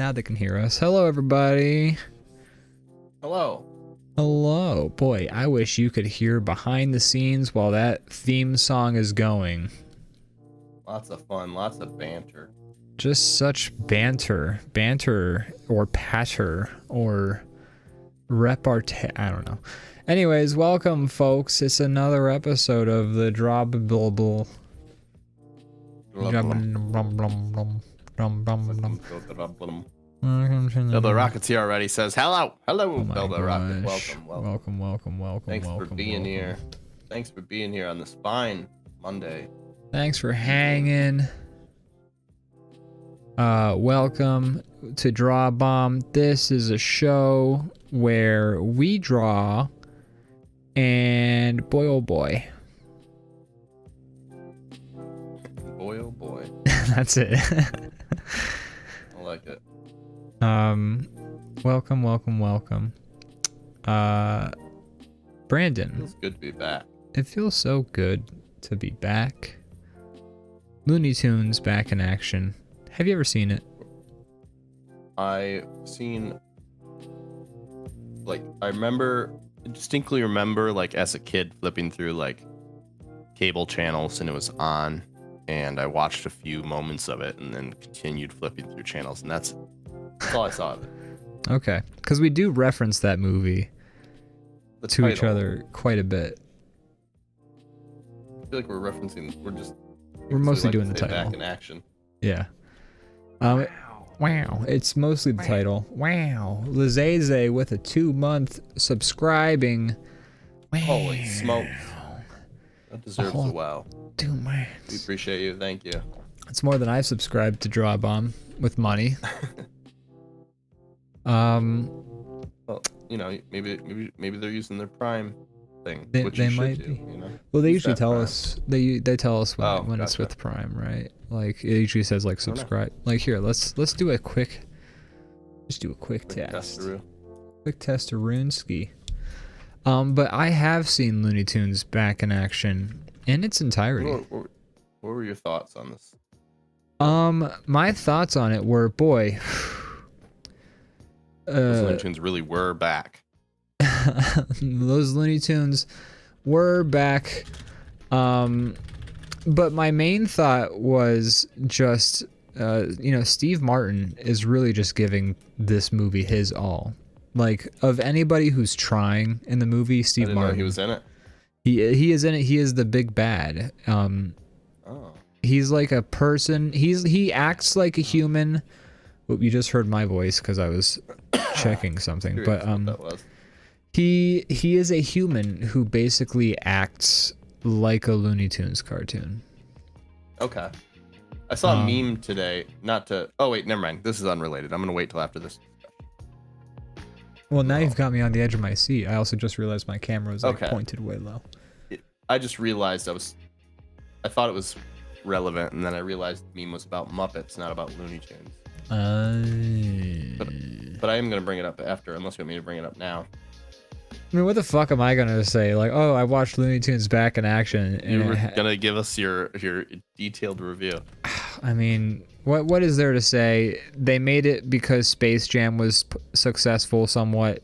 now they can hear us. Hello, everybody. Hello. Hello. Boy, I wish you could hear behind the scenes while that theme song is going. Lots of fun, lots of banter. Just such banter. Banter or patter or repartee. I don't know. Anyways, welcome, folks. It's another episode of the DrawBomb. Bilbo Rockets here already says hello. Hello, Oh Bilbo Rocket. Welcome. Welcome. Thanks for being here. Thanks for being here on this fine Monday. Thanks for hanging. Welcome to DrawBomb. This is a show where we draw, and boy oh boy. Boy oh boy. That's it. I like it. Welcome. Brandon. Feels good to be back. It feels so good to be back. Looney Tunes back in action. Have you ever seen it? I've seen, like, I distinctly remember, like, as a kid flipping through, like, cable channels and it was on, and I watched a few moments of it and then continued flipping through channels, and that's all I saw of it. Okay, because we do reference that movie to each other quite a bit. I feel like we're mostly doing the title. Back in action. Yeah. Wow. It's mostly the title. Wow. Lazaze with a 2-month subscribing. Wow. Holy smokes. That deserves a wow. 2 months. We appreciate you. Thank you. It's more than I've subscribed to DrawBomb with money. Well, you know, maybe they're using their Prime thing. They might be. You know? Well, they usually tell us. They tell us when it's gotcha. with Prime, right? Like it usually says like subscribe. Like here, let's do a quick. Just do a quick test. Quick test of Runeski. But I have seen Looney Tunes back in action in its entirety. What were your thoughts on this? My thoughts on it were, boy. Those Looney Tunes really were back. Those Looney Tunes were back. But my main thought was just, Steve Martin is really just giving this movie his all. Like, of anybody who's trying in the movie, Steve Martin. I didn't know he was in it. He is in it. He is the big bad. He's like a person. He acts like a human. Well, you just heard my voice because I was checking something. But he is a human who basically acts like a Looney Tunes cartoon. Okay. I saw a meme today. Oh wait, never mind. This is unrelated. I'm gonna wait till after this. Well, now you've got me on the edge of my seat. I also just realized my camera was pointed way low. I just realized I thought it was relevant, and then I realized the meme was about Muppets, not about Looney Tunes. But I am gonna bring it up after, unless you want me to bring it up now. I mean, what the fuck am I gonna say? Like, oh, I watched Looney Tunes back in action. And you were gonna give us your detailed review. I mean, what is there to say? They made it because Space Jam was successful somewhat.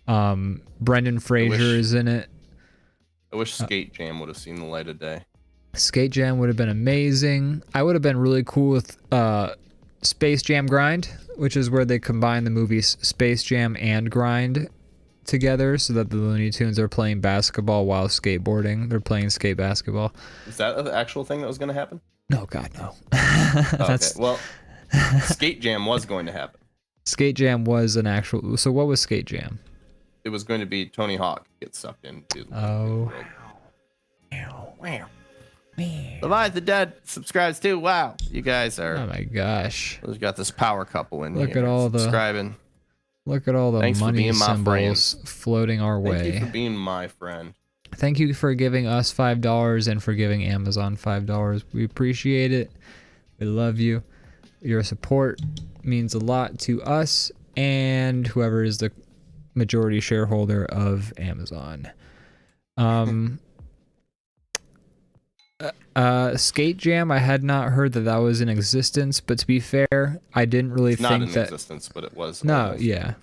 Brendan Fraser is in it. I wish Skate Jam would have seen the light of day. Skate Jam would have been amazing. I would have been really cool with Space Jam Grind, which is where they combine the movies Space Jam and Grind together so that the Looney Tunes are playing basketball while skateboarding. They're playing skate basketball. Is that an actual thing that was going to happen? No, God, no. Okay, well, Skate Jam was going to happen. Skate Jam was an actual... So what was Skate Jam? It was going to be Tony Hawk gets sucked into the world. Wow. Levi the Dead subscribes too. Wow. You guys are... Oh my gosh. We've got this power couple in here. Look at all subscribing. Look at all the Thanks money symbols floating our way. Thank you for being my friend. Thank you for giving us $5 and for giving Amazon $5. We appreciate it. We love you. Your support means a lot to us and whoever is the majority shareholder of Amazon. Skate Jam, I had not heard that was in existence, but to be fair, I didn't really It's think not in that existence, but it was. no, almost. yeah.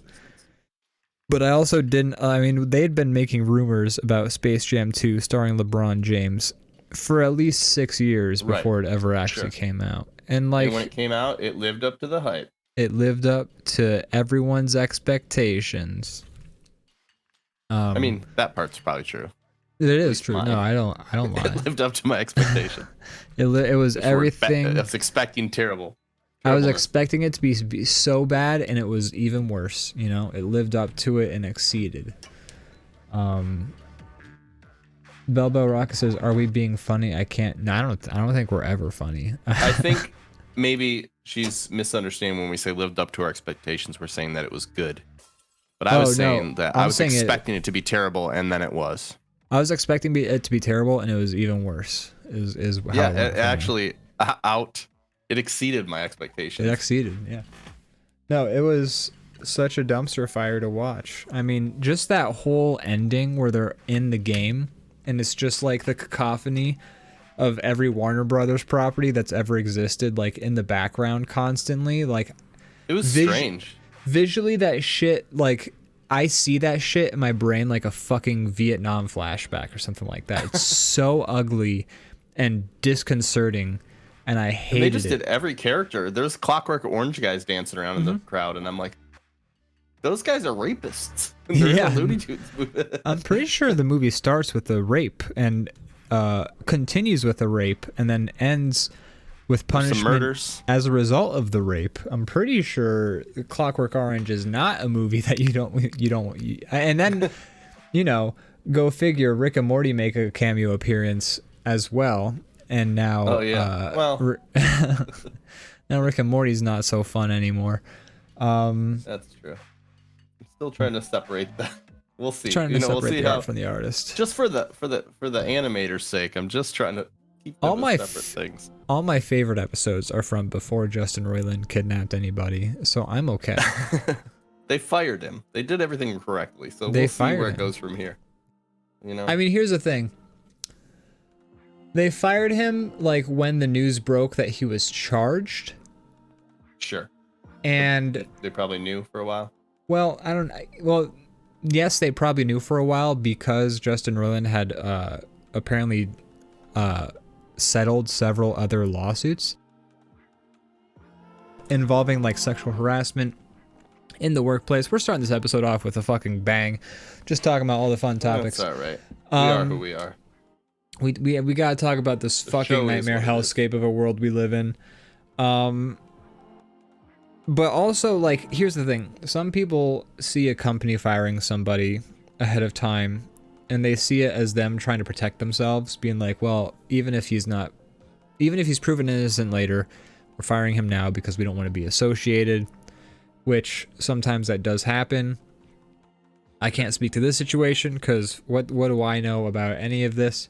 But I also didn't. I mean, they had been making rumors about Space Jam 2 starring LeBron James for at least 6 years before it ever actually came out. And like, and when it came out, it lived up to the hype. It lived up to everyone's expectations. I mean, that part's probably true. It is true. Mine. No, I don't lie. It lived up to my expectation. It was everything. I was expecting terrible. I was expecting it to be so bad, and it was even worse. You know, it lived up to it and exceeded. Belbo Rocket says, "Are we being funny?" I can't. No, I don't think we're ever funny. I think maybe she's misunderstanding when we say lived up to our expectations. We're saying that it was good, but I was saying that I was expecting it to be terrible, and then it was. I was expecting it to be terrible, and it was even worse. Is how it actually it exceeded my expectations. It exceeded, yeah. No, it was such a dumpster fire to watch. I mean, just that whole ending where they're in the game, and it's just like the cacophony of every Warner Brothers property that's ever existed, like in the background constantly. Like, it was strange. Visually, that shit, like, I see that shit in my brain like a fucking Vietnam flashback or something like that. It's so ugly and disconcerting, and I hated it. They just did every character. There's Clockwork Orange guys dancing around in the crowd, and I'm like, those guys are rapists. Yeah. Looney Tunes. I'm pretty sure the movie starts with a rape and continues with a rape and then ends with punishment murders as a result of the rape. I'm pretty sure Clockwork Orange is not a movie that you don't and then you know, go figure, Rick and Morty make a cameo appearance as well, and now now Rick and Morty's not so fun anymore. That's true. I'm still trying to separate that. We'll see. Trying to separate the art from the artist. Just for the animator's sake, I'm just trying to keep them as separate things. All my favorite episodes are from before Justin Roiland kidnapped anybody, so I'm okay. They fired him. They did everything correctly, so we'll see where it goes from here. You know. I mean, here's the thing. They fired him like when the news broke that he was charged. Sure. And they probably knew for a while. Well, yes, they probably knew for a while because Justin Roiland had apparently settled several other lawsuits involving like sexual harassment in the workplace. We're starting this episode off with a fucking bang, just talking about all the fun topics. That's all right. We are who we are. We gotta talk about this fucking nightmare hellscape of a world we live in. But also, like, here's the thing. Some people see a company firing somebody ahead of time, and they see it as them trying to protect themselves, being like, well, even if he's proven innocent later, we're firing him now because we don't want to be associated, which sometimes that does happen. I can't speak to this situation because what do I know about any of this?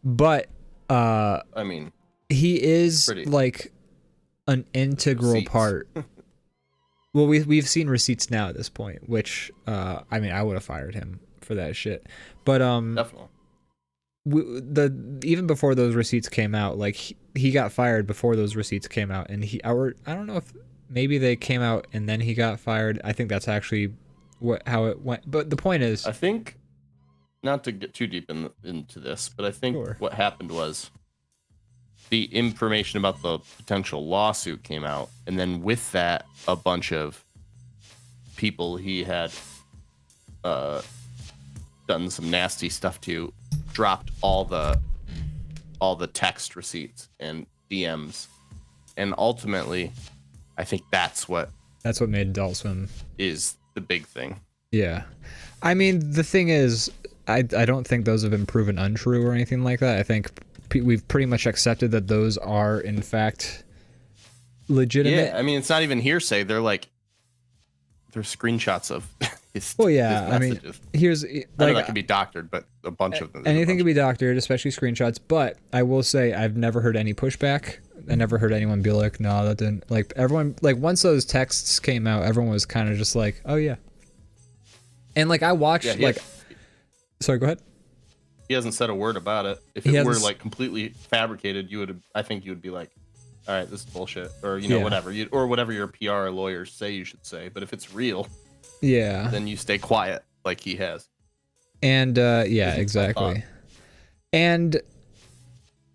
But, I mean, he is like an integral part. Well, we've seen receipts now at this point, which I mean, I would have fired him for that shit. But definitely. Even before those receipts came out, like he got fired before those receipts came out, and I don't know if maybe they came out and then he got fired. I think that's actually how it went. But the point is, I think, not to get too deep into this, but I think what happened was the information about the potential lawsuit came out, and then with that, a bunch of people he had done some nasty stuff to dropped all the text receipts and DMs, and ultimately, I think that's what made Adult Swim is the big thing. Yeah, I mean, the thing is, I don't think those have been proven untrue or anything like that. I think we've pretty much accepted that those are in fact legitimate. Yeah, I mean, it's not even hearsay. They're screenshots of his. Well, yeah, his messages. I mean, here's like, I know that can be doctored, but a bunch of them. Anything can be doctored, especially screenshots. But I will say, I've never heard any pushback. I never heard anyone be like, "No, that didn't." Like everyone, like once those texts came out, everyone was kind of just like, "Oh yeah." And like I watched, sorry, go ahead. He hasn't said a word about it. If He it were hasn't like completely fabricated, I think you would be like, all right, this is bullshit, or you know, whatever, or whatever your PR or lawyers say you should say. But if it's real, then you stay quiet, like he has. And yeah, exactly. And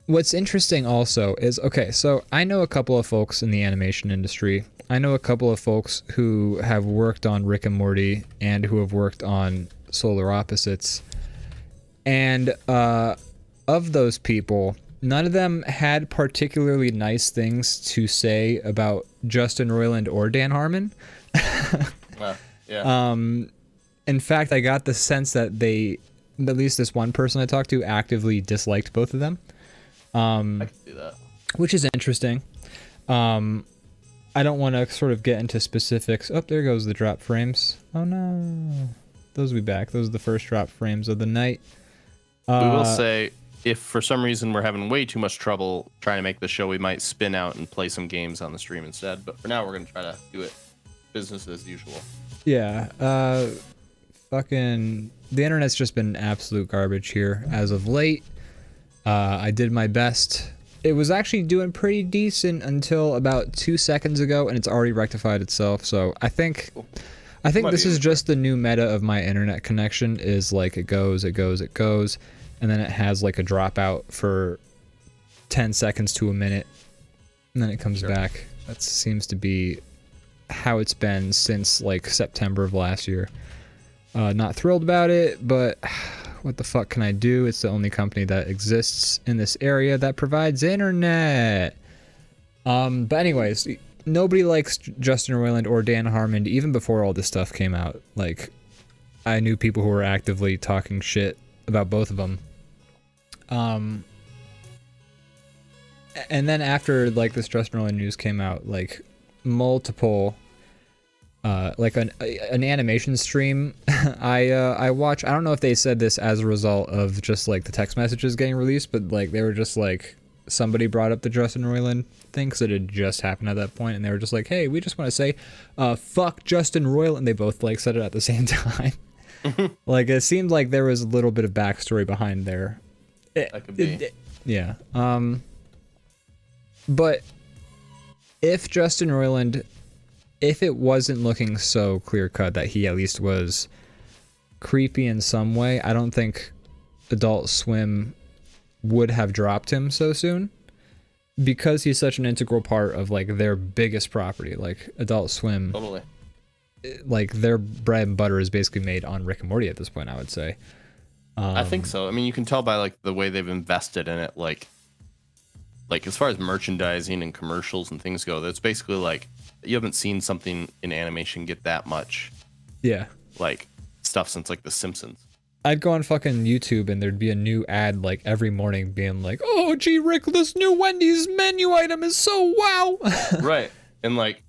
what's interesting also is, okay, so I know a couple of folks in the animation industry. I know a couple of folks who have worked on Rick and Morty and who have worked on Solar Opposites. And of those people, none of them had particularly nice things to say about Justin Roiland or Dan Harmon. Yeah. In fact, I got the sense that they, at least this one person I talked to, actively disliked both of them. I can see that. Which is interesting. I don't want to sort of get into specifics. Oh, there goes the drop frames. Oh no. Those will be back. Those are the first drop frames of the night. We will say, if for some reason we're having way too much trouble trying to make the show, we might spin out and play some games on the stream instead. But for now, we're going to try to do it business as usual. Yeah. Fucking the internet's just been absolute garbage here as of late. I did my best. It was actually doing pretty decent until about 2 seconds ago, and it's already rectified itself. So I think this is just the new meta of my internet connection. Is like it goes, and then it has like a dropout for 10 seconds to a minute, and then it comes back. That seems to be how it's been since like September of last year. Not thrilled about it, but what the fuck can I do? It's the only company that exists in this area that provides internet. But anyways, nobody likes Justin Roiland or Dan Harmon even before all this stuff came out. Like, I knew people who were actively talking shit about both of them. And then after like this Justin Roiland news came out, like multiple like an animation stream I watch. I don't know if they said this as a result of just like the text messages getting released, but like they were just like, somebody brought up the Justin Roiland thing because it had just happened at that point, and they were just like, hey, we just want to say fuck Justin Roiland, and they both like said it at the same time. Like it seemed like there was a little bit of backstory behind there. That could be. Yeah. But if Justin Roiland, if it wasn't looking so clear-cut that he at least was creepy in some way, I don't think Adult Swim would have dropped him so soon, because he's such an integral part of like their biggest property. Like Adult Swim, Totally. Like their bread and butter is basically made on Rick and Morty at this point, I would say. I think so. I mean, you can tell by like the way they've invested in it, like as far as merchandising and commercials and things go, that's basically like, you haven't seen something in animation get that much like stuff since like The Simpsons. I'd go on fucking YouTube and there'd be a new ad like every morning being like, oh gee Rick, this new Wendy's menu item is so wow. Right. And like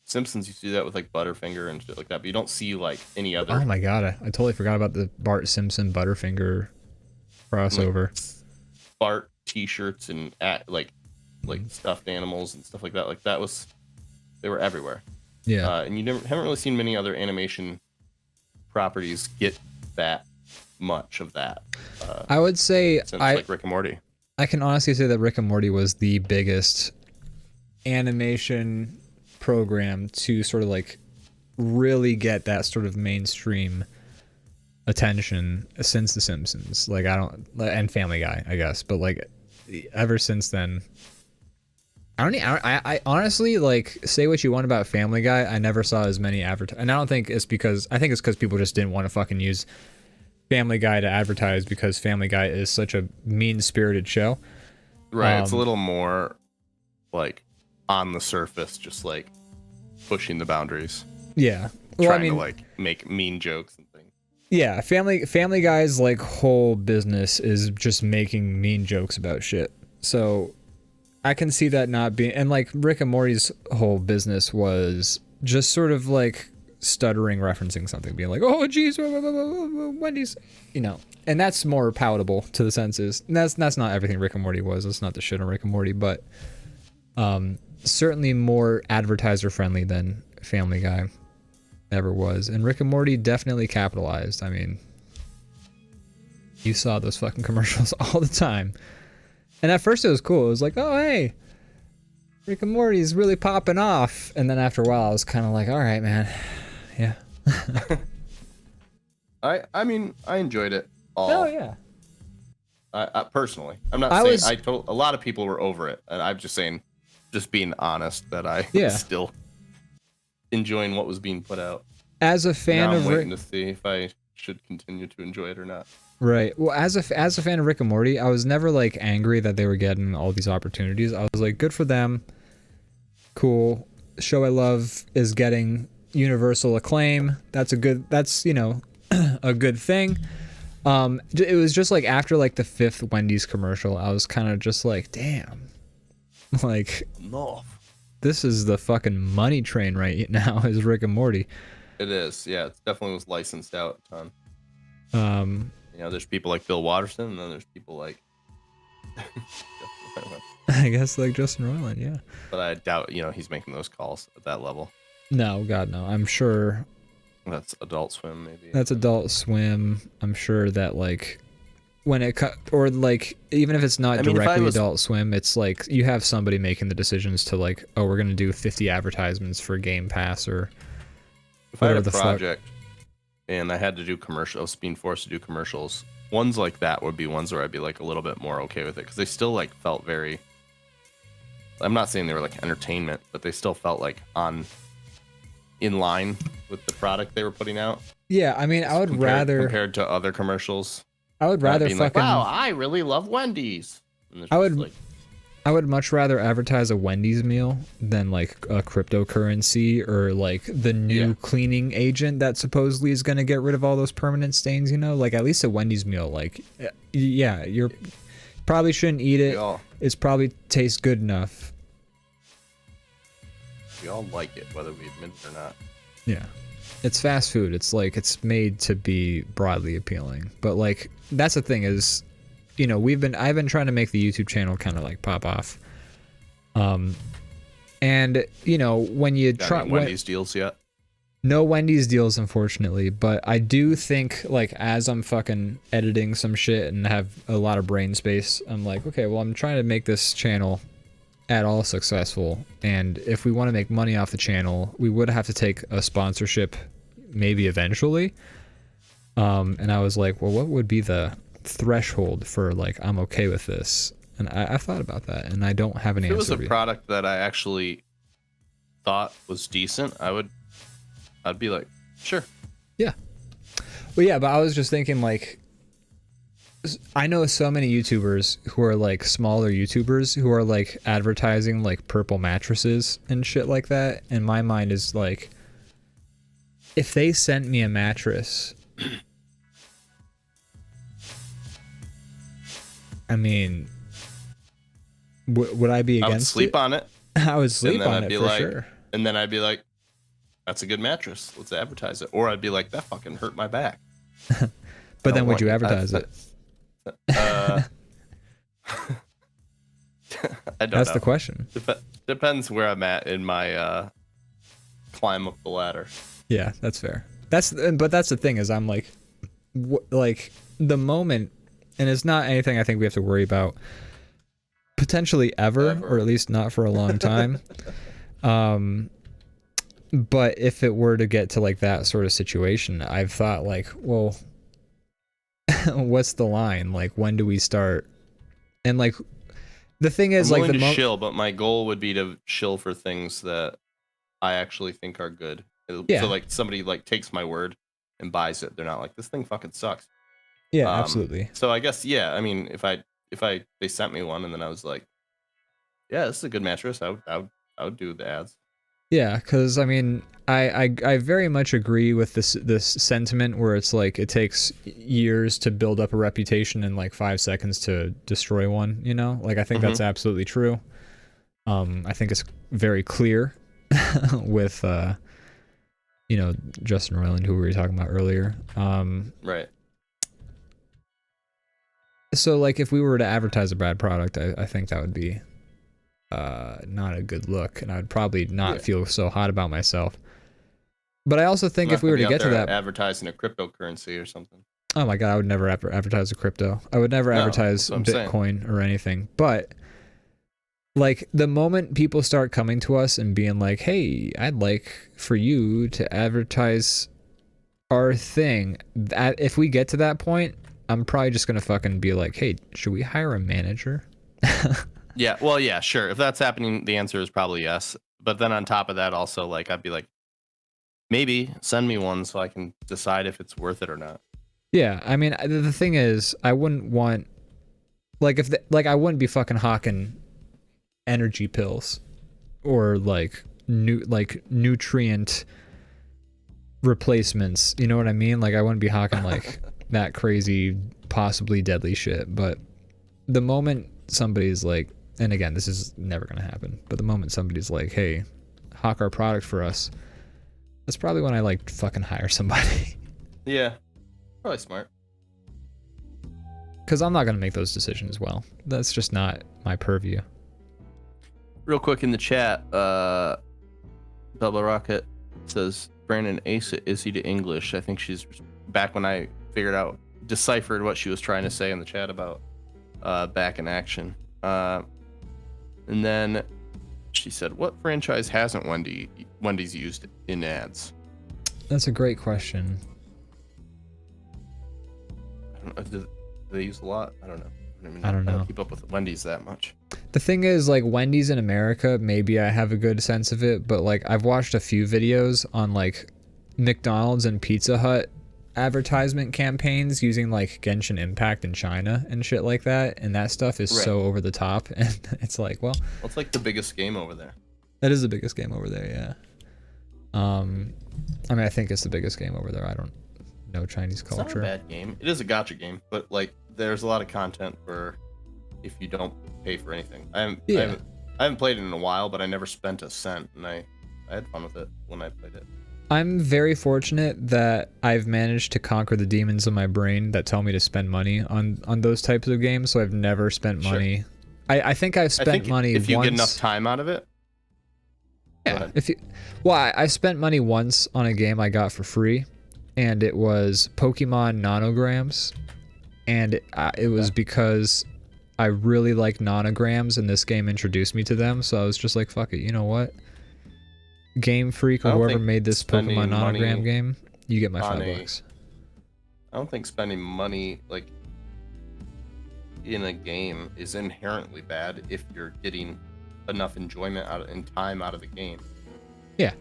Simpsons used to do that with like Butterfinger and shit like that, but you don't see like any other. Oh my god, I totally forgot about the Bart Simpson Butterfinger crossover. Like Bart t-shirts and like stuffed animals and stuff like that. Like they were everywhere. Yeah. And you haven't really seen many other animation properties get that much of that. I would say since like Rick and Morty. I can honestly say that Rick and Morty was the biggest animation program to sort of like really get that sort of mainstream attention since The Simpsons. Like and Family Guy, I guess, but like ever since then. I honestly, like, say what you want about Family Guy, I never saw as many and I don't think it's because, I think it's because people just didn't want to fucking use Family Guy to advertise, because Family Guy is such a mean-spirited show. Right, it's a little more like on the surface, just like pushing the boundaries. Yeah. Well, trying to like make mean jokes and things. Yeah, Family Guy's like whole business is just making mean jokes about shit. So I can see that not being, and like Rick and Morty's whole business was just sort of like stuttering, referencing something, being like, oh geez, Wendy's, you know, and that's more palatable to the senses. And that's not everything Rick and Morty was. That's not the shit on Rick and Morty, but certainly more advertiser friendly than Family Guy ever was. And Rick and Morty definitely capitalized. I mean, You saw those fucking commercials all the time. And at first it was cool. It was like, oh, hey, Rick and Morty's really popping off. And then after a while, I was kind of like, all right, man. Yeah. I mean, I enjoyed it all. Oh, yeah. I personally, I'm not saying a lot of people were over it. And I'm just saying, just being honest, that I still enjoying what was being put out. As a fan of waiting to see if I should continue to enjoy it or not. Right. Well, as a fan of Rick and Morty, I was never like angry that they were getting all these opportunities. I was like, good for them. Cool. Show I love is getting universal acclaim. That's a good thing. It was just like after like the 5th Wendy's commercial, I was kind of just like, damn. Like, no. This is the fucking money train right now, is Rick and Morty. It is, yeah. It definitely was licensed out a ton. There's people like Bill Watterson, and then there's people like I guess like Justin Roiland, yeah. But I doubt, he's making those calls at that level. No, God, no. I'm sure that's Adult Swim, maybe. That's Adult Swim. I'm sure that like when it cut, or like even if it's not directly Adult Swim, it's like you have somebody making the decisions to like, oh, we're gonna do 50 advertisements for Game Pass or if I had a project and I had to do commercials, being forced to do commercials, ones like that would be ones where I'd be like a little bit more okay with it, because they still like felt very. I'm not saying they were like entertainment, but they still felt like in line with the product they were putting out. Yeah, I mean, I would rather compared to other commercials. I would rather fucking like, wow, I really love Wendy's. I would much rather advertise a Wendy's meal than like a cryptocurrency or like the new cleaning agent that supposedly is going to get rid of all those permanent stains, Like at least a Wendy's meal, like, yeah, you're probably shouldn't eat it. It's probably tastes good enough. We all like it, whether we admit it or not. Yeah. It's fast food. It's like it's made to be broadly appealing. But like that's the thing is, I've been trying to make the YouTube channel kind of like pop off. And when you try Wendy's deals yet? No Wendy's deals, unfortunately, but I do think like as I'm fucking editing some shit and have a lot of brain space, I'm like, okay, well, I'm trying to make this channel at all successful, and if we want to make money off the channel, we would have to take a sponsorship maybe eventually. And I was like, well, what would be the threshold for like I'm okay with this? And I thought about that, and I don't have an answer. If it was a product that I actually thought was decent, I'd be like, sure. Yeah. Well, yeah, but I was just thinking like, I know so many YouTubers who are like smaller YouTubers who are like advertising like purple mattresses and shit like that. And my mind is like, if they sent me a mattress, I mean, would I be against it? I would sleep on it. I would sleep on it for sure. And then I'd be like, that's a good mattress. Let's advertise it. Or I'd be like, that fucking hurt my back. But then would you advertise it? I don't That's know. the question. Depends where I'm at in my climb up the ladder. Yeah, that's fair. But that's the thing is I'm like, like the moment, and it's not anything I think we have to worry about potentially ever. Or at least not for a long time. But if it were to get to like that sort of situation, I've thought like, well, what's the line? Like, when do we start? And like, the thing is, I'm like, willing to shill, but my goal would be to shill for things that I actually think are good. Yeah. So like somebody like takes my word and buys it. They're not like, this thing fucking sucks. Yeah, absolutely. So I guess, yeah, I mean, if they sent me one and then I was like, yeah, this is a good mattress, I would do the ads. Yeah, because I mean, I very much agree with this sentiment where it's like it takes years to build up a reputation and like 5 seconds to destroy one. Like I think that's absolutely true. I think it's very clear with Justin Roiland, who we were talking about earlier. Right. So like if we were to advertise a bad product, I think that would be not a good look, and I would probably not feel so hot about myself. But I also think if we were to get to that, advertising a cryptocurrency or something. Oh my god, I would never advertise a crypto. I would never No, advertise that's what I'm saying. Bitcoin or anything. But like the moment people start coming to us and being like, "Hey, I'd like for you to advertise our thing," that if we get to that point, I'm probably just gonna fucking be like, "Hey, should we hire a manager?" Yeah, well, yeah, sure. If that's happening, the answer is probably yes. But then on top of that, also, like, I'd be like, maybe send me one so I can decide if it's worth it or not. Yeah, I mean, the thing is, I wouldn't want, like, I wouldn't be fucking hawking energy pills or like nutrient replacements. You know what I mean? Like, I wouldn't be hawking like that crazy, possibly deadly shit. But the moment somebody's like, and again, this is never gonna happen, but the moment somebody's like, "Hey, hawk our product for us," that's probably when I like fucking hire somebody. Yeah, probably smart. Because I'm not gonna make those decisions. Well, that's just not my purview. Real quick in the chat, Bubba Rocket says, Brandon Ace is he to English? I think she's back when I deciphered what she was trying to say in the chat about back in action. And then she said, what franchise hasn't Wendy's used in ads? That's a great question. I don't know. Do they use a lot? I don't know. I don't know. I don't keep up with Wendy's that much. The thing is, like, Wendy's in America, maybe I have a good sense of it, but like I've watched a few videos on like McDonald's and Pizza Hut advertisement campaigns using like Genshin Impact in China and shit like that, and that stuff is so over the top, and it's like, well, it's like the biggest game over there. That is the biggest game over there, yeah. I mean, I think it's the biggest game over there. I don't know Chinese culture. It's not a bad game. It is a gacha game, but like there's a lot of content for if you don't pay for anything. I haven't played it in a while, but I never spent a cent, and I had fun with it when I played it. I'm very fortunate that I've managed to conquer the demons in my brain that tell me to spend money on those types of games, so I've never spent money. Sure. I think I've spent money if you once. get enough time out of it. Yeah. I spent money once on a game I got for free, and it was Pokemon Nanograms, and it was because I really like nanograms, and this game introduced me to them, so I was just like, fuck it, you know what? Game Freak or whoever made this Pokemon Nonogram game, you get my $5. I don't think spending money like in a game is inherently bad if you're getting enough enjoyment and time out of the game. Yeah.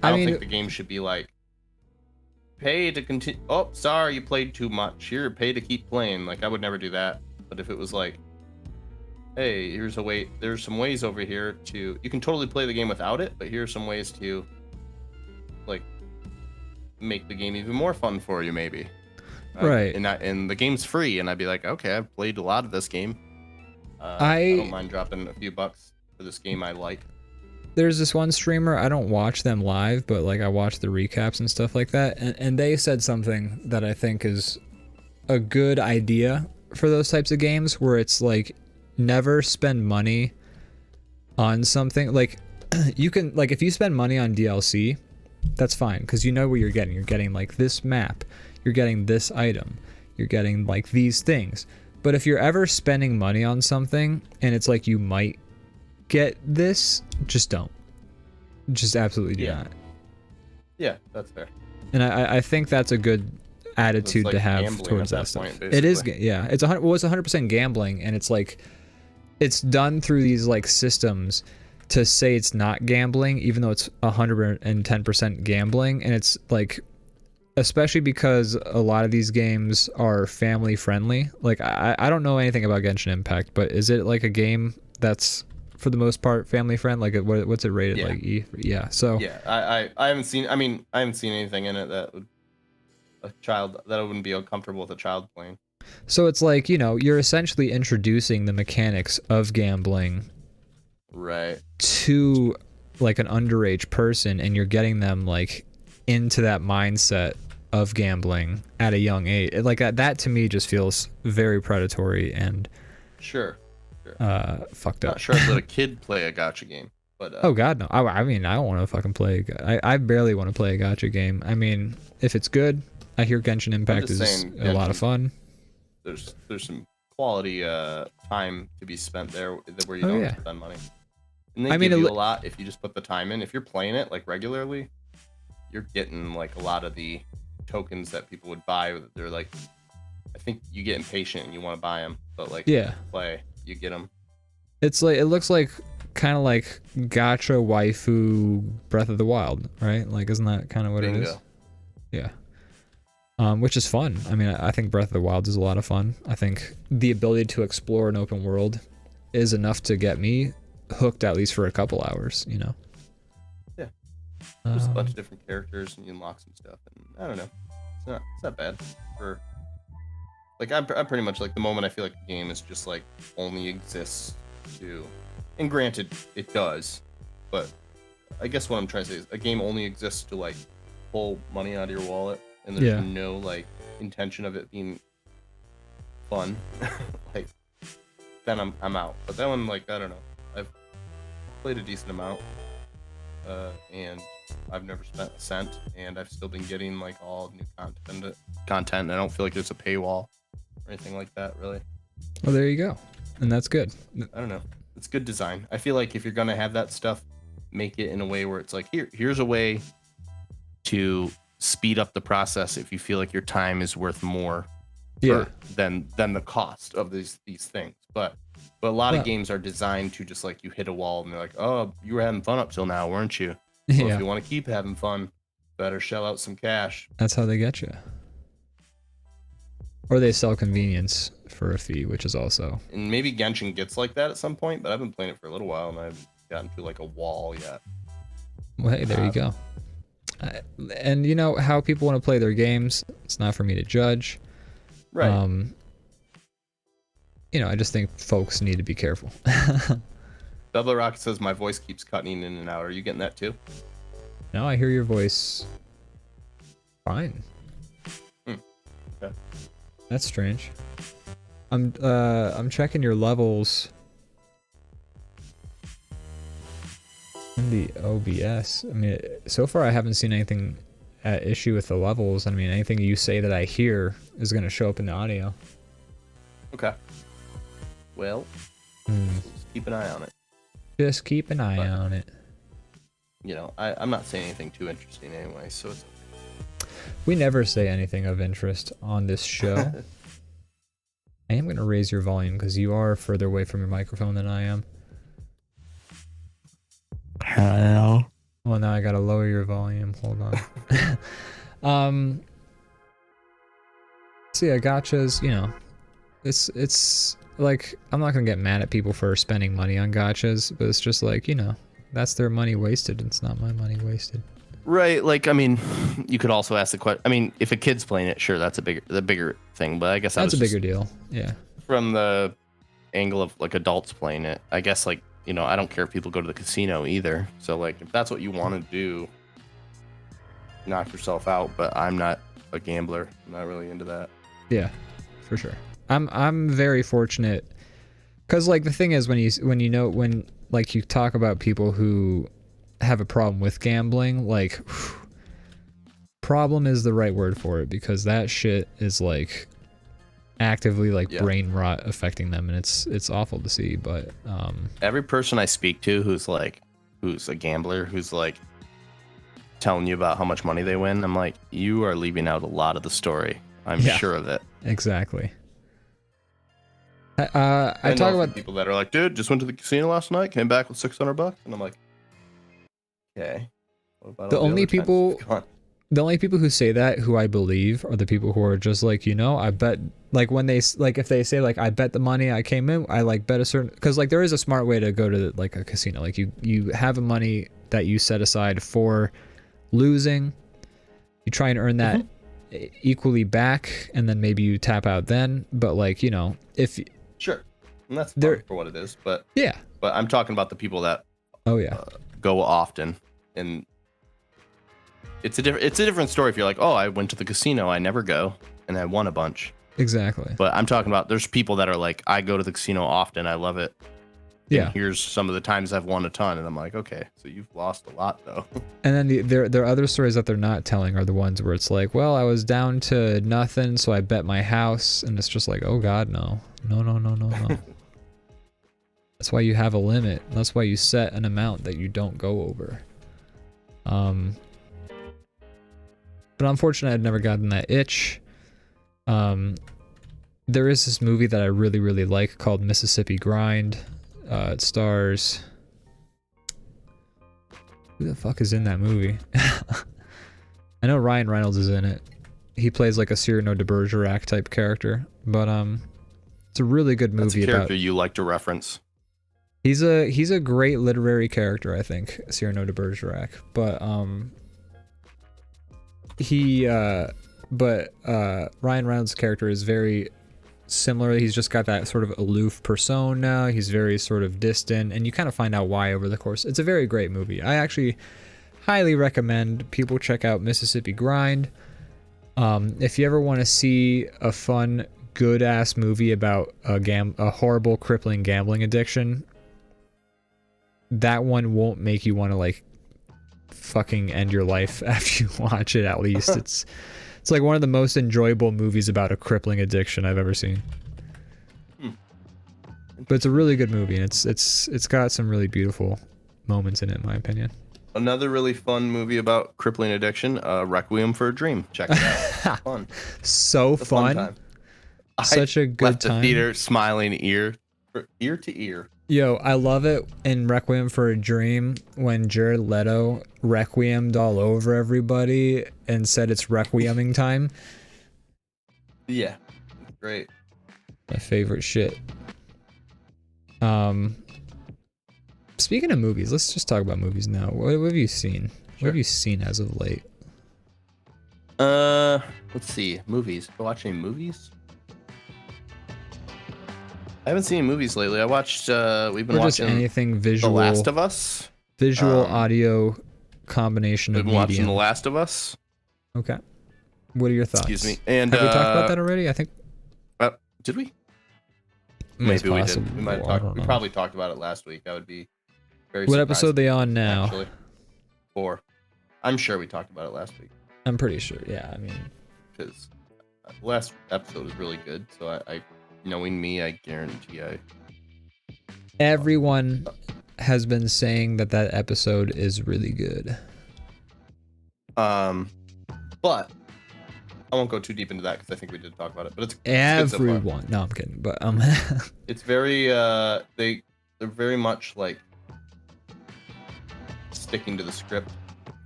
I don't think the game should be like, pay to continue. Oh, sorry, you played too much. Here, pay to keep playing. Like, I would never do that. But if it was like, hey, here's a way, there's some ways over here to, you can totally play the game without it, but here's some ways to, like, make the game even more fun for you, maybe. Right. And the game's free, and I'd be like, okay, I've played a lot of this game. I don't mind dropping a few bucks for this game I like. There's this one streamer, I don't watch them live, but like I watch the recaps and stuff like that, and they said something that I think is a good idea for those types of games, where it's like, never spend money on something. Like, you can, like, if you spend money on DLC, that's fine, because you know what you're getting. You're getting like this map, you're getting this item, you're getting like these things. But if you're ever spending money on something and it's like you might get this, just don't. Just absolutely do not. Yeah, that's fair. And I think that's a good attitude to have towards that stuff. It is, yeah. It's 100% gambling, and it's like, it's done through these like systems to say it's not gambling, even though it's 110% gambling. And it's like, especially because a lot of these games are family friendly. Like, I don't know anything about Genshin Impact, but is it like a game that's for the most part family friend? Like, what's it rated? Like E? Yeah. So yeah, I haven't seen. I mean, I haven't seen anything in it that would I wouldn't be uncomfortable with a child playing. So it's like, you know, you're essentially introducing the mechanics of gambling, right, to like an underage person, and you're getting them like into that mindset of gambling at a young age. Like, that to me just feels very predatory and fucked up. Not sure I'd let a kid play a gacha game, but oh god, no. I mean, I don't want to fucking play. I barely want to play a gacha game. I mean, if it's good, I hear Genshin Impact is a lot of fun. There's some quality time to be spent there where you don't have to spend money. And they give you a lot if you just put the time in. If you're playing it like regularly, you're getting like a lot of the tokens that people would buy. They're like, I think you get impatient and you want to buy them, but like play, you get them. It's like, it looks like kind of like gacha waifu Breath of the Wild, right? Like, isn't that kind of what it is? Yeah. Which is fun. I mean, I think Breath of the Wild is a lot of fun. I think the ability to explore an open world is enough to get me hooked at least for a couple hours, you know? Yeah. There's a bunch of different characters and you unlock some stuff, and I don't know. It's not bad for like I'm pretty much like the moment I feel like the game is just like only exists to, and granted it does, but I guess what I'm trying to say is a game only exists to like pull money out of your wallet, and there's no like intention of it being fun. Like then I'm out. But that one, like, I don't know. I've played a decent amount, and I've never spent a cent, and I've still been getting like all new content. I don't feel like there's a paywall or anything like that, really. Well, there you go, and that's good. I don't know. It's good design. I feel like if you're gonna have that stuff, make it in a way where it's like, here's a way to speed up the process if you feel like your time is worth more than the cost of these things. But a lot of games are designed to just like, you hit a wall and they're like, oh, you were having fun up till now, weren't you? Well, if you want to keep having fun, better shell out some cash. That's how they get you. Or they sell convenience for a fee, which is also. And maybe Genshin gets like that at some point, but I've been playing it for a little while and I've gotten to like a wall yet. Well, hey, there you go. And you know how people want to play their games. It's not for me to judge. Right. You know, I just think folks need to be careful. Bubba Rocket says my voice keeps cutting in and out. Are you getting that too? No, I hear your voice fine. Okay. That's strange. I'm checking your levels in the OBS. I mean, so far I haven't seen anything at issue with the levels. I mean, anything you say that I hear is going to show up in the audio. Okay. Well, just keep an eye on it. Just keep an eye on it. You know, I'm not saying anything too interesting anyway, so it's okay. We never say anything of interest on this show. I am going to raise your volume because you are further away from your microphone than I am. Hello. Well, now I got to lower your volume. Hold on. So yeah, gachas, you know, it's like, I'm not going to get mad at people for spending money on gachas, but it's just like, you know, that's their money wasted. It's not my money wasted. Right. Like, I mean, you could also ask the question. I mean, if a kid's playing it, sure, that's the bigger thing. But I guess that's a bigger deal. Yeah. From the angle of like adults playing it, I guess, like, you know, I don't care if people go to the casino either. So like, if that's what you want to do, knock yourself out. But I'm not a gambler. I'm not really into that. Yeah, for sure. I'm very fortunate, because like the thing is, when you talk about people who have a problem with gambling, like, problem is the right word for it, because that shit is like actively like brain rot affecting them, and it's awful to see. But every person I speak to who's a gambler, who's like telling you about how much money they win, I'm like, you are leaving out a lot of the story. I'm sure of it. Exactly. I talk about people that are like, dude, just went to the casino last night, came back with $600, and I'm like, okay. What about the only people who say that, who I believe, are the people who are just like, you know, I bet, like, when they, like, if they say like, I bet the money I came in, I like bet a certain, because like there is a smart way to go to like a casino. Like you have a money that you set aside for losing, you try and earn that equally back, and then maybe you tap out then. But like, you know, if sure, and that's fun for what it is, but I'm talking about the people that go often, and it's a different story if you're like, oh, I went to the casino, I never go, and I won a bunch. Exactly. But I'm talking about, there's people that are like, I go to the casino often, I love it, Yeah. And here's some of the times I've won a ton, and I'm like, okay, so you've lost a lot though. And then their other stories that they're not telling are the ones where it's like, well, I was down to nothing, so I bet my house, and it's just like, oh God, no. That's why you have a limit. That's why you set an amount that you don't go over. But unfortunately, I'd never gotten that itch. There is this movie that I really, really like called Mississippi Grind. It stars... Who the fuck is in that movie? I know Ryan Reynolds is in it. He plays like a Cyrano de Bergerac type character. But it's a really good movie. That's a character you like to reference. He's a great literary character, I think, Cyrano de Bergerac. But Ryan Reynolds' character is very similar. He's just got that sort of aloof persona. He's very sort of distant, and you kind of find out why over the course. It's a very great movie. I actually highly recommend people check out Mississippi Grind. If you ever want to see a fun, good-ass movie about a horrible, crippling gambling addiction, that one won't make you want to like fucking end your life after you watch it. At least it's like one of the most enjoyable movies about a crippling addiction I've ever seen. But it's a really good movie, and it's got some really beautiful moments in it, in my opinion. Another really fun movie about crippling addiction, Requiem for a Dream. Check it out. Fun. So it's fun. Time. Such a good left time. The theater smiling ear to ear. Yo, I love it in Requiem for a Dream when Jared Leto requiemmed all over everybody and said it's requieming time. Yeah, great. My favorite shit. Speaking of movies, let's just talk about movies now. What have you seen? What have you seen as of late? Let's see. Movies. Watching movies? I haven't seen movies lately. I watched we've been watching anything visual. The Last of Us. Visual audio combination of medium. We've been watching The Last of Us. Okay. What are your thoughts? Excuse me. And have we talked about that already? I think did we? Maybe we did. We might have talked. We probably talked about it last week. I would be very What surprised. episode are they on now? Actually. 4. I'm sure we talked about it last week. I'm pretty sure. Yeah, I mean, because the last episode was really good. So I knowing me, I guarantee everyone has been saying that episode is really good. But I won't go too deep into that because I think we did talk about it. But it's everyone. Good so far. No, I'm kidding. But it's very they're very much like sticking to the script,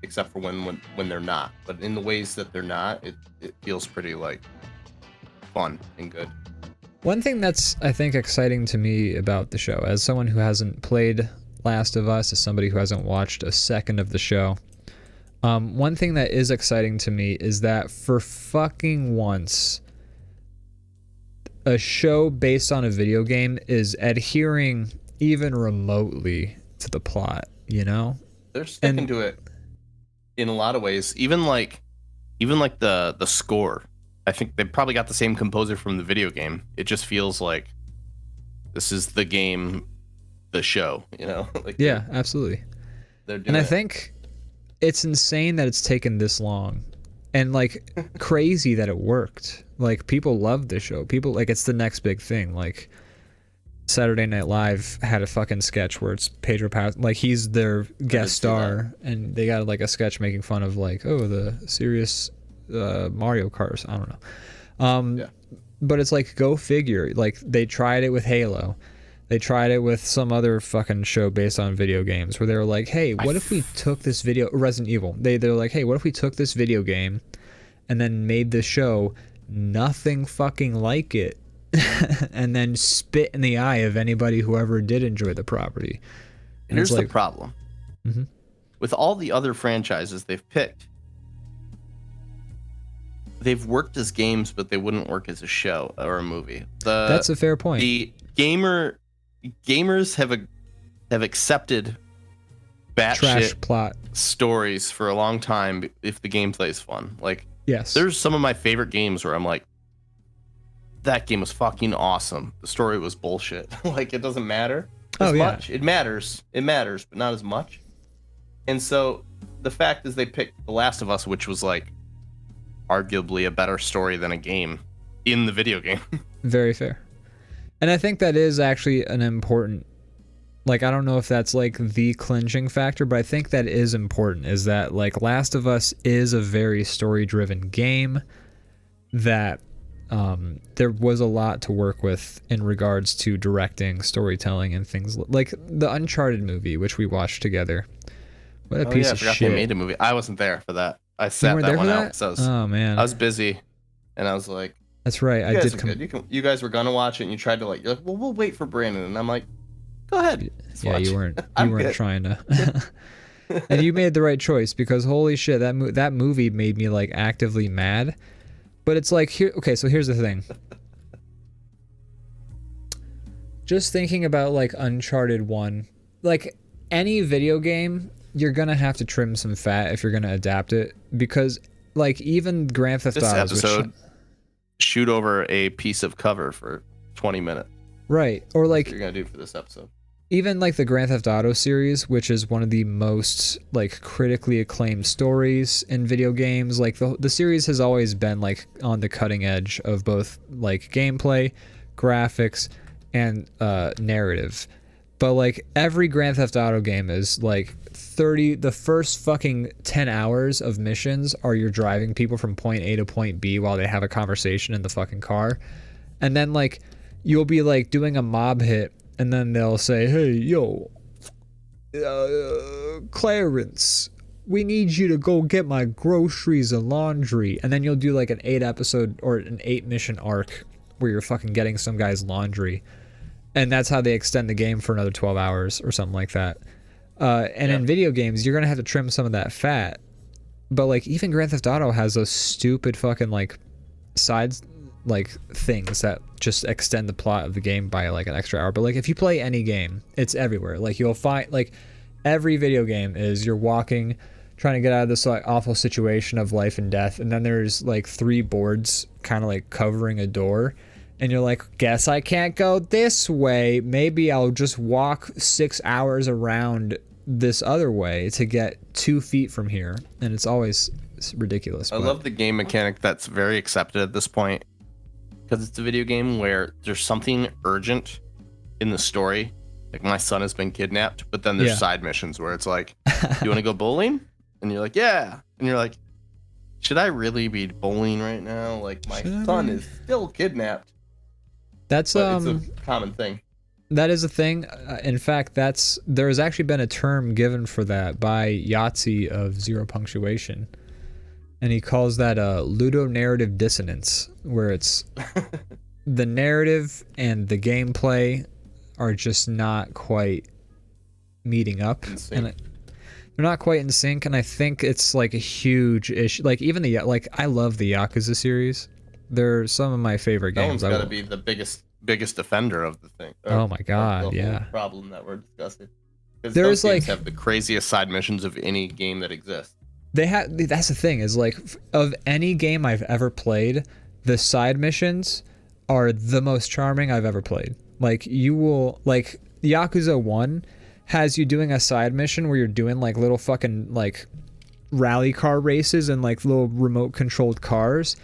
except for when they're not. But in the ways that they're not, it feels pretty like fun and good. One thing that's, I think, exciting to me about the show, as someone who hasn't played Last of Us, as somebody who hasn't watched a second of the show, one thing that is exciting to me is that for fucking once, a show based on a video game is adhering even remotely to the plot, you know? They're sticking to it in a lot of ways. Even like the score. I think they probably got the same composer from the video game. It just feels like this is the game, the show, you know? Like yeah, absolutely. They're doing and I think it's insane that it's taken this long, and like crazy that it worked. Like people love the show. People like it's the next big thing. Like Saturday Night Live had a fucking sketch where it's Pedro Pascal, like he's their guest star, and they got like a sketch making fun of like, oh, the serious Mario Kart. I don't know. But it's like, go figure. Like they tried it with Halo. They tried it with some other fucking show based on video games where they were like, hey, what if we took this Resident Evil. They're like, hey, what if we took this video game and then made the show nothing fucking like it and then spit in the eye of anybody who ever did enjoy the property. And here's the problem. Mm-hmm. With all the other franchises they've picked, they've worked as games, but they wouldn't work as a show or a movie. That's a fair point. The gamers have accepted trash batshit plot stories for a long time if the gameplay is fun. Like, yes, there's some of my favorite games where I'm like, that game was fucking awesome. The story was bullshit. Like, it doesn't matter. as much. It matters, but not as much. And so the fact is they picked The Last of Us, which was like arguably a better story than a game in the video game. Very fair. And I think that is actually an important, like, I don't know if that's like the clinching factor, but I think that is important, is that like Last of Us is a very story driven game that there was a lot to work with in regards to directing, storytelling, and things like the Uncharted movie, which we watched together. What a piece of I forgot shit. they made a movie. I wasn't there for that. I sat that one out. So oh man, I was busy, and I was like, "That's right, I did come." You guys were gonna watch it, and you tried to like, you're like, well, we'll wait for Brandon, and I'm like, go ahead. Yeah, watch. you weren't trying to. And you made the right choice, because holy shit, that movie made me like actively mad. But it's like, here, okay, so here's the thing. Just thinking about like Uncharted 1, like any video game, you're gonna have to trim some fat if you're gonna adapt it, because like even Grand Theft Auto. This episode, shoot over a piece of cover for 20 minutes. Right, or like that's what you're gonna do for this episode. Even like the Grand Theft Auto series, which is one of the most like critically acclaimed stories in video games, like the series has always been like on the cutting edge of both like gameplay, graphics, and narrative. But like every Grand Theft Auto game is like the first fucking 10 hours of missions are you're driving people from point A to point B while they have a conversation in the fucking car. And then like you'll be like doing a mob hit, and then they'll say, hey, yo, Clarence, we need you to go get my groceries and laundry. And then you'll do like an 8-episode or an 8-mission arc where you're fucking getting some guy's laundry. And that's how they extend the game for another 12 hours or something like that. In video games, you're going to have to trim some of that fat. But like even Grand Theft Auto has those stupid fucking like sides, like things that just extend the plot of the game by like an extra hour. But like if you play any game, it's everywhere. Like you'll find like every video game is you're walking, trying to get out of this like awful situation of life and death, and then there's like 3 boards kind of like covering a door, and you're like, guess I can't go this way, maybe I'll just walk 6 hours around this other way to get 2 feet from here. And it's always ridiculous. I love the game mechanic that's very accepted at this point, because it's a video game where there's something urgent in the story. Like my son has been kidnapped, but then there's side missions where it's like, you want to go bowling? And you're like, yeah. And you're like, should I really be bowling right now? Like my son is still kidnapped. That's it's a common thing. That is a thing. In fact, there has actually been a term given for that by Yahtzee of Zero Punctuation. And he calls that a ludonarrative dissonance, where it's the narrative and the gameplay are just not quite meeting up. And they're not quite in sync, and I think it's like a huge issue. Like even I love the Yakuza series. They're some of my favorite games. That one's got to be the biggest defender of the thing. Oh my god, yeah. Problem that we're discussing. Because those games have the craziest side missions of any game that exists. That's the thing, is like of any game I've ever played, the side missions are the most charming I've ever played. Like you will like Yakuza 1 has you doing a side mission where you're doing like little fucking like rally car races and like little remote controlled cars.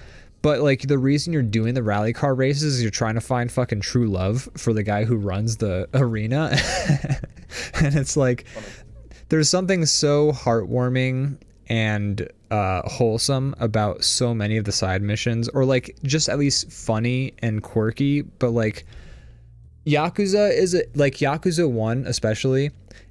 But like the reason you're doing the rally car races is you're trying to find fucking true love for the guy who runs the arena. And it's like there's something so heartwarming and wholesome about so many of the side missions, or like just at least funny and quirky. But like Yakuza 1 especially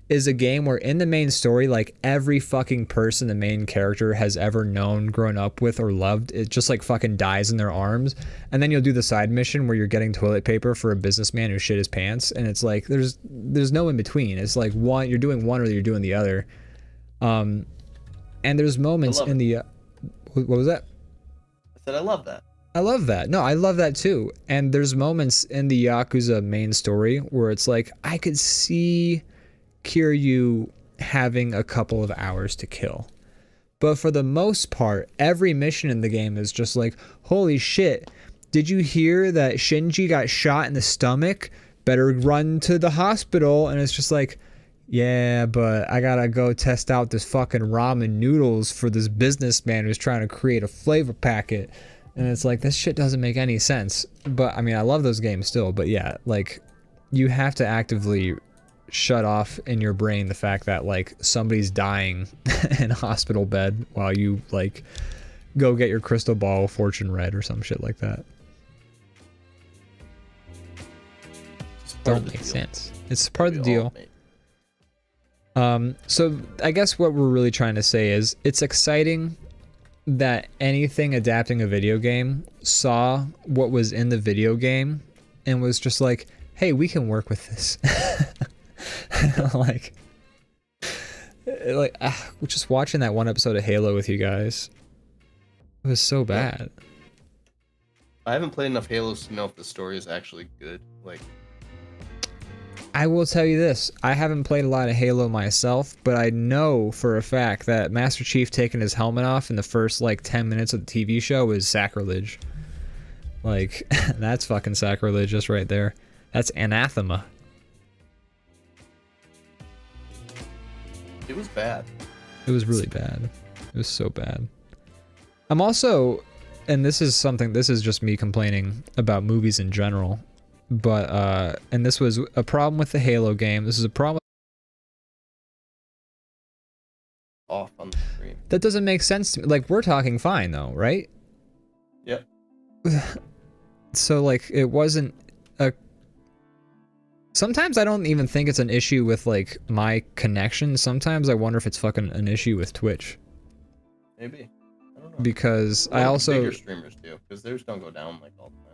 is a game where in the main story, like every fucking person the main character has ever known, grown up with, or loved, it just like fucking dies in their arms. And then you'll do the side mission where you're getting toilet paper for a businessman who shit his pants, and it's like there's no in between. It's like you're doing one or you're doing the other. And there's moments in the what was that? I said I love that. I love that. No, I love that too. And there's moments in the Yakuza main story where it's like I could see Kiryu having a couple of hours to kill. But for the most part, every mission in the game is just like, holy shit, did you hear that Shinji got shot in the stomach better run to the hospital. And it's just like, yeah, but I gotta go test out this fucking ramen noodles for this businessman who's trying to create a flavor packet. And it's like, this shit doesn't make any sense. But I mean, I love those games still, but yeah, like, you have to actively shut off in your brain the fact that like somebody's dying in a hospital bed while you like go get your crystal ball fortune read or some shit like that. Don't make sense. It's part of the deal. So I guess what we're really trying to say is it's exciting that anything adapting a video game saw what was in the video game and was just like, hey, we can work with this. like just watching that one episode of Halo with you guys, it was so bad. I haven't played enough Halos to know if the story is actually good. Like, I will tell you this, I haven't played a lot of Halo myself, but I know for a fact that Master Chief taking his helmet off in the first like 10 minutes of the TV show is sacrilege. Like, that's fucking sacrilegious right there. That's anathema. It was bad. It was really bad. It was so bad. I'm also, and this is just me complaining about movies in general, but, and this was a problem with the Halo game. This is a problem off on the screen. that doesn't make sense to me. Like, we're talking fine though, right? Yep. So like, it wasn't a... Sometimes I don't even think it's an issue with like my connection. Sometimes I wonder if it's fucking an issue with Twitch. Maybe. I don't know. Because well, I also... bigger streamers do, because theirs don't go down like all the time.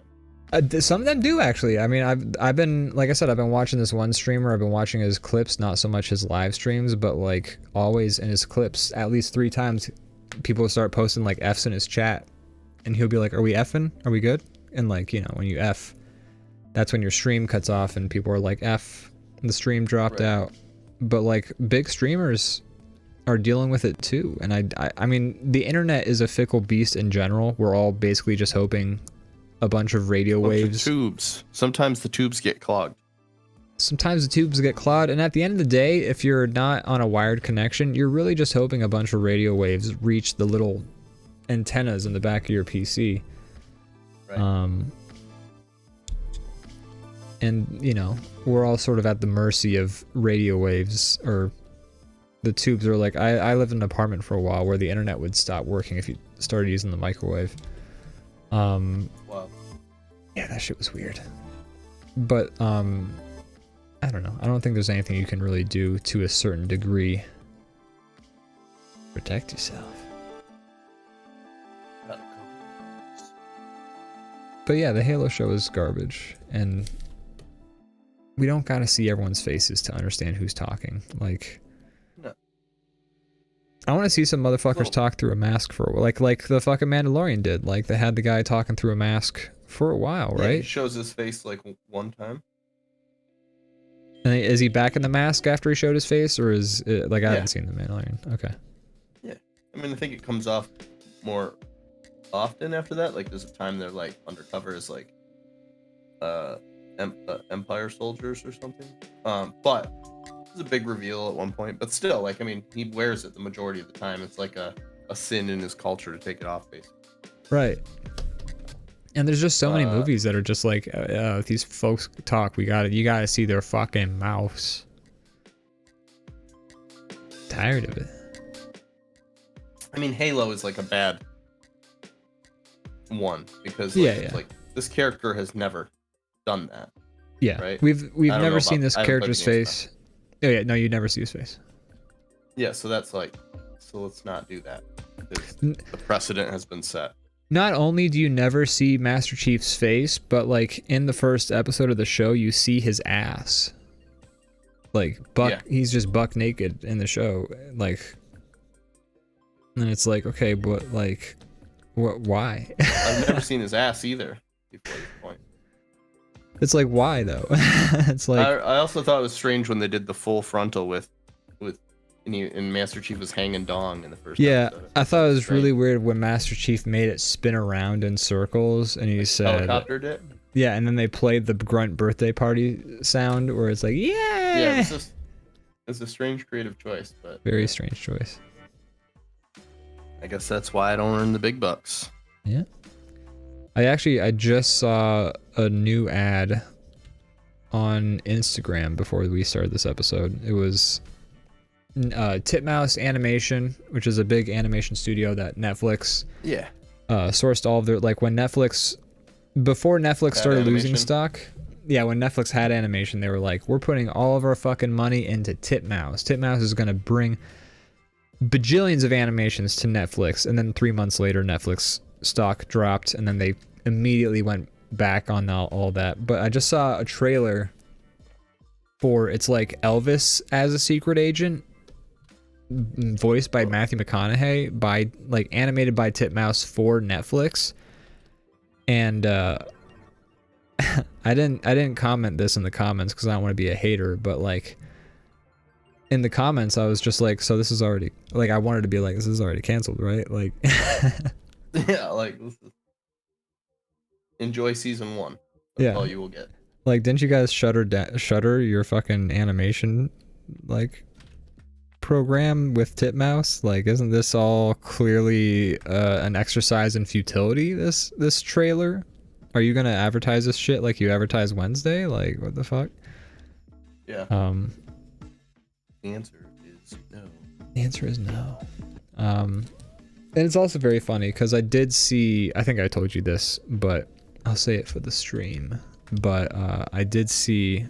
Some of them do actually. I mean, I've been, like I said, I've been watching this one streamer. I've been watching his clips, not so much his live streams, but like always in his clips, at least 3 times, people start posting like F's in his chat, and he'll be like, "Are we effing? Are we good?" And like, you know, when you F, that's when your stream cuts off, and people are like, "F," and the stream dropped out. But like big streamers are dealing with it too, and I mean, the internet is a fickle beast in general. We're all basically just hoping a bunch of radio waves. Tubes. Sometimes the tubes get clogged. Sometimes the tubes get clogged, and at the end of the day, if you're not on a wired connection, you're really just hoping a bunch of radio waves reach the little antennas in the back of your PC. Right. And, you know, we're all sort of at the mercy of radio waves, or the tubes are like, I lived in an apartment for a while where the internet would stop working if you started using the microwave. Wow. Yeah, that shit was weird. But, I don't know. I don't think there's anything you can really do to a certain degree. Protect yourself. But yeah, the Halo show is garbage, and we don't gotta see everyone's faces to understand who's talking. Like, no. I want to see some motherfuckers talk through a mask for like the fucking Mandalorian did. Like, they had the guy talking through a mask for a while, right? He shows his face like one time. And is he back in the mask after he showed his face, or is it, like, I haven't seen the Mandalorian? Okay. Yeah, I mean, I think it comes off more often after that. Like, there's a time they're like undercover as like Empire soldiers or something. But it's a big reveal at one point. But still, like, I mean, he wears it the majority of the time. It's like a sin in his culture to take it off, basically. Right. And there's just so many movies that are just like, if these folks talk, you gotta see their fucking mouths. Tired of it. I mean, Halo is like a bad one because like, like this character has never done that. Yeah, right. We've never seen this character's face. Oh yeah, no, you never see his face. Yeah, so that's like, so let's not do that. The precedent has been set. Not only do you never see Master Chief's face, but like in the first episode of the show, you see his ass. Like he's just buck naked in the show. Like, and it's like, okay, but like, why? I've never seen his ass either before this point. It's like, why though? It's like, I also thought it was strange when they did the full frontal with and Master Chief was hanging dong in the first episode. I thought it was really weird when Master Chief made it spin around in circles, and he said, helicoptered it? Yeah, and then they played the grunt birthday party sound where it's like, yeah. Yeah, it's a strange creative choice, but Very strange choice. I guess that's why I don't earn the big bucks. Yeah. I just saw a new ad on Instagram before we started this episode. It was Titmouse Animation, which is a big animation studio that Netflix sourced all of their, like when Netflix, before Netflix started losing stock. Yeah, when Netflix had animation, they were like, we're putting all of our fucking money into Titmouse. Titmouse is going to bring bajillions of animations to Netflix. And then 3 months later, Netflix stock dropped, and then they immediately went back on all that. But I just saw a trailer for, it's like Elvis as a secret agent, voiced by Matthew McConaughey, by like animated by Titmouse for Netflix. And I didn't comment this in the comments because I don't want to be a hater, but like in the comments I was just like, so this is already, like, I wanted to be like, this is already canceled, right? Like yeah, like enjoy season 1. That's all you will get. Like, didn't you guys shutter your fucking animation like program with Titmouse? Like, isn't this all clearly an exercise in futility, this trailer? Are you gonna advertise this shit like you advertise Wednesday? Like, what the fuck? Yeah. The answer is no. The answer is no. And it's also very funny because I did see, I think I told you this, but I'll say it for the stream. But I did see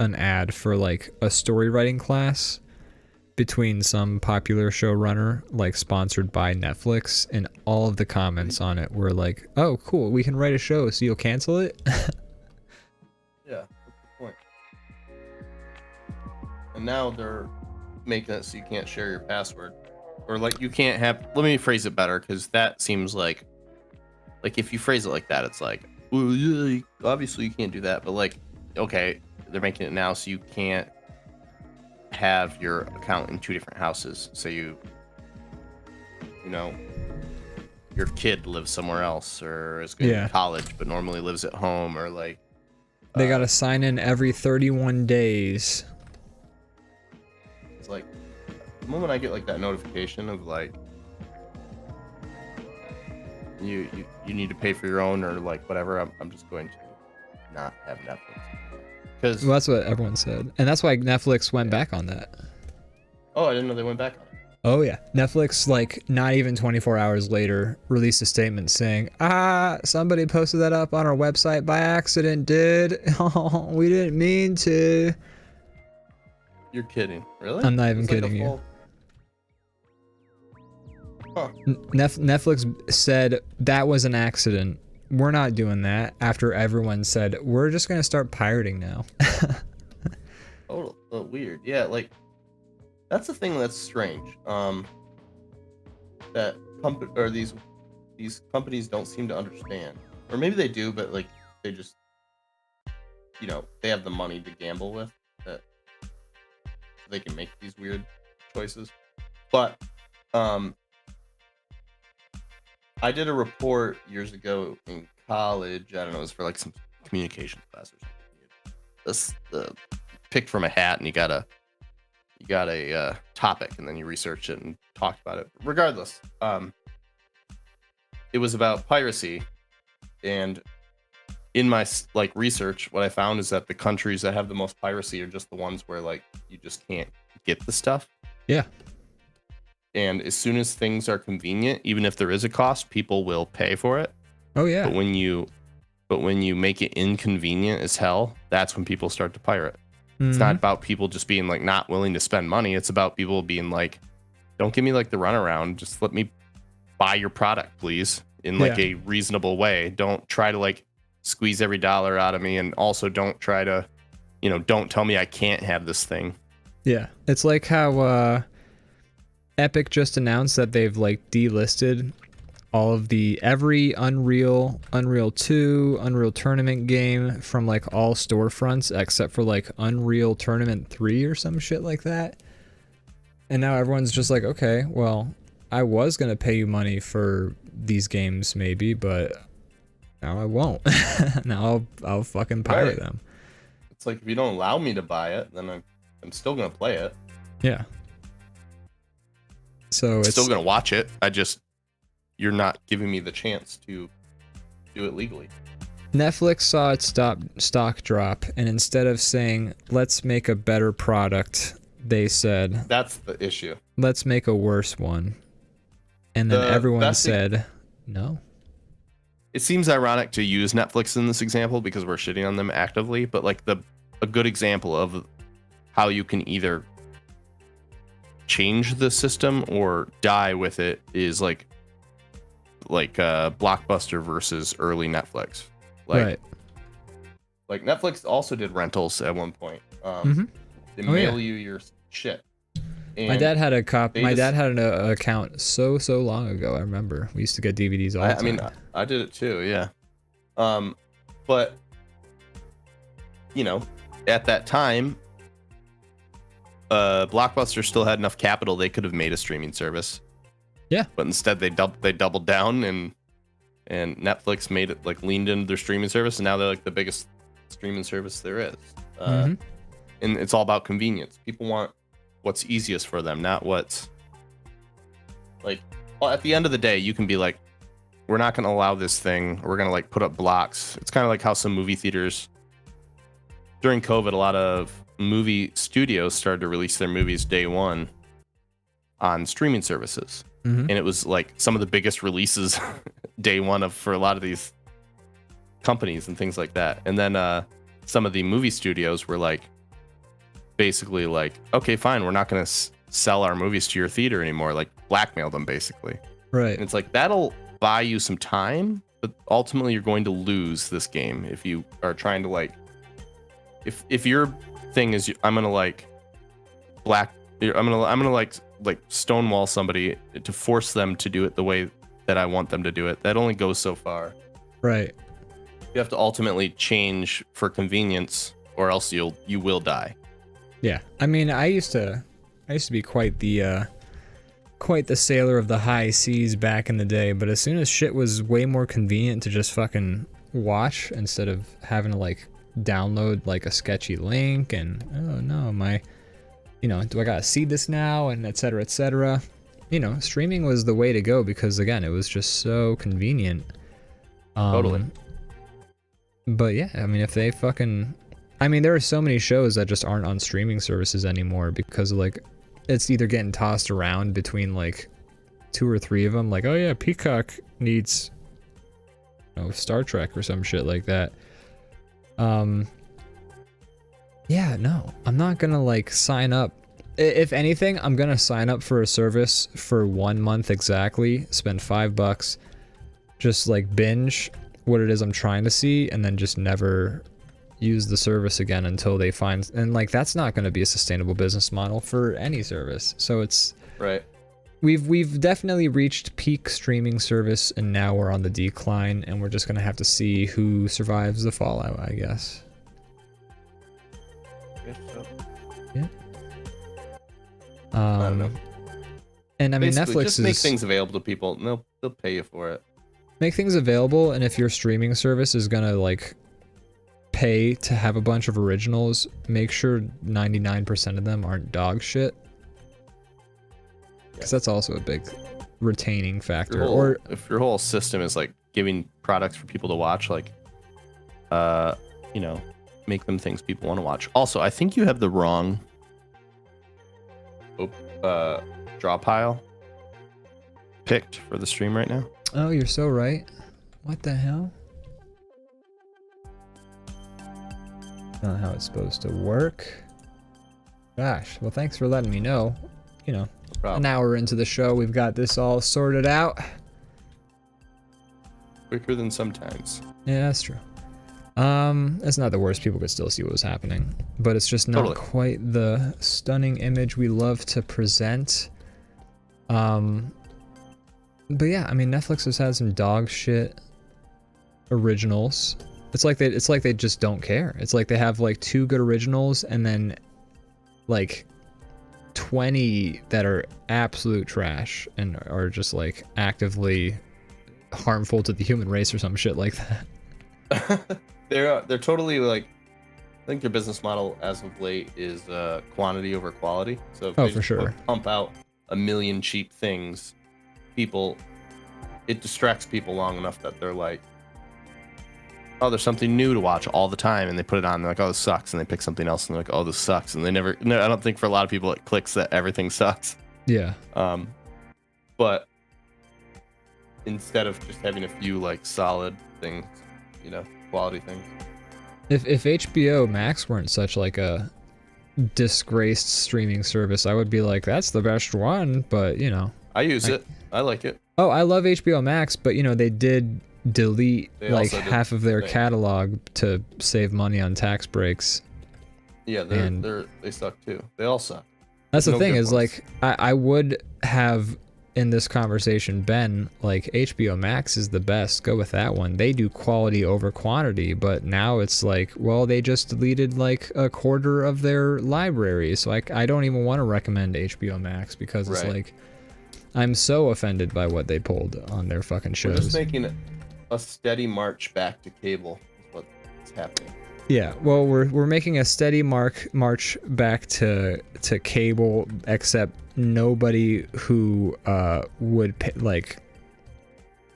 an ad for like a story writing class between some popular showrunner, like sponsored by Netflix, and all of the comments on it were like, oh cool, we can write a show, so you'll cancel it? Yeah, that's the point. And now they're making it so you can't share your password. Or like you can't have, let me phrase it better, because that seems like if you phrase it like that, it's like, well, yeah, obviously you can't do that, but like, okay, they're making it now so you can't have your account in 2 different houses. So you know, your kid lives somewhere else or is going to college but normally lives at home, or like they gotta sign in every 31 days. It's like the moment I get like that notification of like you need to pay for your own or like whatever, I'm just going to not have Netflix. Because well, that's what everyone said, and that's why Netflix went back on that. Oh, I didn't know they went back on it. Oh yeah, Netflix, like not even 24 hours later, released a statement saying, somebody posted that up on our website by accident, dude. We didn't mean to. You're kidding, really? I'm not even kidding you. Huh. Netflix said that was an accident. We're not doing that, after everyone said, we're just going to start pirating now. Oh, weird. Yeah, like, that's the thing that's strange. That these companies don't seem to understand. Or maybe they do, but, like, they just, you know, they have the money to gamble with, that they can make these weird choices. But, I did a report years ago in college. I don't know, it was for like some communication class or something. This picked from a hat, and you got a topic, and then you research it and talk about it. Regardless, it was about piracy, and in my like research, what I found is that the countries that have the most piracy are just the ones where like you just can't get the stuff. Yeah. And as soon as things are convenient, even if there is a cost, people will pay for it. Oh yeah. But when you make it inconvenient as hell, that's when people start to pirate. Mm-hmm. It's not about people just being like not willing to spend money. It's about people being like, don't give me like the runaround. Just let me buy your product, please, in like a reasonable way. Don't try to like squeeze every dollar out of me, and also don't try to, you know, don't tell me I can't have this thing. Yeah. It's like how Epic just announced that they've like delisted all of every Unreal 2, Unreal Tournament game from like all storefronts except for like Unreal Tournament 3 or some shit like that. And now everyone's just like, okay, well, I was going to pay you money for these games maybe, but Now I won't. Now I'll fucking pirate them. It's like if you don't allow me to buy it, then I'm still gonna play it. Yeah. So it's still gonna watch it. You're not giving me the chance to do it legally. Netflix saw its stock drop, and instead of saying, let's make a better product, they said, that's the issue. Let's make a worse one. And then everyone said, no. It seems ironic to use Netflix in this example because we're shitting on them actively, but like a good example of how you can either change the system or die with it is like Blockbuster versus early Netflix. Right. Like Netflix also did rentals at one point. They mail you your shit. And my dad had an account so long ago. I remember we used to get DVDs all the time. I mean, I did it too. Yeah. But you know, at that time, Blockbuster still had enough capital they could have made a streaming service. Yeah. But instead they doubled down and Netflix leaned into their streaming service, and now they're like the biggest streaming service there is. And it's all about convenience. People want what's easiest for them, not what's like. Well, at the end of the day, you can be like, we're not going to allow this thing. We're going to like put up blocks. It's kind of like how some movie theaters during COVID, a lot of movie studios started to release their movies day one on streaming services. And it was like some of the biggest releases day one for a lot of these companies and things like that. And then some of the movie studios were like, basically like, okay, fine, we're not going to sell our movies to your theater anymore. Like blackmail them basically. Right. And it's like, that'll buy you some time, but ultimately you're going to lose this game if you are trying to like, if your thing is I'm going to like I'm gonna like stonewall somebody to force them to do it the way that I want them to do it. That only goes so far. Right. You have to ultimately change for convenience, or else you will die. Yeah. I mean, I used to be quite the sailor of the high seas back in the day, but as soon as shit was way more convenient to just fucking watch instead of having to like download like a sketchy link and oh no, do I gotta see this now, and et cetera, et cetera. Streaming was the way to go because, again, it was just so convenient. Totally. But yeah, I mean, if they fucking... I mean, there are so many shows that just aren't on streaming services anymore because, like, it's either getting tossed around between, like, 2 or 3 of them. Like, oh yeah, Peacock needs, Star Trek or some shit like that. Yeah, no, I'm not gonna like sign up. If anything, I'm gonna sign up for a service for 1 month exactly, spend $5, just like binge what it is I'm trying to see, and then just never use the service again until they find. And like, that's not gonna be a sustainable business model for any service. So it's right. We've definitely reached peak streaming service, and now we're on the decline, and we're just gonna have to see who survives the fallout, I guess. So. Yeah. I don't know. And I mean, basically, Netflix just make things available to people, and they'll pay you for it. Make things available, and if your streaming service is gonna like pay to have a bunch of originals, make sure 99% of them aren't dog shit, because that's also a big retaining factor. Or if your whole system is like giving products for people to watch, like, make them things people want to watch. Also, I think you have the wrong draw pile picked for the stream right now. Oh, you're so right. What the hell? Not how it's supposed to work. Gosh, well, thanks for letting me know. An hour into the show, we've got this all sorted out. Quicker than sometimes. Yeah, that's true. It's not the worst. People could still see what was happening, but it's just not quite the stunning image we love to present. But yeah, I mean, Netflix has had some dog shit originals. It's like they just don't care. It's like they have like 2 good originals and then like 20 that are absolute trash and are just like actively harmful to the human race or some shit like that. They're totally like, I think their business model as of late is quantity over quality. So if Oh, they for just sure. pump out a million cheap things, it distracts people long enough that they're like, oh, there's something new to watch all the time, and they put it on. They're like, oh, this sucks, and they pick something else, and they're like, oh, this sucks, and they never. No, I don't think for a lot of people it clicks that everything sucks. Yeah. But instead of just having a few like solid things, quality things. If HBO Max weren't such like a disgraced streaming service, I would be like, that's the best one. But I use it. I like it. Oh, I love HBO Max, but they did delete like half of their thing. catalog to save money on tax breaks. Yeah, they suck too. They all suck. That's the thing is ones. like I would have in this conversation been like HBO Max is the best. Go with that one. They do quality over quantity, but now it's like, well, they just deleted like a quarter of their library, so I don't even want to recommend HBO Max because it's like I'm so offended by what they pulled on their fucking shows. We're just making a steady march back to cable is what's happening. Yeah, well, we're making a steady march back to cable, except nobody who would pay, like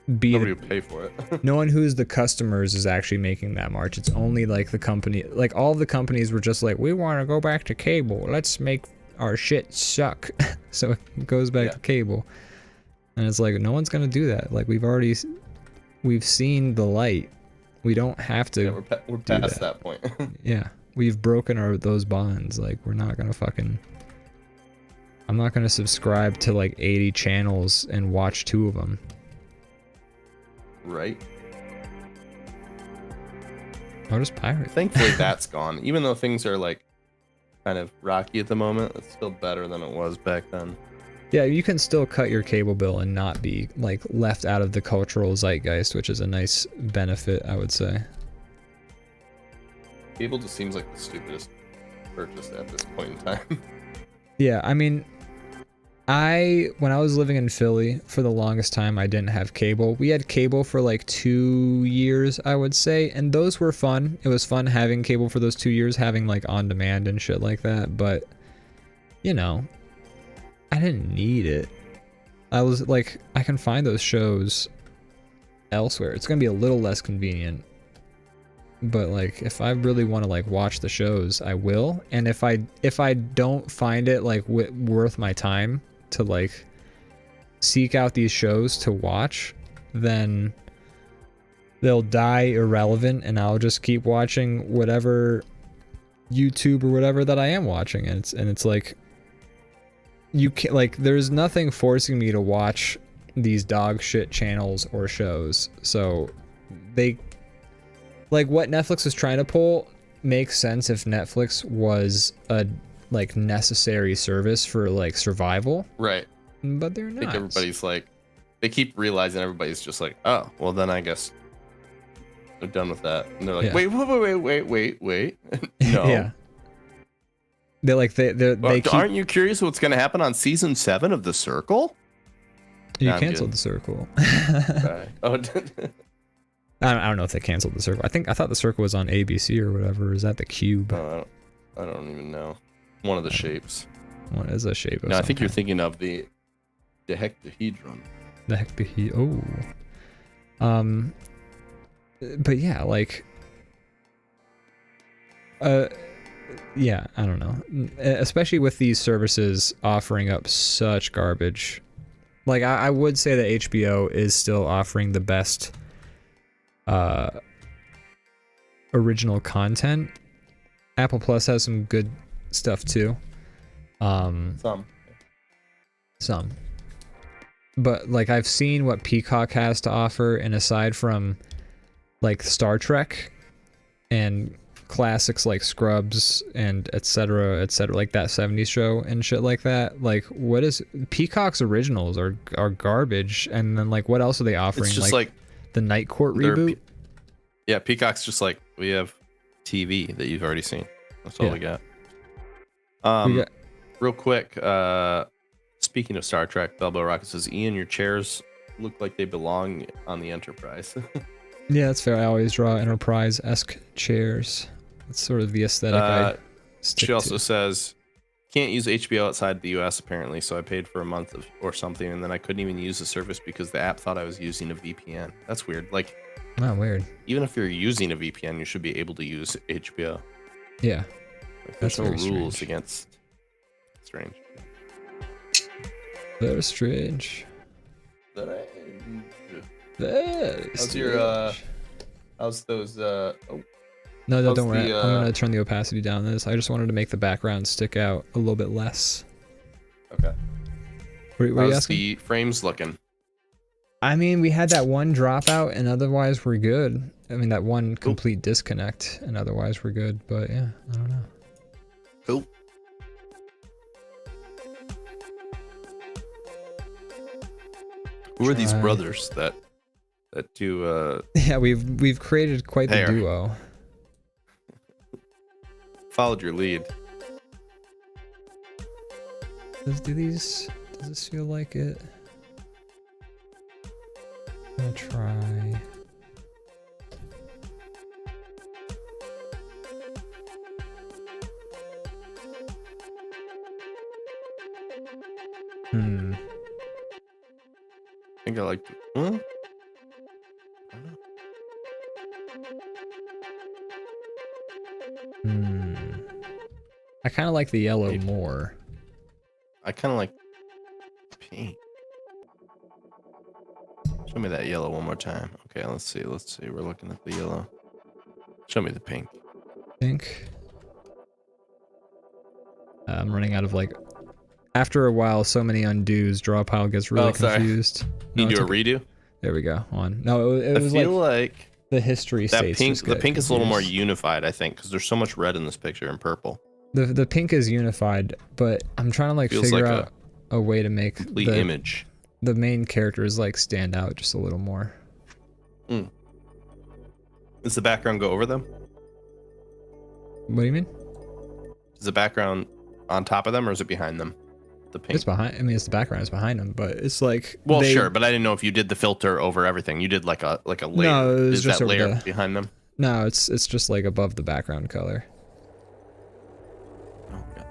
nobody would pay for it. No one who's the customers is actually making that march. It's only like the company, like all of the companies were just like, we want to go back to cable. Let's make our shit suck, so it goes back to cable. And it's like no one's gonna do that. Like we've seen the light. We don't have to. Yeah, we're past that point. Yeah, we've broken those bonds. Like we're not gonna fucking. I'm not gonna subscribe to like 80 channels and watch 2 of them. Right. I'll just pirate. Thankfully, that's gone. Even though things are like kind of rocky at the moment, it's still better than it was back then. Yeah, you can still cut your cable bill and not be like left out of the cultural zeitgeist, which is a nice benefit, I would say. Cable just seems like the stupidest purchase at this point in time. Yeah, I mean, when I was living in Philly for the longest time, I didn't have cable. We had cable for like 2 years, I would say, and those were fun. It was fun having cable for those 2 years, having like on demand and shit like that, but I didn't need it. I was like, I can find those shows elsewhere. It's gonna be a little less convenient, but like if I really want to like watch the shows, I will. And if I don't find it like worth my time to like seek out these shows to watch, then they'll die irrelevant, and I'll just keep watching whatever YouTube or whatever that I am watching. And it's like, you can't, like, there's nothing forcing me to watch these dog shit channels or shows. So they, like, what Netflix is trying to pull makes sense if Netflix was a like necessary service for like survival. Right. But they're not. I think everybody's like, they keep realizing everybody's just like, oh, well then I guess they're done with that. And they're like, wait. No. Yeah. They're like aren't you curious what's going to happen on season 7 of The Circle? You canceled The Circle. Right. Oh, I don't know if they canceled The Circle. I thought The Circle was on ABC or whatever. Is that the Cube? I don't even know. One of the shapes. What is a shape? No, I think you're thinking of the hectahedron. The hectahedron. Oh. But yeah, like. Yeah, I don't know. Especially with these services offering up such garbage. Like, I would say that HBO is still offering the best original content. Apple Plus has some good stuff too. Some. But like, I've seen what Peacock has to offer, and aside from like Star Trek and classics like Scrubs and etc., like that 70s show and shit like that, like what is Peacock's originals are garbage. And then like, what else are they offering? It's just like the Night Court reboot. Yeah, Peacock's just like, we have TV that you've already seen. That's all we got. Real quick, speaking of Star Trek, Balboa Rocket says, Ian, your chair's look like they belong on the Enterprise. Yeah, that's fair. I always draw Enterprise-esque chairs. It's sort of the aesthetic I stick She also to. says, can't use HBO outside the US apparently, so I paid for a month or something, and then I couldn't even use the service because the app thought I was using a VPN. That's weird. Like, Not weird. even if you're using a VPN, you should be able to use HBO. Yeah. Like, there's no That's very rules strange. against. Strange. Very strange. Very How's strange. your how's those No, how's don't worry. the, I'm gonna turn the opacity down on this. I just wanted to make the background stick out a little bit less. okay. What are you How's asking? the frames looking? I mean, we had that one dropout, and otherwise we're good. I mean, that one complete disconnect, and otherwise we're good. But yeah, I don't know. Cool. Who are these brothers that do Yeah, we've created quite the Pair. duo. followed your lead? Does this feel like it? I'm gonna try. Hmm. I think I like huh? Hmm. I kind of like the yellow Maybe. more. I kind of like pink. Show me that yellow one more time. Okay, let's see. We're looking at the yellow. Show me the pink. Think. I'm running out of like. After a while, so many undos, draw pile gets really sorry. confused. You No, do a it's okay. redo? There we go. On. No, it I was feel like like the history that states. pink. just The get pink is a little more confused. unified, I think, because there's so much red in this picture and purple. The pink is unified, but I'm trying to like Feels figure like out a way to make Complete the image. the main characters like stand out just a little more. Does the background go over them? What do you mean? Is the background on top of them or is it behind them? The pink. It's behind. I mean, it's the background is behind them, but it's like. Well, they- sure, but I didn't know if you did the filter over everything. You did like a layer. No, it was is just that over layer the- behind them? No, it's just like above the background color. Oh, yeah.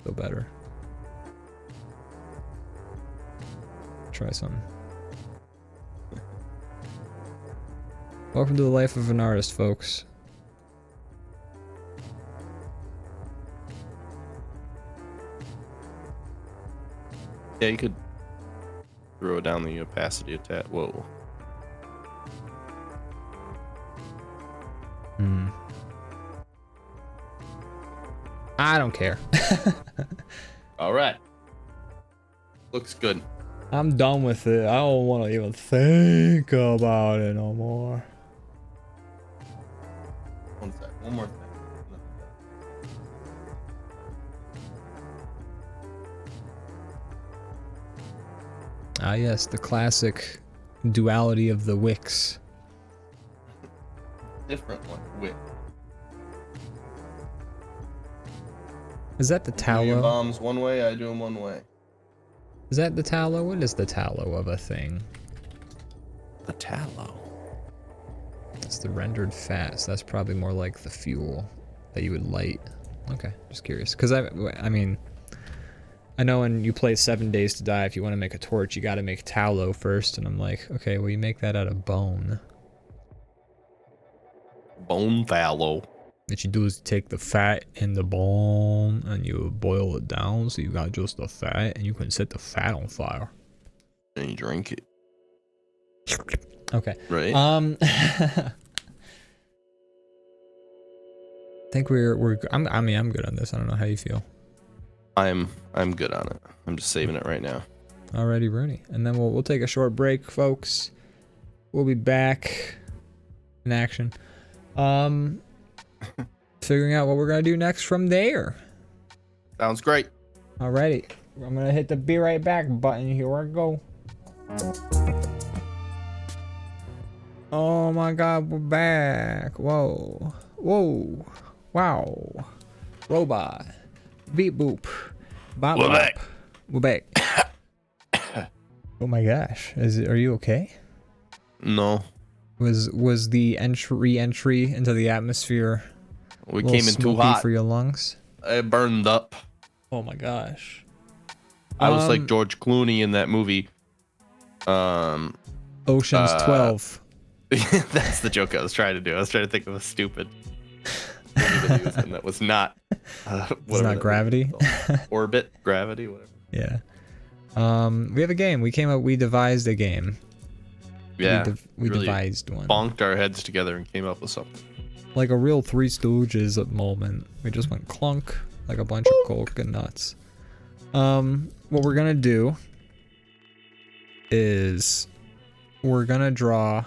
Feel better. Try some. Welcome to the life of an artist, folks. Yeah, you could throw down the opacity a tad. Whoa. I don't care. All right. Looks good. I'm done with it. I don't want to even think about it no more. One sec. One more thing. Ah, yes, the classic duality of the wicks. Different one. Wait. Is that the You do tallow? bombs one way, I do them one way. Is that the tallow? What is the tallow of a thing? The tallow. It's the rendered fat, so that's probably more like the fuel that you would light. Okay, just curious. Because I mean, I know when you play 7 Days to Die, if you want to make a torch, you got to make tallow first. And I'm like, okay, well, you make that out of bone. Bone tallow. What you do is take the fat in the bone and you boil it down, so you got just the fat, and you can set the fat on fire. And you drink it. Okay. Right? I think I mean, I'm good on this. I don't know how you feel. I'm good on it. I'm just saving it right now. Alrighty, Rooney. And then we'll take a short break, folks. We'll be back in action. Figuring out what we're gonna do next from there. Sounds great. Alrighty. I'm gonna hit the be right back button. Here we go. Oh my god, we're back. Whoa. Whoa. Wow. Robot. Beep boop. Bop, We're bop. back. We're back. Oh my gosh. Are you okay? No. Was the re-entry into the atmosphere We a little came in too smoky hot. for your lungs? It burned up. Oh my gosh. I was like George Clooney in that movie. Ocean's 12. That's the joke I was trying to do. I was trying to think of a stupid movie that he was in that was not. It's not Gravity. Orbit, Gravity, whatever. Yeah. We have a game. We devised a game. Yeah. We really devised one. Bonked our heads together and came up with something. Like a real Three Stooges moment. We just went clunk like a bunch of coke and nuts. What we're gonna do is we're gonna draw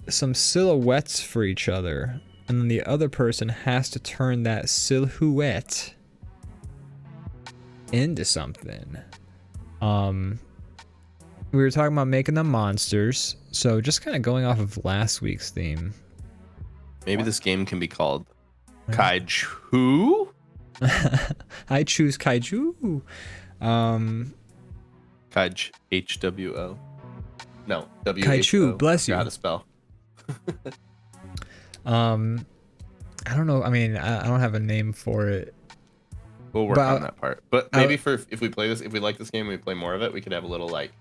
some silhouettes for each other, and then the other person has to turn that silhouette into something. We were talking about making them monsters, so just kind of going off of last week's theme. Maybe this game can be called Kaiju? I choose Kaiju. Kaj, H-W-O. No, W-H-O. Kaiju, bless you. Gotta spell. I don't know. I mean, I don't have a name for it. We'll work on that part. But maybe if we play this, if we like this game and we play more of it, we could have a little like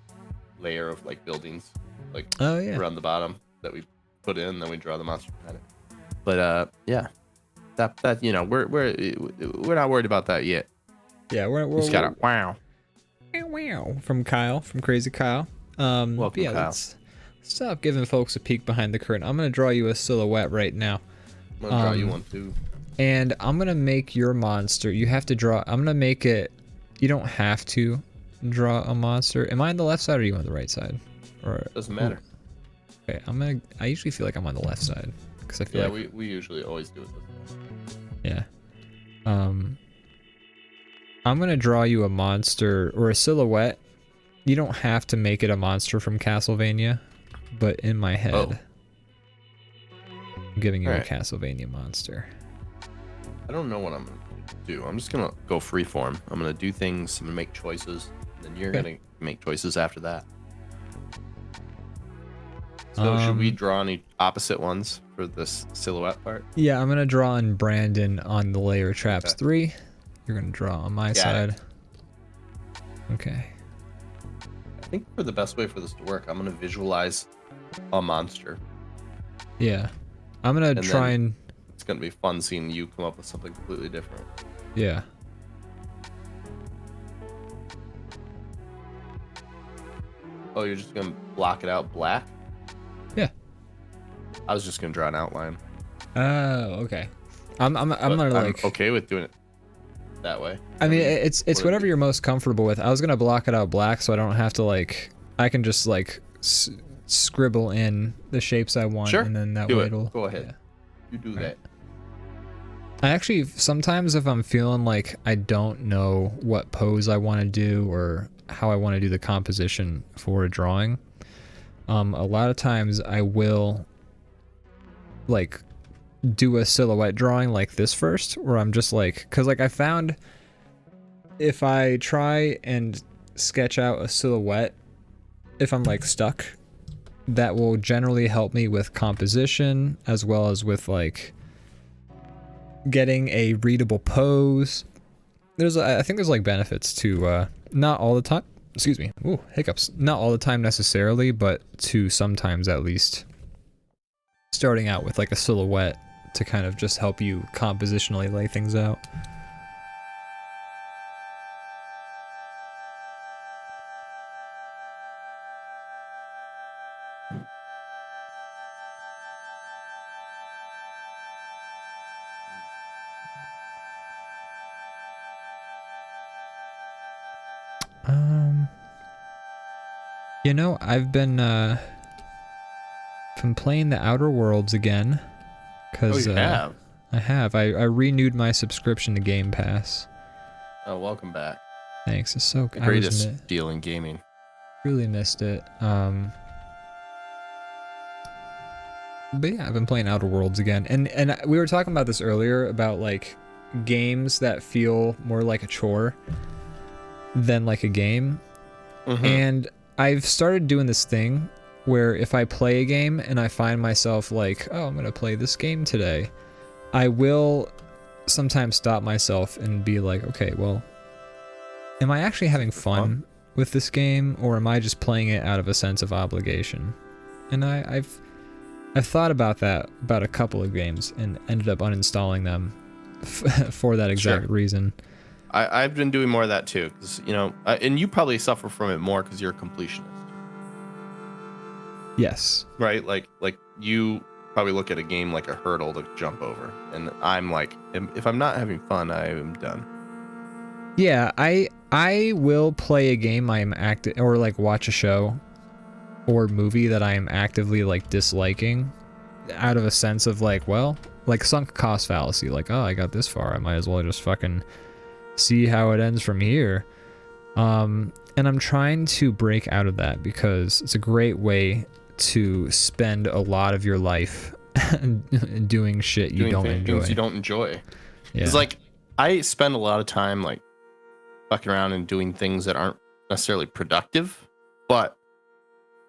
layer of like buildings, like around the bottom that we put in, then we draw the monster behind it. But yeah, that you know we're not worried about that yet. Yeah, we're just got a wow from Kyle, from Crazy Kyle. Welcome, yeah, Kyle. let's stop giving folks a peek behind the curtain. I'm gonna draw you a silhouette right now. I'm gonna draw you one too. And I'm gonna make your monster. You have to draw. I'm gonna make it. You don't have to draw a monster. Am I on the left side or are you on the right side? Or doesn't matter. Okay, I usually feel like I'm on the left side because I feel like we usually always do it this way. Yeah. I'm gonna draw you a monster or a silhouette. You don't have to make it a monster from Castlevania, but in my head, I'm giving you a Castlevania monster. I don't know what I'm gonna do. I'm just gonna go freeform. I'm gonna do things. I'm gonna make choices, and then you're gonna make choices after that. So should we draw any opposite ones for this silhouette part? Yeah, I'm gonna draw on Brandon on the layer traps 3. You're gonna draw on my side. Okay. I think for the best way for this to work, I'm gonna visualize a monster. Yeah, I'm gonna try and. It's gonna be fun seeing you come up with something completely different. Yeah. Oh, you're just gonna block it out black? Yeah. I was just gonna draw an outline. Oh, okay. I'm gonna like. Okay with doing it that way. I mean, it's whatever you're most comfortable with. I was gonna block it out black so I don't have to like. I can just like scribble in the shapes I want, and then that way it'll. Go ahead. You do that. I actually sometimes if I'm feeling like I don't know what pose I want to do or how I want to do the composition for a drawing, a lot of times I will like do a silhouette drawing like this first, where I'm just like, because like I found if I try and sketch out a silhouette, if I'm like stuck, that will generally help me with composition as well as with like getting a readable pose. I think there's like benefits to not all the time, excuse me, ooh, hiccups, not all the time necessarily, but to sometimes at least starting out with like a silhouette to kind of just help you compositionally lay things out. You know, I've been playing the Outer Worlds again. Cause, you have? I have. I renewed my subscription to Game Pass. Oh, welcome back. Thanks. It's so the greatest deal in gaming. Really missed it. But yeah, I've been playing Outer Worlds again, and we were talking about this earlier about like games that feel more like a chore than like a game. And I've started doing this thing where if I play a game and I find myself like, oh, I'm gonna play this game today, I will sometimes stop myself and be like, okay, well, am I actually having fun with this game, or am I just playing it out of a sense of obligation? And I've thought about that about a couple of games and ended up uninstalling them for that exact reason. I've been doing more of that too, because and you probably suffer from it more because you're a completionist. Yes. Right. Like you probably look at a game like a hurdle to jump over, and I'm like, if I'm not having fun, I am done. Yeah, I will play a game I am or like watch a show or movie that I am actively like disliking, out of a sense of like, well, like sunk cost fallacy, like, oh, I got this far, I might as well just fucking see how it ends from here. And I'm trying to break out of that because it's a great way to spend a lot of your life doing shit you don't enjoy. Things you don't enjoy. Yeah. It's like I spend a lot of time like fucking around and doing things that aren't necessarily productive, but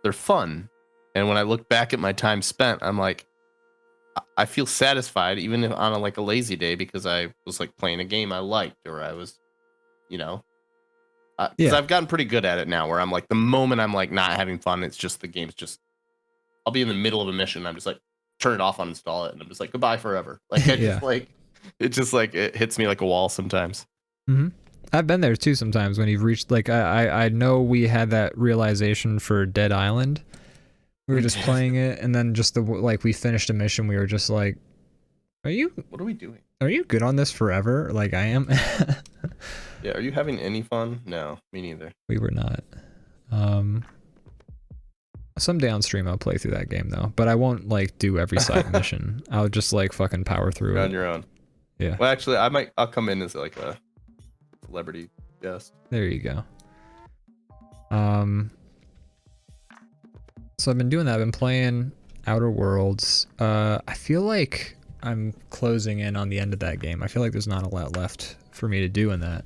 they're fun. And when I look back at my time spent, I'm like, I feel satisfied, even if on a lazy day, because I was like playing a game I liked, or I was, because I've gotten pretty good at it now, where I'm like, the moment I'm like not having fun, it's just the game's just, I'll be in the middle of a mission, I'm just like, turn it off, uninstall it, and I'm just like, goodbye forever. Like I just like, it hits me like a wall sometimes. I've been there too sometimes when you've reached like, I know we had that realization for Dead Island. We were just playing it, and then just we finished a mission, we were just like, what are we doing? Are you good on this forever? Like I am. Yeah, are you having any fun? No, me neither. We were not. Someday on stream I'll play through that game though, but I won't like do every side mission. I'll just like fucking power through it. On your own. Yeah. Well, actually, I'll come in as like a celebrity guest. There you go. So I've been doing that. I've been playing Outer Worlds. I feel like I'm closing in on the end of that game. I feel like there's not a lot left for me to do in that.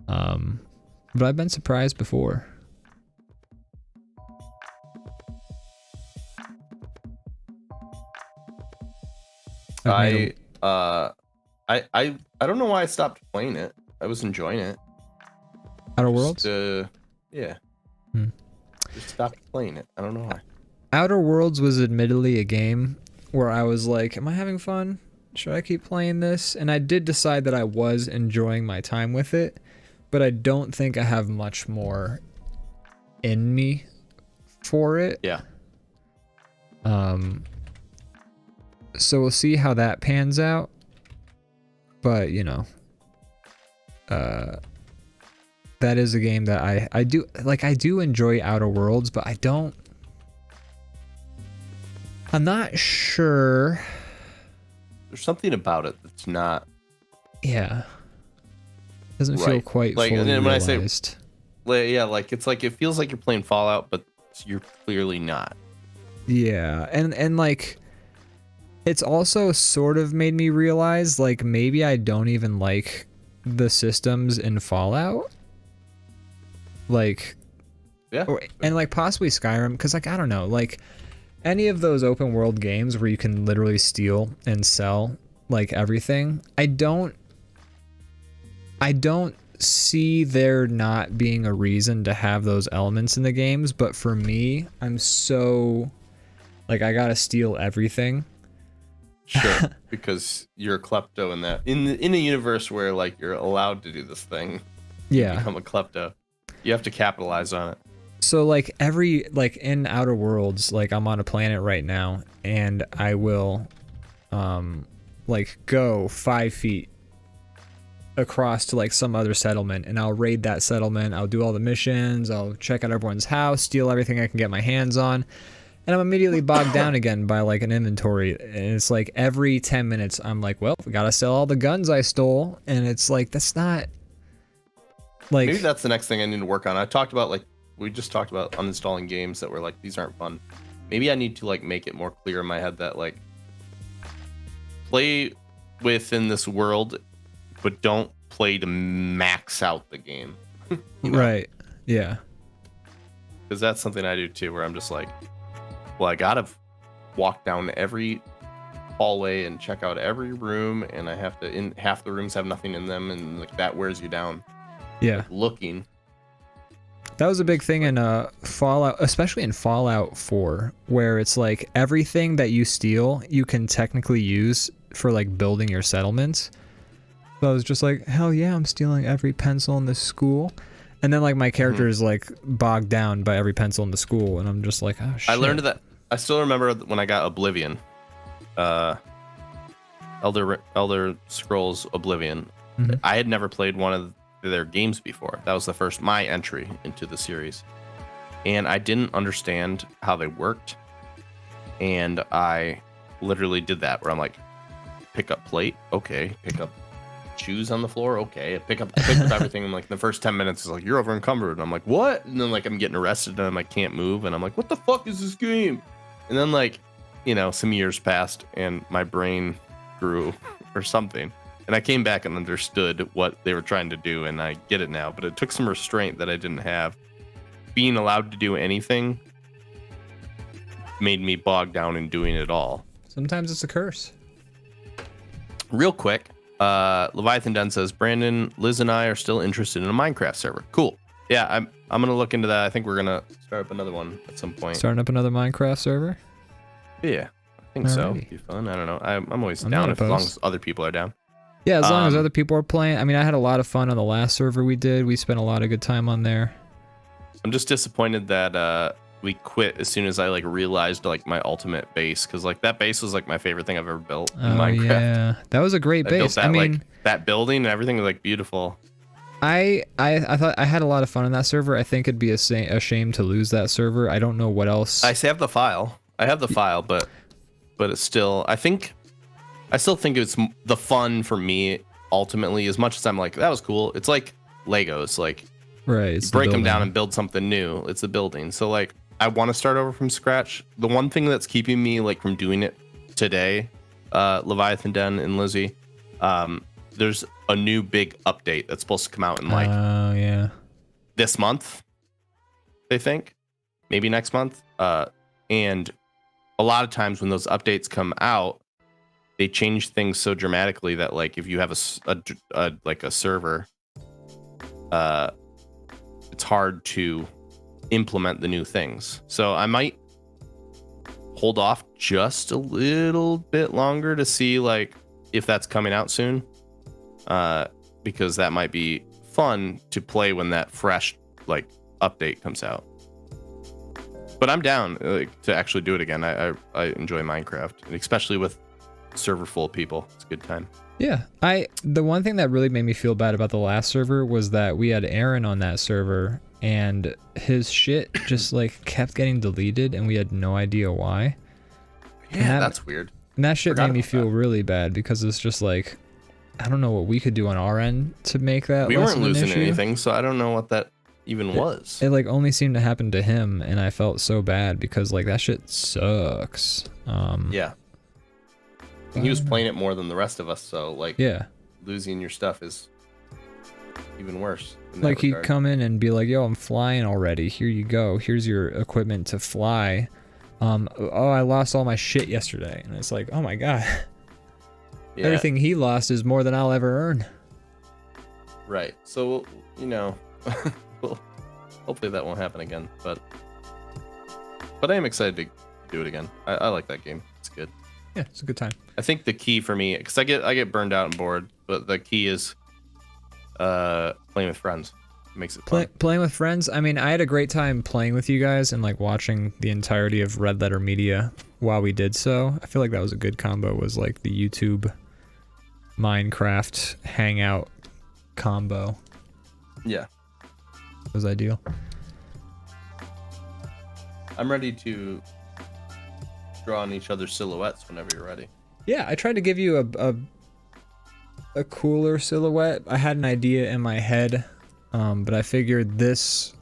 But I've been surprised before. I don't know why I stopped playing it. I was enjoying it. Outer Worlds? Yeah. Just stopped playing it. I don't know why. Outer Worlds was admittedly a game where I was like, am I having fun? Should I keep playing this? And I did decide that I was enjoying my time with it, but I don't think I have much more in me for it. Yeah. So we'll see how that pans out. But, that is a game that I do enjoy Outer Worlds, but I'm not sure. There's something about it that's not. Yeah. Doesn't feel quite like, fully and then when realized. It's like it feels like you're playing Fallout, but you're clearly not. Yeah, and like it's also sort of made me realize like maybe I don't even like the systems in Fallout. Like, yeah, and like possibly Skyrim, because like I don't know, like any of those open world games where you can literally steal and sell like everything, I don't see there not being a reason to have those elements in the games, but for me, I'm so like I gotta steal everything. Sure, because you're a klepto in that in a universe where like you're allowed to do this thing. Yeah, you become a klepto. You have to capitalize on it. So like in Outer Worlds, like I'm on a planet right now, and I will like go 5 feet across to like some other settlement, and I'll raid that settlement. I'll do all the missions. I'll check out everyone's house, steal everything I can get my hands on, and I'm immediately bogged down again by like an inventory. And it's like every 10 minutes, I'm like, well, we gotta sell all the guns I stole, and it's like that's not. Like, maybe that's the next thing I need to work on. We just talked about uninstalling games that were like, these aren't fun. Maybe I need to like make it more clear in my head that like play within this world, but don't play to max out the game. You know? Right. Yeah. Because that's something I do too, where I'm just like, well, I gotta walk down every hallway and check out every room, and I have to. In half the rooms have nothing in them, and like that wears you down. Yeah. Like, looking. That was a big thing in Fallout, especially in Fallout 4, where it's like everything that you steal, you can technically use for like building your settlements. So I was just like, hell yeah, I'm stealing every pencil in this school. And then like my character is like bogged down by every pencil in the school, and I'm just like, oh shit. I learned that. I still remember when I got Oblivion, Elder Scrolls Oblivion. I had never played one of their games before. That was the first my entry into the series, and I didn't understand how they worked. And I literally did that, where I'm like, pick up plate, okay, pick up shoes on the floor, okay, I picked up everything. And like the first 10 minutes is like, you're over encumbered, and I'm like, what? And then like I'm getting arrested and I can't move, and I'm like, what the fuck is this game? And then like, you know, some years passed and my brain grew or something, and I came back and understood what they were trying to do, and I get it now. But it took some restraint that I didn't have. Being allowed to do anything made me bogged down in doing it all. Sometimes it's a curse. Real quick, Leviathan Den says, Brandon, Liz, and I are still interested in a Minecraft server. Cool. Yeah, I'm gonna look into that. I think we're gonna start up another one at some point. Starting up another Minecraft server? Yeah, I think so. It'd be fun. I don't know. I'm always down as long as other people are down. Yeah, as long as other people are playing. I mean, I had a lot of fun on the last server we did. We spent a lot of good time on there. I'm just disappointed that we quit as soon as I like realized like my ultimate base, because like that base was like my favorite thing I've ever built in Minecraft. Yeah, that was a great base. I mean, like, that building and everything was like beautiful. I thought I had a lot of fun on that server. I think it'd be a shame to lose that server. I don't know what else. I have the file. But it's still. I still think it's the fun for me ultimately. As much as I'm like, that was cool. It's like Legos. Like, right, it's break them down and build something new. It's a building. So like, I want to start over from scratch. The one thing that's keeping me like from doing it today, Leviathan Den and Lizzie, there's a new big update that's supposed to come out in like this month, they think, maybe next month. And a lot of times when those updates come out, they change things so dramatically that like if you have a server, it's hard to implement the new things. So I might hold off just a little bit longer to see like if that's coming out soon, because that might be fun to play when that fresh like update comes out. But I'm down to actually do it again. I enjoy Minecraft, and especially with server full of people. It's a good time. Yeah, the one thing that really made me feel bad about the last server was that we had Aaron on that server, and his shit just like kept getting deleted, and we had no idea why. Yeah, that's weird. And that shit made me feel really bad, because it's just like, I don't know what we could do on our end to make that. We weren't losing anything, so I don't know what that even was. It like only seemed to happen to him, and I felt so bad because like that shit sucks. Yeah. And he was playing it more than the rest of us, so like, yeah, losing your stuff is even worse. Like he'd come in and be like, yo, I'm flying already, here you go, here's your equipment to fly. Oh, I lost all my shit yesterday. And it's like, oh my god. Yeah. Everything he lost is more than I'll ever earn. Right. So, you know, well, hopefully that won't happen again, but I am excited to do it again. I like that game. It's good. Yeah, it's a good time. I think the key for me, because I get burned out and bored, but the key is playing with friends. It makes it fun. Playing with friends. I mean, I had a great time playing with you guys and like watching the entirety of Red Letter Media while we did so. I feel like that was a good combo. Was like the YouTube Minecraft hangout combo. Yeah, it was ideal. I'm ready to draw on each other's silhouettes whenever you're ready. Yeah, I tried to give you a cooler silhouette. I had an idea in my head, but I figured this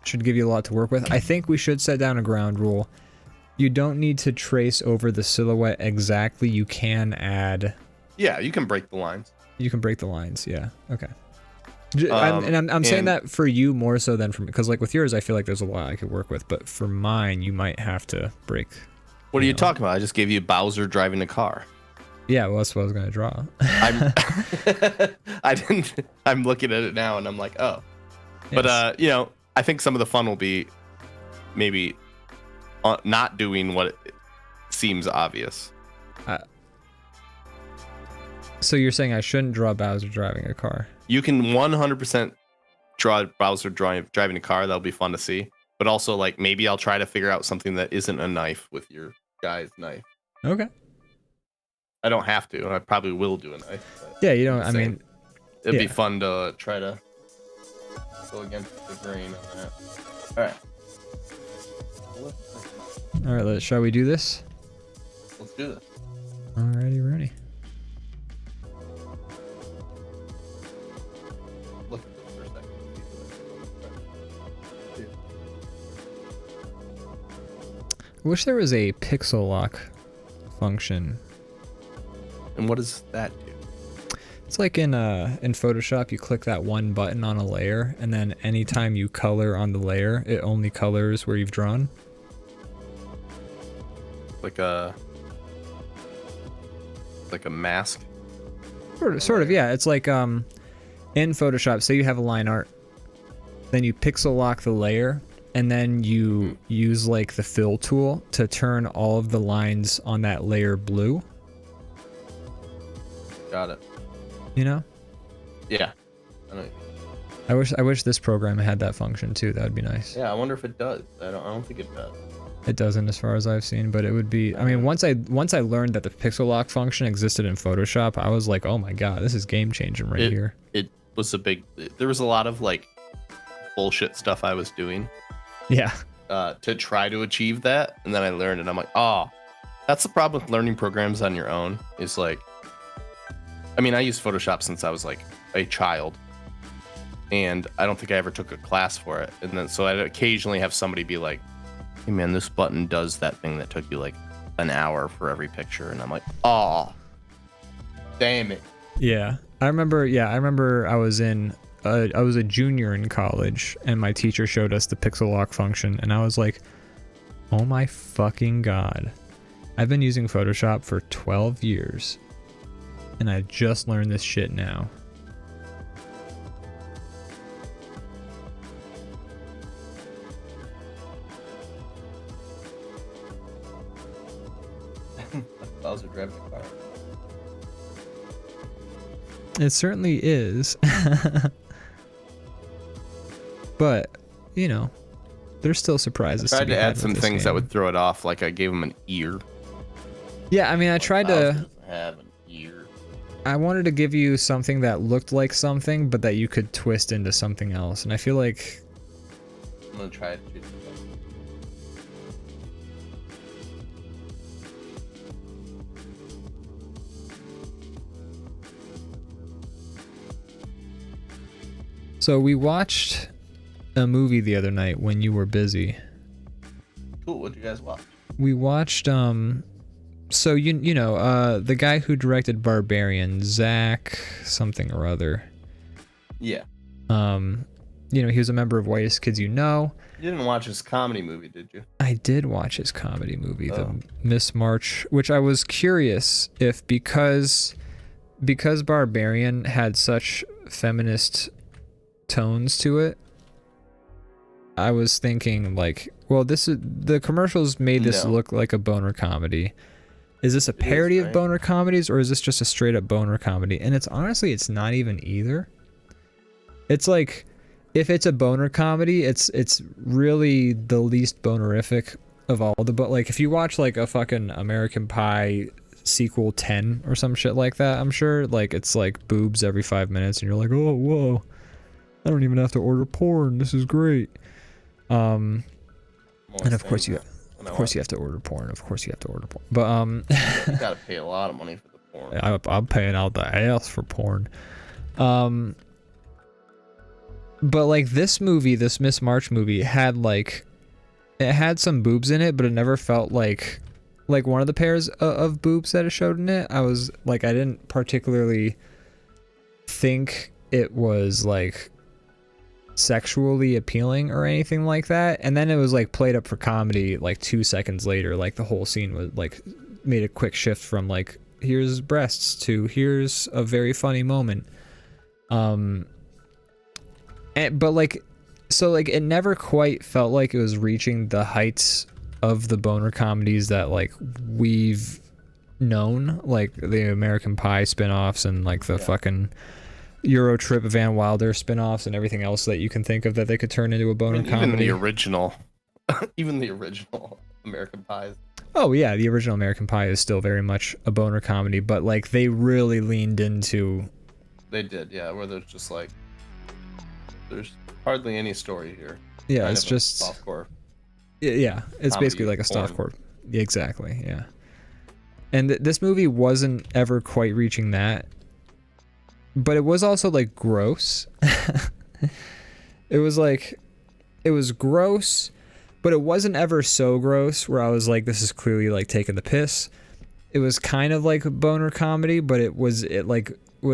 should give you a lot to work with. I think we should set down a ground rule. You don't need to trace over the silhouette exactly. You can add Yeah, you can break the lines. You can break the lines. Yeah. Okay. I'm saying that for you more so than for me, because like with yours, I feel like there's a lot I could work with, but for mine, you might have to break. What are you talking about? I just gave you Bowser driving a car. Yeah, well, that's what I was gonna draw. I'm looking at it now and I'm like, oh. Yes. But you know, I think some of the fun will be maybe not doing what it seems obvious. So you're saying I shouldn't draw Bowser driving a car? You can 100% draw Bowser driving a car. That'll be fun to see. But also, like, maybe I'll try to figure out something that isn't a knife with your guy's knife. Okay. I don't have to. I probably will do a knife. Yeah, you don't. I mean, it'd be fun to try to go against the grain on that. All right. All right. Shall we do this? Let's do this. Alrighty, ready. Look at this for a second. I wish there was a pixel lock function. And what does that do? It's like in Photoshop, you click that one button on a layer, and then anytime you color on the layer, it only colors where you've drawn. Like a mask? Sort of, yeah. It's like in Photoshop, say you have a line art, then you pixel lock the layer, and then you use like the fill tool to turn all of the lines on that layer blue. Got it. You know? Yeah. I wish this program had that function too. That would be nice. Yeah, I wonder if it does. I don't think it does. It doesn't, as far as I've seen, but it would be. I mean, once I learned that the pixel lock function existed in Photoshop, I was like, oh my god, this is game changing here. It was there was a lot of like bullshit stuff I was doing. Yeah. To try to achieve that, and then I learned, and I'm like, oh, that's the problem with learning programs on your own. Is like, I mean, I used Photoshop since I was like a child, and I don't think I ever took a class for it. And then so I'd occasionally have somebody be like, hey man, this button does that thing that took you like an hour for every picture, and I'm like, oh, damn it. Yeah, I remember I was a junior in college, and my teacher showed us the pixel lock function, and I was like, oh my fucking god, I've been using Photoshop for 12 years, and I just learned this shit now. Bowser driving a car. It certainly is. But, you know, there's still surprises. I tried to add some things that would throw it off, like I gave him an ear. Yeah, I mean, I tried to have an ear. I wanted to give you something that looked like something, but that you could twist into something else, and I feel like I'm gonna try it too. So we watched a movie the other night when you were busy. Cool. What'd you guys watch? We watched so you know the guy who directed Barbarian, Zach something or other. Yeah. You know, he was a member of Whitest Kids You Know. You didn't watch his comedy movie, did you? I did watch his comedy movie, The Miss March, which I was curious if because Barbarian had such feminist tones to it, I was thinking like, well, the commercials made this look like a boner comedy. Is this a parody of boner comedies, or is this just a straight up boner comedy? And it's honestly, it's not even either. It's like, if it's a boner comedy, it's really the least bonerific of all the, but like if you watch like a fucking American Pie sequel 10 or some shit like that, I'm sure like it's like boobs every 5 minutes and you're like, oh whoa, I don't even have to order porn, this is great. And of course you have to order porn, but you gotta pay a lot of money for the porn. I'm paying out the ass for porn. But like this movie, this Miss March movie had like, it had some boobs in it, but it never felt like like one of the pairs of boobs that it showed in it, I was like, I didn't particularly think it was like sexually appealing or anything like that. And then it was like played up for comedy like 2 seconds later. Like the whole scene was like made a quick shift from like here's breasts to here's a very funny moment. But like, so like it never quite felt like it was reaching the heights of the boner comedies that like we've known, like the American Pie spin-offs and like the fucking Euro Trip Van Wilder spin-offs and everything else that you can think of that they could turn into a boner comedy. Even the original American Pies. Oh yeah, the original American Pie is still very much a boner comedy, but like they really leaned into. They did, yeah. Where there's just like, there's hardly any story here. Yeah, kind it's just softcore. Yeah, it's basically like a softcore. Exactly, yeah. And this movie wasn't ever quite reaching that, but it was also like gross. It was gross, but it wasn't ever so gross where I was like, this is clearly like taking the piss. It was kind of like a boner comedy, but it was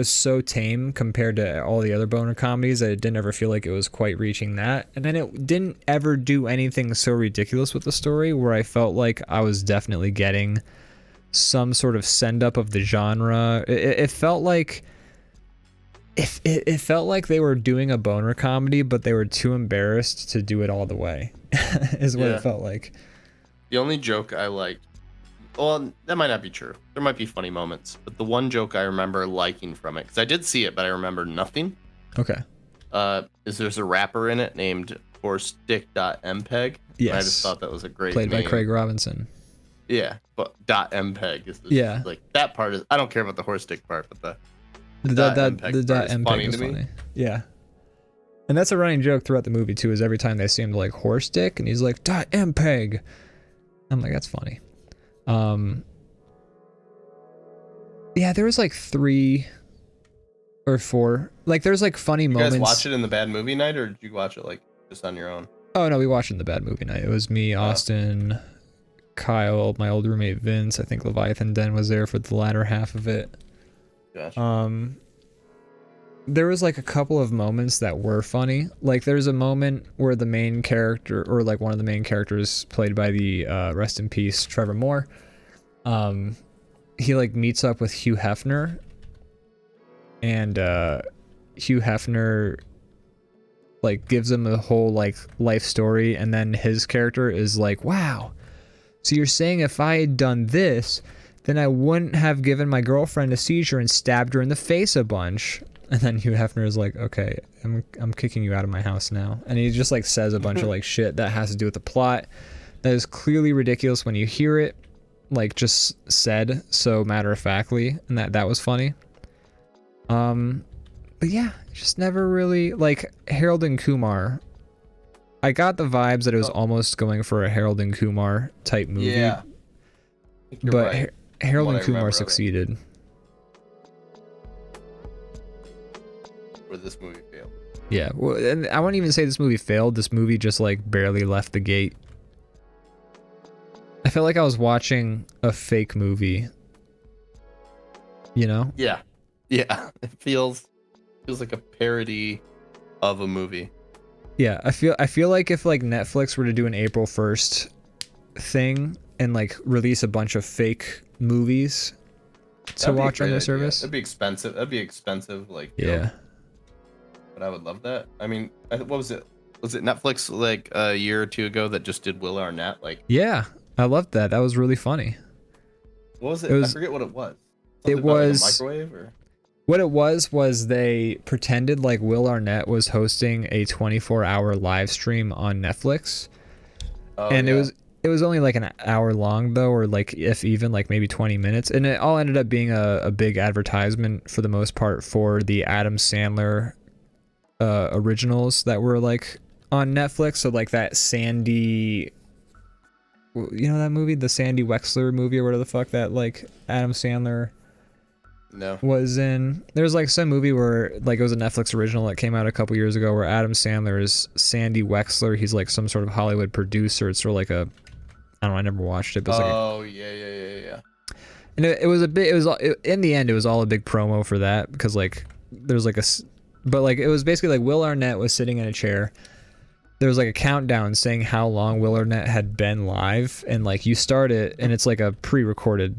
so tame compared to all the other boner comedies that it didn't ever feel like it was quite reaching that. And then it didn't ever do anything so ridiculous with the story where I felt like I was definitely getting some sort of send up of the genre. It felt like it felt like they were doing a boner comedy, but they were too embarrassed to do it all the way. Is what it felt like. The only joke I liked, well, that might not be true. There might be funny moments, but the one joke I remember liking from it, because I did see it, but I remember nothing. Okay. Is there's a rapper in it named HorseDick.MPeg. Yes. I just thought that was a great Played name. by Craig Robinson. Yeah, but .MPeg is like that part is. I don't care about the horse dick part, but the .MPeg is funny. Yeah. And that's a running joke throughout the movie too, is every time they see him like horse dick and he's like .MPeg. I'm like, that's funny. Yeah, there was like 3 or 4. Like there's like funny moments. You guys watch it in the bad movie night, or did you watch it like just on your own? Oh no, we watched it in the bad movie night. It was me, Austin, Kyle, my old roommate Vince. I think Leviathan Den was there for the latter half of it. Gotcha. There was like a couple of moments that were funny. Like there's a moment where the main character, or like one of the main characters played by the rest in peace Trevor Moore, he like meets up with Hugh Hefner, and Hugh Hefner like gives him a whole like life story, and then his character is like, wow, so you're saying if I had done this, then I wouldn't have given my girlfriend a seizure and stabbed her in the face a bunch. And then Hugh Hefner is like, okay, I'm kicking you out of my house now. And he just like says a bunch of like shit that has to do with the plot that is clearly ridiculous when you hear it, like just said so matter-of-factly, and that was funny. But yeah, just never really like Harold and Kumar. I got the vibes that it was almost going for a Harold and Kumar type movie. Yeah. But right. Harold and Kumar succeeded. Where this movie failed. Yeah, well, and I wouldn't even say this movie failed. This movie just like barely left the gate. I felt like I was watching a fake movie. You know? Yeah. Yeah. It feels like a parody of a movie. Yeah, I feel like if like Netflix were to do an April 1st thing and like release a bunch of fake movies to watch on their service. That'd be expensive. Like, yeah. But I would love that. I mean, what was it? Was it Netflix like a year or two ago that just did Will Arnett? Like, yeah, I loved that. That was really funny. What was it? I forget what it was. Something it was like a microwave, or what it was they pretended like Will Arnett was hosting a 24-hour live stream on Netflix, and it was only like an hour long though, or like if even like maybe 20 minutes, and it all ended up being a big advertisement for the most part for the Adam Sandler originals that were like on Netflix. So like that Sandy, you know that movie, the Sandy Wexler movie or whatever the fuck that like Adam Sandler was in. There's like some movie where like it was a Netflix original that came out a couple years ago where Adam Sandler is Sandy Wexler. He's like some sort of Hollywood producer. It's sort of like a, I don't know. I never watched it, but Yeah. and it was a bit. In the end, it was all a big promo for that because like there's like but like it was basically like Will Arnett was sitting in a chair. There was like a countdown saying how long Will Arnett had been live, and like you start it, and it's like a pre-recorded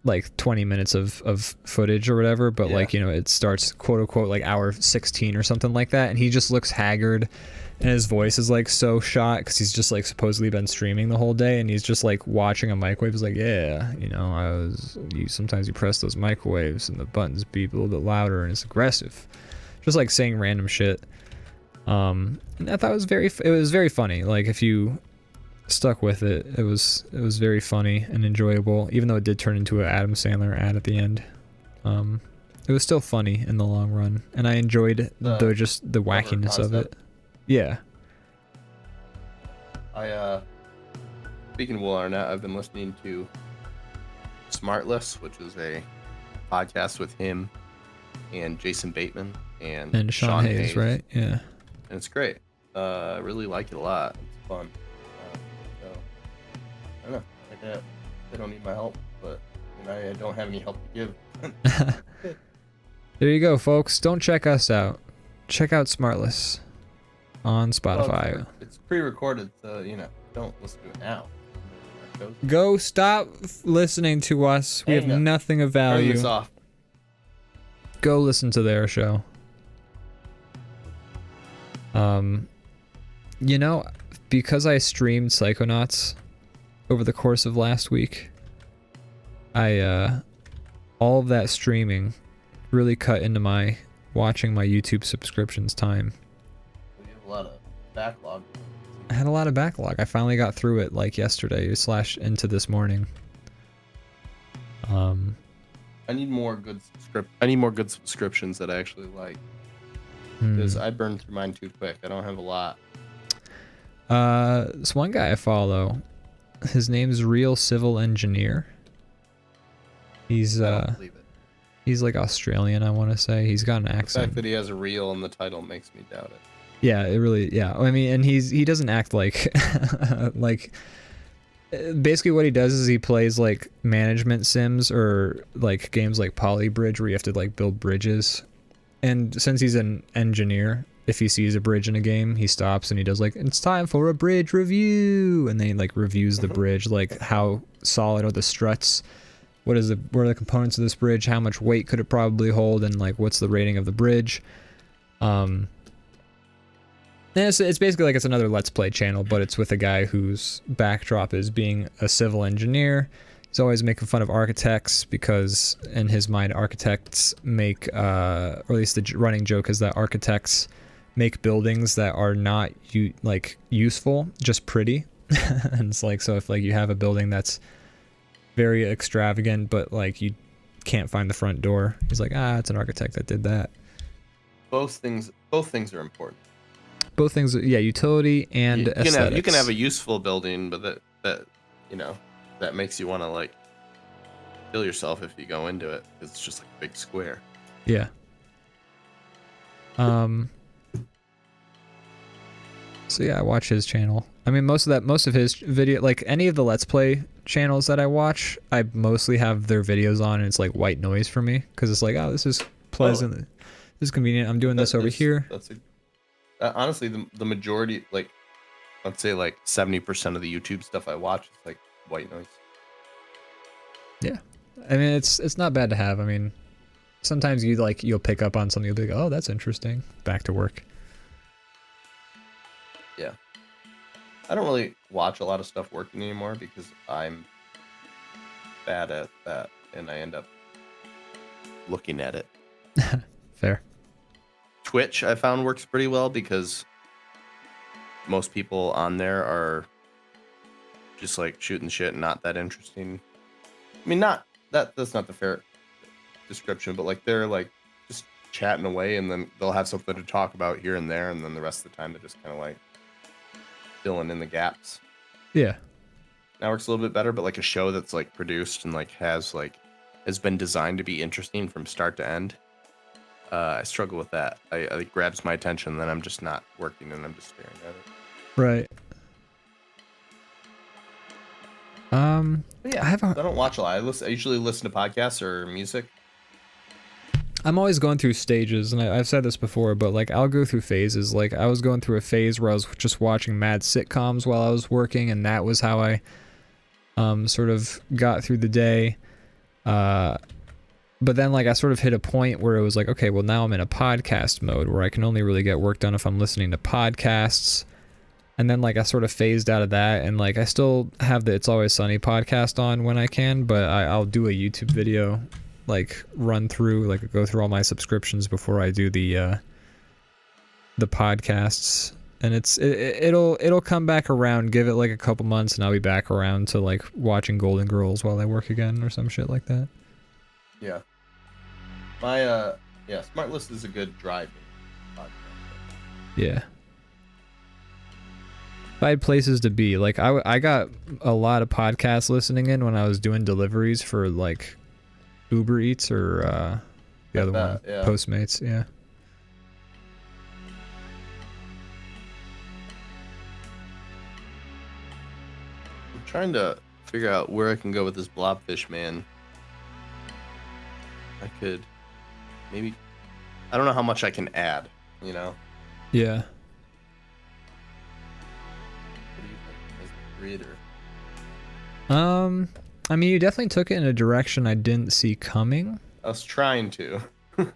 like 20 minutes of footage or whatever, but like, you know, it starts quote unquote like hour 16 or something like that, and he just looks haggard, and his voice is like so shot because he's just like supposedly been streaming the whole day, and he's just like watching a microwave. He's like, yeah, you know, sometimes you press those microwaves and the buttons beep a little bit louder and it's aggressive, just like saying random shit. And I thought it was very funny. Like if you stuck with it, it was very funny and enjoyable, even though it did turn into an Adam Sandler ad at the end. It was still funny in the long run, and I enjoyed the wackiness of it. Yeah. Speaking of Will Arnett, I've been listening to Smartless, which is a podcast with him and Jason Bateman and Sean Hayes, right? Yeah. And it's great. I really like it a lot. It's fun. So I don't know. They don't need my help, but I don't have any help to give. There you go, folks. Don't check us out. Check out Smartless on Spotify. Well, it's pre-recorded, so don't listen to it now. Go stop listening to us. We have nothing of value. Turn this off. Go listen to their show. Because I streamed Psychonauts over the course of last week, all of that streaming really cut into my watching my YouTube subscriptions time. You have a lot of backlog. I had a lot of backlog. I finally got through it like yesterday / into this morning. I need more good subscriptions that I actually like. Because I burned through mine too quick. I don't have a lot. This one guy I follow, his name's Real Civil Engineer. He's he's like Australian, I want to say. He's got an accent. The fact that he has a real in the title makes me doubt it. Yeah, it really. Yeah, I mean, and he doesn't act like like. Basically, what he does is he plays like management sims or like games like Polybridge, where you have to like build bridges. And since he's an engineer, if he sees a bridge in a game, he stops and he does like, it's time for a bridge review, and then he like reviews the bridge, like how solid are the struts, what are the components of this bridge, how much weight could it probably hold, and like what's the rating of the bridge. And it's basically like it's another Let's Play channel, but it's with a guy whose backdrop is being a civil engineer. He's always making fun of architects because in his mind architects make or at least the running joke is that architects make buildings that are not useful, just pretty. And it's like, so if like you have a building that's very extravagant but like you can't find the front door, he's like, it's an architect that did that. Both things are important. Both things, yeah, utility and aesthetics. You can have a useful building, but that makes you want to like kill yourself if you go into it because it's just like a big square. Yeah. So yeah, I watch his channel. I mean, most of his video, like any of the Let's Play channels that I watch, I mostly have their videos on, and it's like white noise for me because it's like, this is pleasant, this is convenient. I'm doing this over here. Honestly, the majority, like, let's say like 70% of the YouTube stuff I watch is like white noise. Yeah, I mean it's not bad to have. I mean, sometimes you'll pick up on something, you'll be like, oh, that's interesting. Back to work. Yeah, I don't really watch a lot of stuff working anymore because I'm bad at that, and I end up looking at it. Fair. Twitch I found works pretty well because most people on there are just like shooting shit and not that interesting. I mean, that's not the fair description, but like they're like just chatting away, and then they'll have something to talk about here and there, and then the rest of the time they're just kind of like filling in the gaps. Yeah. That works a little bit better, but like a show that's like produced and like has been designed to be interesting from start to end. I struggle with that. It grabs my attention, and then I'm just not working, and I'm just staring at it. Right. Yeah, I don't watch a lot. I usually listen to podcasts or music. I'm always going through stages, and I've said this before, but like I'll go through phases. Like I was going through a phase where I was just watching mad sitcoms while I was working, and that was how I sort of got through the day. But then like I sort of hit a point where it was like, okay, well now I'm in a podcast mode where I can only really get work done if I'm listening to podcasts. And then like I sort of phased out of that, and like I still have the It's Always Sunny podcast on when I can, but I'll do a YouTube video, like run through, like go through all my subscriptions before I do the podcasts. And it'll come back around. Give it like a couple months, and I'll be back around to like watching Golden Girls while I work again or some shit like that. Yeah. My Smart List is a good driving podcast. Yeah. If I had places to be, like I got a lot of podcasts listening in when I was doing deliveries for like Uber Eats or the other one, yeah. Postmates, yeah. I'm trying to figure out where I can go with this Blobfish Man. I could maybe, I don't know how much I can add, you know? Yeah. Reader. I mean, you definitely took it in a direction I didn't see coming. I was trying to. But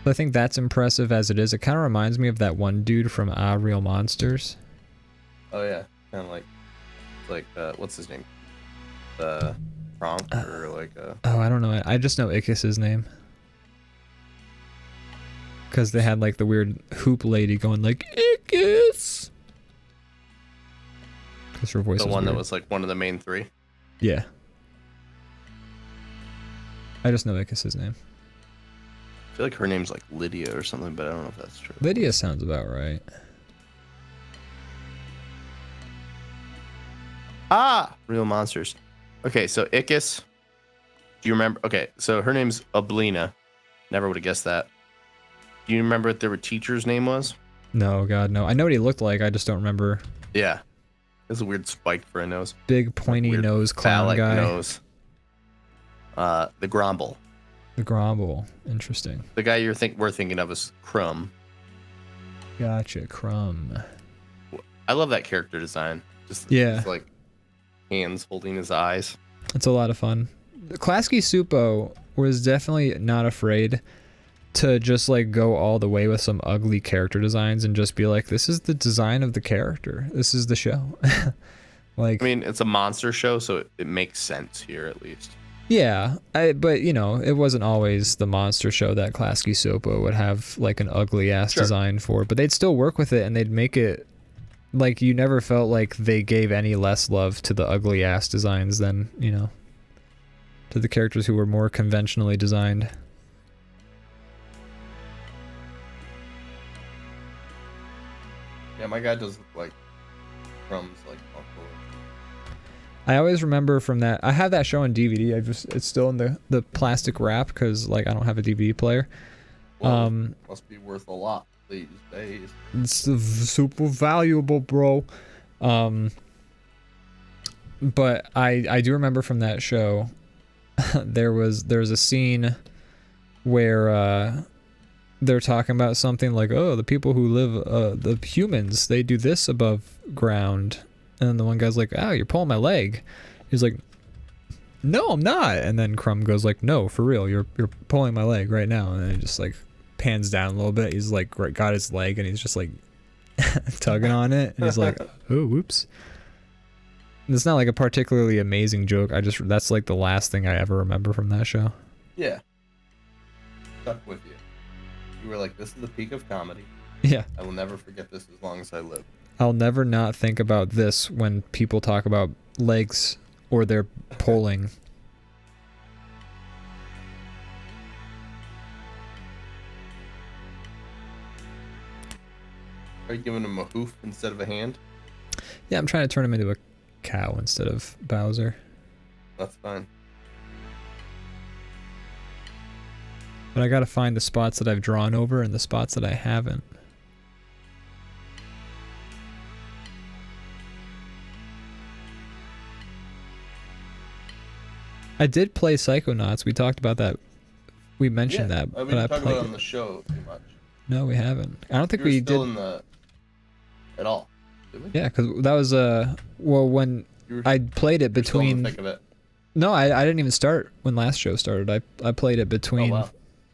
I think that's impressive as it is. It kind of reminds me of that one dude from Real Monsters. Oh yeah, kind of like what's his name? Kronk or like Oh, I don't know. I just know Ickis's name. Because they had like the weird hoop lady going like Ickis. Because her voice the was one weird. That was like one of the main three. Yeah. I just know Ickis's name. I feel like her name's like Lydia or something, but I don't know if that's true. Lydia sounds about right. Real Monsters. Okay, so Ickis. Do you remember? Okay, so her name's Oblina. Never would have guessed that. Do you remember what their teacher's name was? No, God, no. I know what he looked like. I just don't remember. Yeah. It's a weird spike for a nose. Big pointy nose clown guy. Nose. The Gromble. The Gromble. Interesting. The guy we're thinking of is Crumb. Gotcha, Crumb. I love that character design. Just like hands holding his eyes. It's a lot of fun. Klasky Supo was definitely not afraid to just like go all the way with some ugly character designs and just be like, this is the design of the character. This is the show. Like, I mean, it's a monster show, so it makes sense here at least. Yeah, but you know, it wasn't always the monster show that Klasky Supo would have like an ugly ass design for, but they'd still work with it and they'd make it like you never felt like they gave any less love to the ugly ass designs than, you know, to the characters who were more conventionally designed. Yeah, my guy does look like Crumb's like uncle. I always remember from that. I have that show on DVD. It's still in the plastic wrap because like I don't have a DVD player. Well, must be worth a lot these days. It's super valuable, bro. But I do remember from that show there's a scene where they're talking about something like, oh, the people who live, the humans, they do this above ground. And then the one guy's like, oh, you're pulling my leg. He's like, no, I'm not. And then Crumb goes like, no, for real, you're pulling my leg right now. And then he just like pans down a little bit. He's like got his leg and he's just like tugging on it. And he's like, oh, whoops. And it's not like a particularly amazing joke. That's like the last thing I ever remember from that show. Yeah. Stuck with you. You were like, this is the peak of comedy. Yeah. I will never forget this as long as I live. I'll never not think about this when people talk about legs or their pulling. Are you giving him a hoof instead of a hand? Yeah, I'm trying to turn him into a cow instead of Bowser. That's fine. But I gotta find the spots that I've drawn over and the spots that I haven't. I did play Psychonauts. We talked about that. We mentioned that. We didn't talk about it on the show too much. No, we haven't. I don't think we we still did. In the at all. Did we? Yeah, because that was well when I played it between. Still in the thick of it. No, I didn't even start when last show started. I played it between. Oh, wow.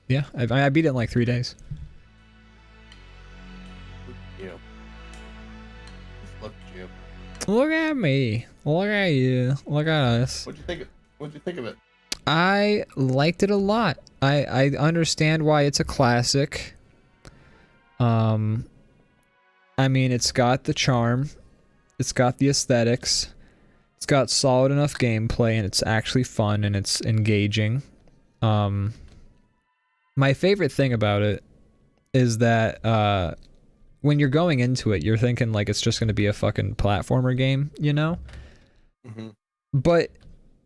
Yeah, I beat it in like 3 days. You. Look at you. Look at me. Look at you. Look at us. What'd you think of it? I liked it a lot. I understand why it's a classic. I mean, it's got the charm. It's got the aesthetics. It's got solid enough gameplay, and it's actually fun, and it's engaging. My favorite thing about it is that when you're going into it, you're thinking like it's just going to be a fucking platformer game, you know? Mm-hmm. But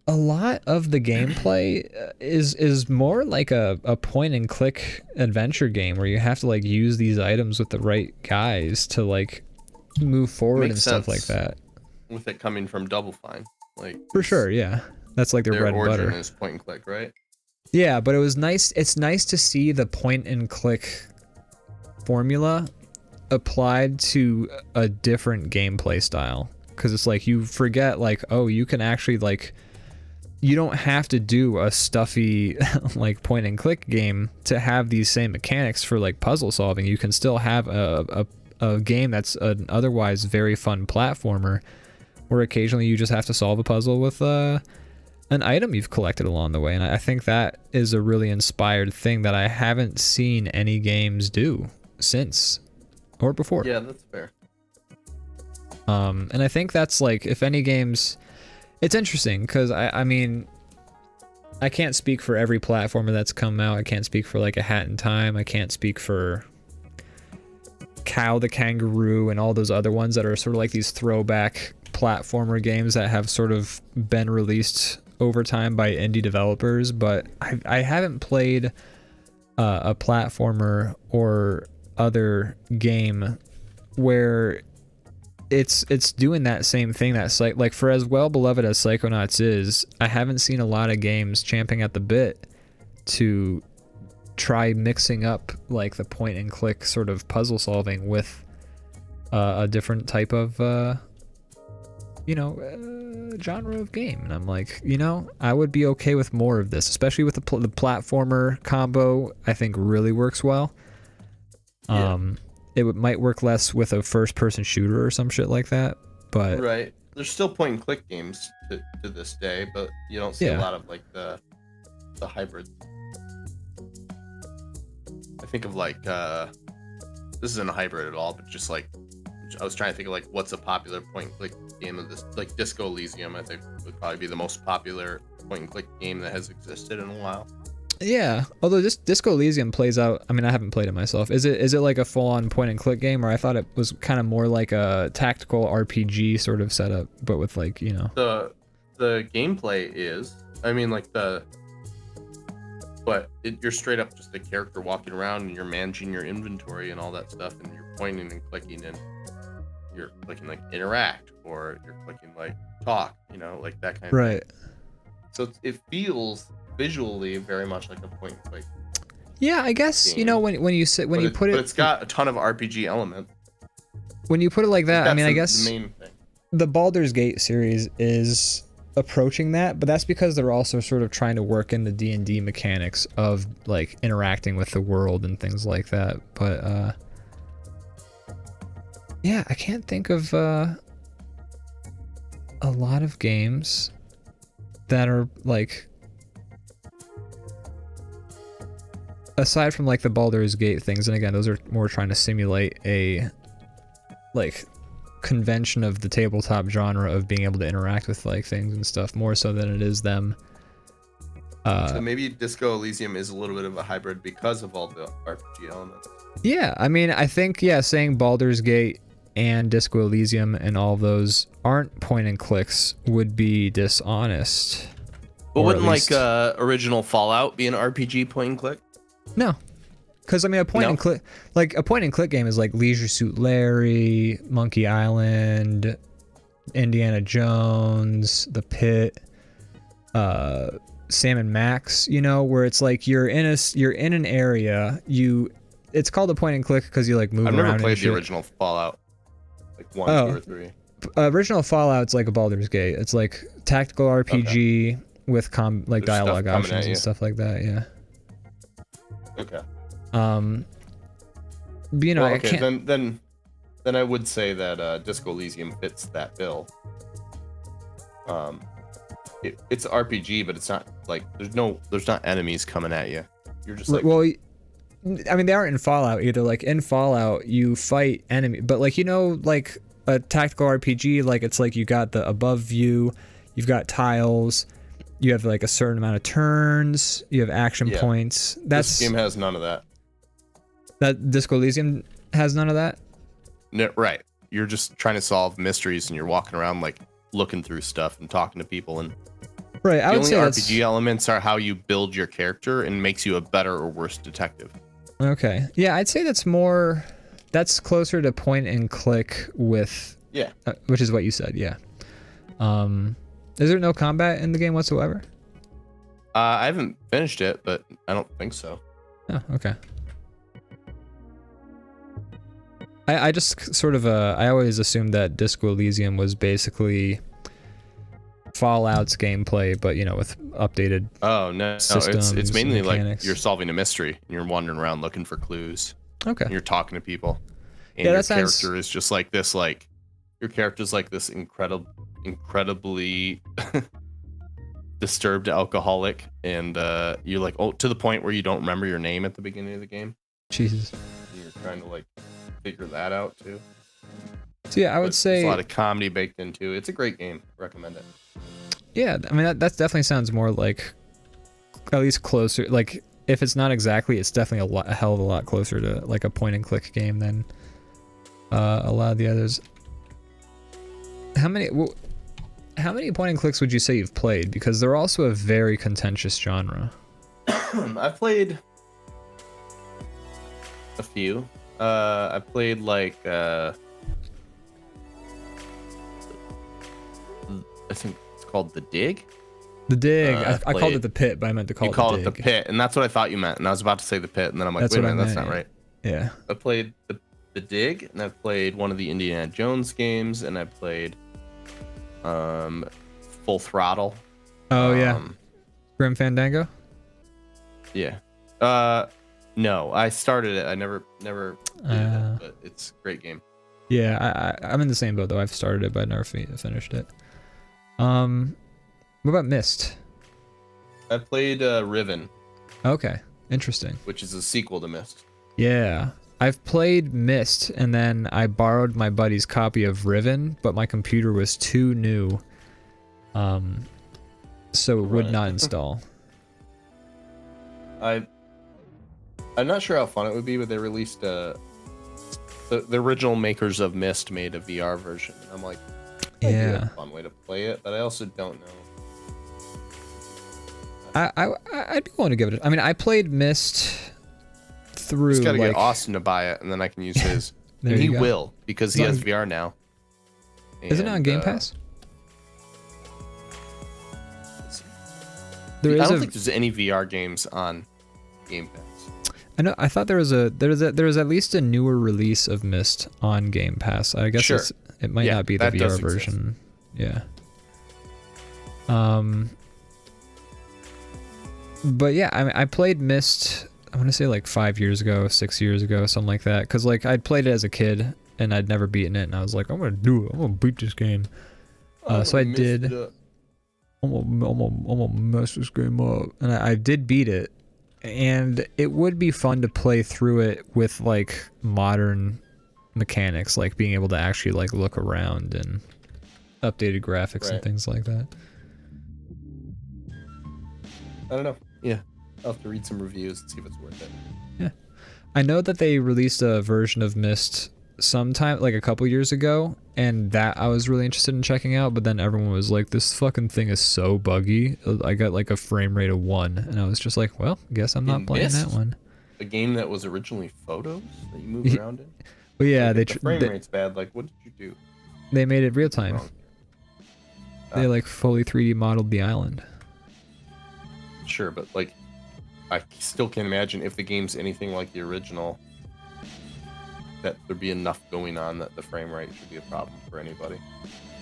a lot of the gameplay is more like a point and click adventure game where you have to like use these items with the right guys to like move forward and stuff like that. With it coming from Double Fine, like for sure, yeah, that's like their bread and butter. Is point and click, right? Yeah, but it was nice. It's nice to see the point and click formula applied to a different gameplay style, because it's like you forget like, oh, you can actually like, you don't have to do a stuffy like point and click game to have these same mechanics for like puzzle solving. You can still have a game that's an otherwise very fun platformer where occasionally you just have to solve a puzzle with an item you've collected along the way. And I think that is a really inspired thing that I haven't seen any games do since or before. Yeah, that's fair. And I think that's like, if any games, it's interesting because I mean, I can't speak for every platformer that's come out. I can't speak for like A Hat in Time. I can't speak for Cow the Kangaroo and all those other ones that are sort of like these throwback platformer games that have sort of been released over time by indie developers. But I haven't played a platformer or other game where it's doing that same thing that like for as well beloved as Psychonauts is, I haven't seen a lot of games champing at the bit to try mixing up like the point and click sort of puzzle solving with a different type of genre of game. And I'm like, I would be okay with more of this, especially with the platformer combo. I think really works well. Yeah. It might work less with a first-person shooter or some shit like that, but right. There's still point-and-click games to this day, but you don't see a lot of like the hybrid. I think of like this isn't a hybrid at all, but just like I was trying to think of like what's a popular point-and-click game of this, like Disco Elysium. I think would probably be the most popular point-and-click game that has existed in a while. Yeah, although this Disco Elysium plays out, I mean, I haven't played it myself. Is it like a full-on point-and-click game, or I thought it was kind of more like a tactical RPG sort of setup, but with like, The gameplay is, I mean, like you're straight up just a character walking around and you're managing your inventory and all that stuff, and you're pointing and clicking, and you're clicking like interact, or you're clicking like talk, like that kind of thing. So it feels visually very much like a point and click. Yeah, I guess game. When you put it, but it's got a ton of RPG elements. When you put it like that, I mean, I guess the main thing. The Baldur's Gate series is approaching that, but that's because they're also sort of trying to work in the D&D mechanics of like interacting with the world and things like that. But yeah, I can't think of a lot of games that are like, aside from like the Baldur's Gate things, and again, those are more trying to simulate a like convention of the tabletop genre of being able to interact with like things and stuff, more so than it is them. So maybe Disco Elysium is a little bit of a hybrid because of all the RPG elements. Yeah, I mean, I think saying Baldur's Gate and Disco Elysium and all those aren't point and clicks would be dishonest. But wouldn't like original Fallout be an RPG point and click? No, because I mean a point and click game is like Leisure Suit Larry, Monkey Island, Indiana Jones, The Pit. Sam and Max, you know, where it's like you're in an area, it's called a point and click because you like move around. I've never and played shit. the original Fallout, like 1, 2, or 3. Original Fallout's like a Baldur's Gate. It's like tactical RPG with like There's dialogue stuff coming options at you. and stuff like that. Yeah. Okay. But, you know, Well, I can't. Then I would say that Disco Elysium fits that bill. It's RPG, but it's not like there's not enemies coming at you. You're just like, Well, I mean, they aren't in Fallout either. Like in Fallout, you fight enemy, but like, you know, like a tactical RPG, like it's like you got the above view, you've got tiles, you have like a certain amount of turns, you have action points. This game has none of that. That Disco Elysium has none of that. No, right. You're just trying to solve mysteries, and you're walking around like looking through stuff and talking to people. And right, the only RPG elements are how you build your character and makes you a better or worse detective. Okay, yeah, I'd say that's closer to point and click with which is what you said. Yeah. Is there no combat in the game whatsoever? I haven't finished it, but I don't think so. Oh, okay. I just sort of I always assumed that Disco Elysium was basically Fallout's gameplay, but you know, with updated systems. It's mainly mechanics. like you're solving a mystery and you're wandering around looking for clues. Okay. And you're talking to people. And Yeah, your that sounds... character is just like this, like your character's like this incredibly disturbed alcoholic, and you're like, to the point where you don't remember your name at the beginning of the game. Jesus. You're trying to like figure that out too. So yeah, I would say there's a lot of comedy baked into it. It's a great game. Recommend it. Yeah, I mean that definitely sounds more like at least closer. Like if it's not exactly, it's definitely a hell of a lot closer to like a point and click game than a lot of the others. How many point and clicks would you say you've played? Because they're also a very contentious genre. I've played a few. I played like I think it's called The Dig. The Dig. I called it The Pit, but I meant to call it The Dig. You called it The Pit, and that's what I thought you meant. And I was about to say The Pit, and then I'm like, wait a minute, that's not right. Yeah. I played the Dig, and I played one of the Indiana Jones games, and I played Full Throttle. Oh yeah. Grim Fandango? Yeah. No, I started it. I never did it, but it's a great game. Yeah, I'm in the same boat though. I've started it, but I never finished it. What about Myst? I played Riven. Okay, interesting. Which is a sequel to Myst. Yeah, I've played Myst, and then I borrowed my buddy's copy of Riven, but my computer was too new, so it would not install. I'm not sure how fun it would be, but they released the original makers of Myst made a VR version. I'm like, yeah, a fun way to play it, but I also don't know. I'd be willing to give it. I mean, I played Myst through. Just gotta get Austin to buy it, and then I can use his. And he will, because he has VR now. Is it on Game Pass? I don't think there's any VR games on Game Pass. I know. I thought there was at least a newer release of Myst on Game Pass. I guess it might not be the VR version. Yeah. But yeah, I mean, I played Myst. I want to say like 5 years ago, 6 years ago, something like that. Cause like I'd played it as a kid and I'd never beaten it, and I was like, I'm gonna do it. I'm gonna beat this game. So I did. I'm gonna mess this game up, and I did beat it. And it would be fun to play through it with like modern mechanics, like being able to actually like look around and updated graphics and things like that. I don't know. Yeah, I'll have to read some reviews and see if it's worth it. Yeah, I know that they released a version of Myst sometime like a couple years ago, and that I was really interested in checking out, but then everyone was like, this fucking thing is so buggy. I got like a frame rate of 1, and I was just like, well, guess I'm not playing that one. A game that was originally photos that you move around in? Well, yeah, like, the frame rate's bad. Like, what did you do? They made it real time. They like fully 3D modeled the island. sure, but like, I still can't imagine if the game's anything like the original, that there'd be enough going on that the frame rate should be a problem for anybody.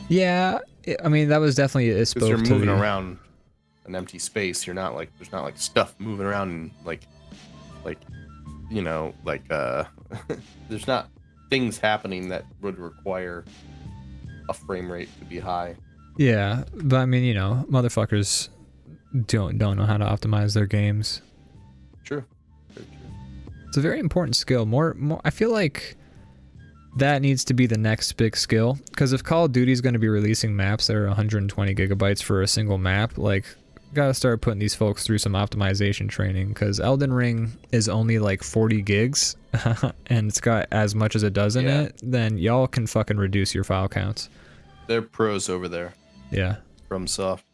Yeah, I mean, that was definitely a spoke to because you're moving around an empty space. You're not like, there's not like stuff moving around and like you know, like there's not things happening that would require a frame rate to be high. Yeah, but I mean, you know, motherfuckers don't know how to optimize their games. True. Very true. It's a very important skill. More I feel like that needs to be the next big skill, because if Call of Duty is going to be releasing maps that are 120 gigabytes for a single map, like, gotta start putting these folks through some optimization training, because Elden Ring is only like 40 gigs and it's got as much as it does in it. Then y'all can fucking reduce your file counts. They're pros over there. Yeah, from Soft.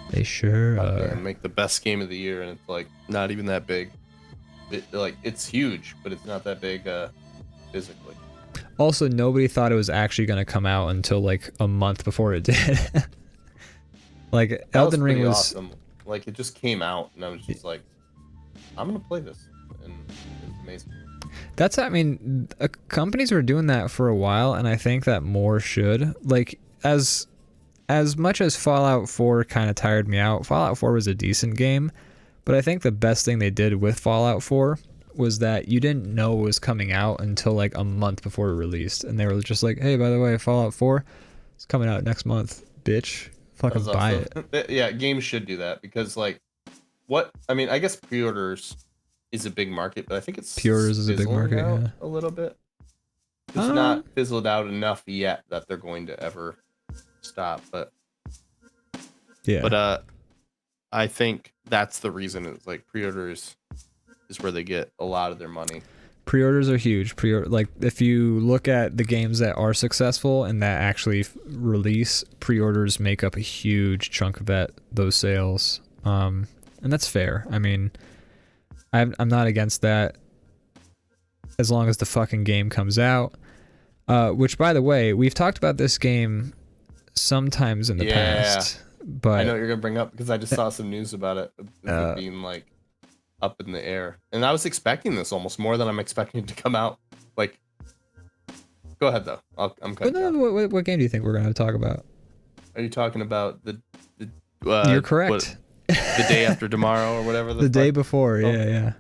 They sure are. Make the best game of the year, and it's like not even that big. It's huge, but it's not that big physically. Also, nobody thought it was actually going to come out until like a month before it did. Like, that Elden Ring was awesome. Like, it just came out, and I was just like, I'm gonna play this, and it was amazing. That's, I mean, companies were doing that for a while, and I think that more should. Like, as much as Fallout 4 kind of tired me out, Fallout 4 was a decent game, but I think the best thing they did with Fallout 4 was that you didn't know it was coming out until like a month before it released, and they were just like, hey, by the way, Fallout 4 is coming out next month, bitch. Fucking buy it. Yeah, games should do that, because like, I mean, I guess pre-orders is a big market, but I think it's pre-orders is a big market, yeah. A little bit. It's not fizzled out enough yet that they're going to ever stop, but yeah. But I think that's the reason. It's like pre-orders is where they get a lot of their money. Pre-orders are huge. Like, if you look at the games that are successful and that actually release, pre-orders make up a huge chunk of those sales. And that's fair. I mean, I'm not against that, as long as the fucking game comes out. Which, by the way, we've talked about this game sometimes in the past. But I know what you're gonna bring up, because I just saw some news about it being like up in the air, and I was expecting this almost more than I'm expecting it to come out. Like, go ahead though. I'm cutting. What game do you think we're gonna talk about? Are you talking about the You're correct. The day after tomorrow or whatever. The day before. Yeah.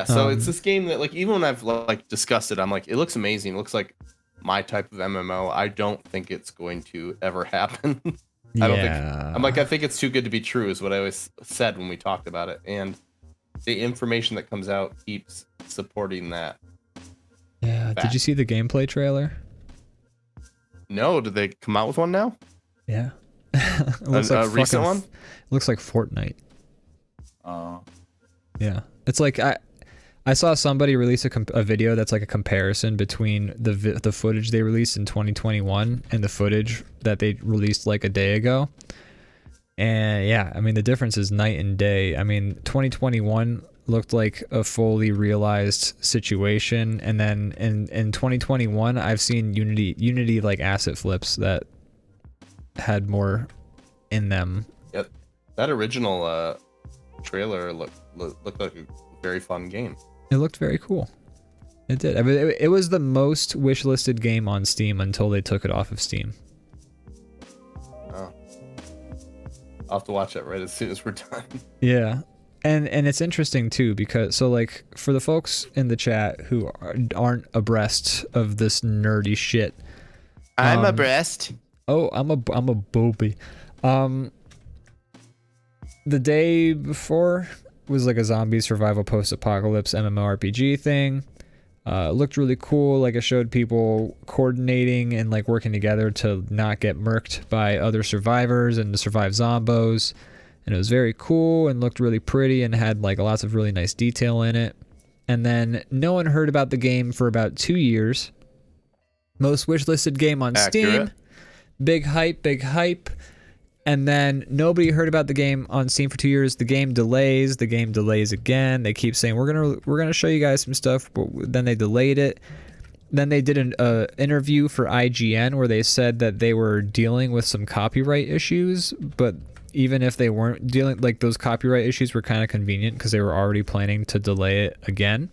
So it's this game that, like, even when I've like discussed it, I'm like, it looks amazing. It looks like my type of MMO. I don't think it's going to ever happen. I think it's too good to be true, is what I always said when we talked about it, and the information that comes out keeps supporting that. Yeah. Did you see the gameplay trailer? No. Did they come out with one now? Yeah. It looks like a recent one? It looks like Fortnite. Oh. Yeah. It's like I saw somebody release a video that's like a comparison between the footage they released in 2021 and the footage that they released like a day ago. And yeah, I mean, the difference is night and day. I mean, 2021 looked like a fully realized situation, and then in 2021 I've seen Unity like asset flips that had more in them. Yep. That original trailer looked like a very fun game. It looked very cool. It did. I mean, it was the most wishlisted game on Steam until they took it off of Steam. Oh. I'll have to watch it right as soon as we're done. Yeah. And it's interesting too, because so like for the folks in the chat who aren't abreast of this nerdy shit, I'm abreast. Oh, I'm a booby. The day before was like a zombie survival post-apocalypse MMORPG thing. Looked really cool. Like, it showed people coordinating and like working together to not get murked by other survivors and to survive zombos. And it was very cool and looked really pretty and had like lots of really nice detail in it. And then no one heard about the game for about 2 years. Most wishlisted game on Steam. Big hype. And then nobody heard about the game on Steam for 2 years. The game delays again. They keep saying we're gonna show you guys some stuff, but then they delayed it. Then they did an interview for IGN where they said that they were dealing with some copyright issues, but even if they weren't dealing, like those copyright issues were kind of convenient because they were already planning to delay it again.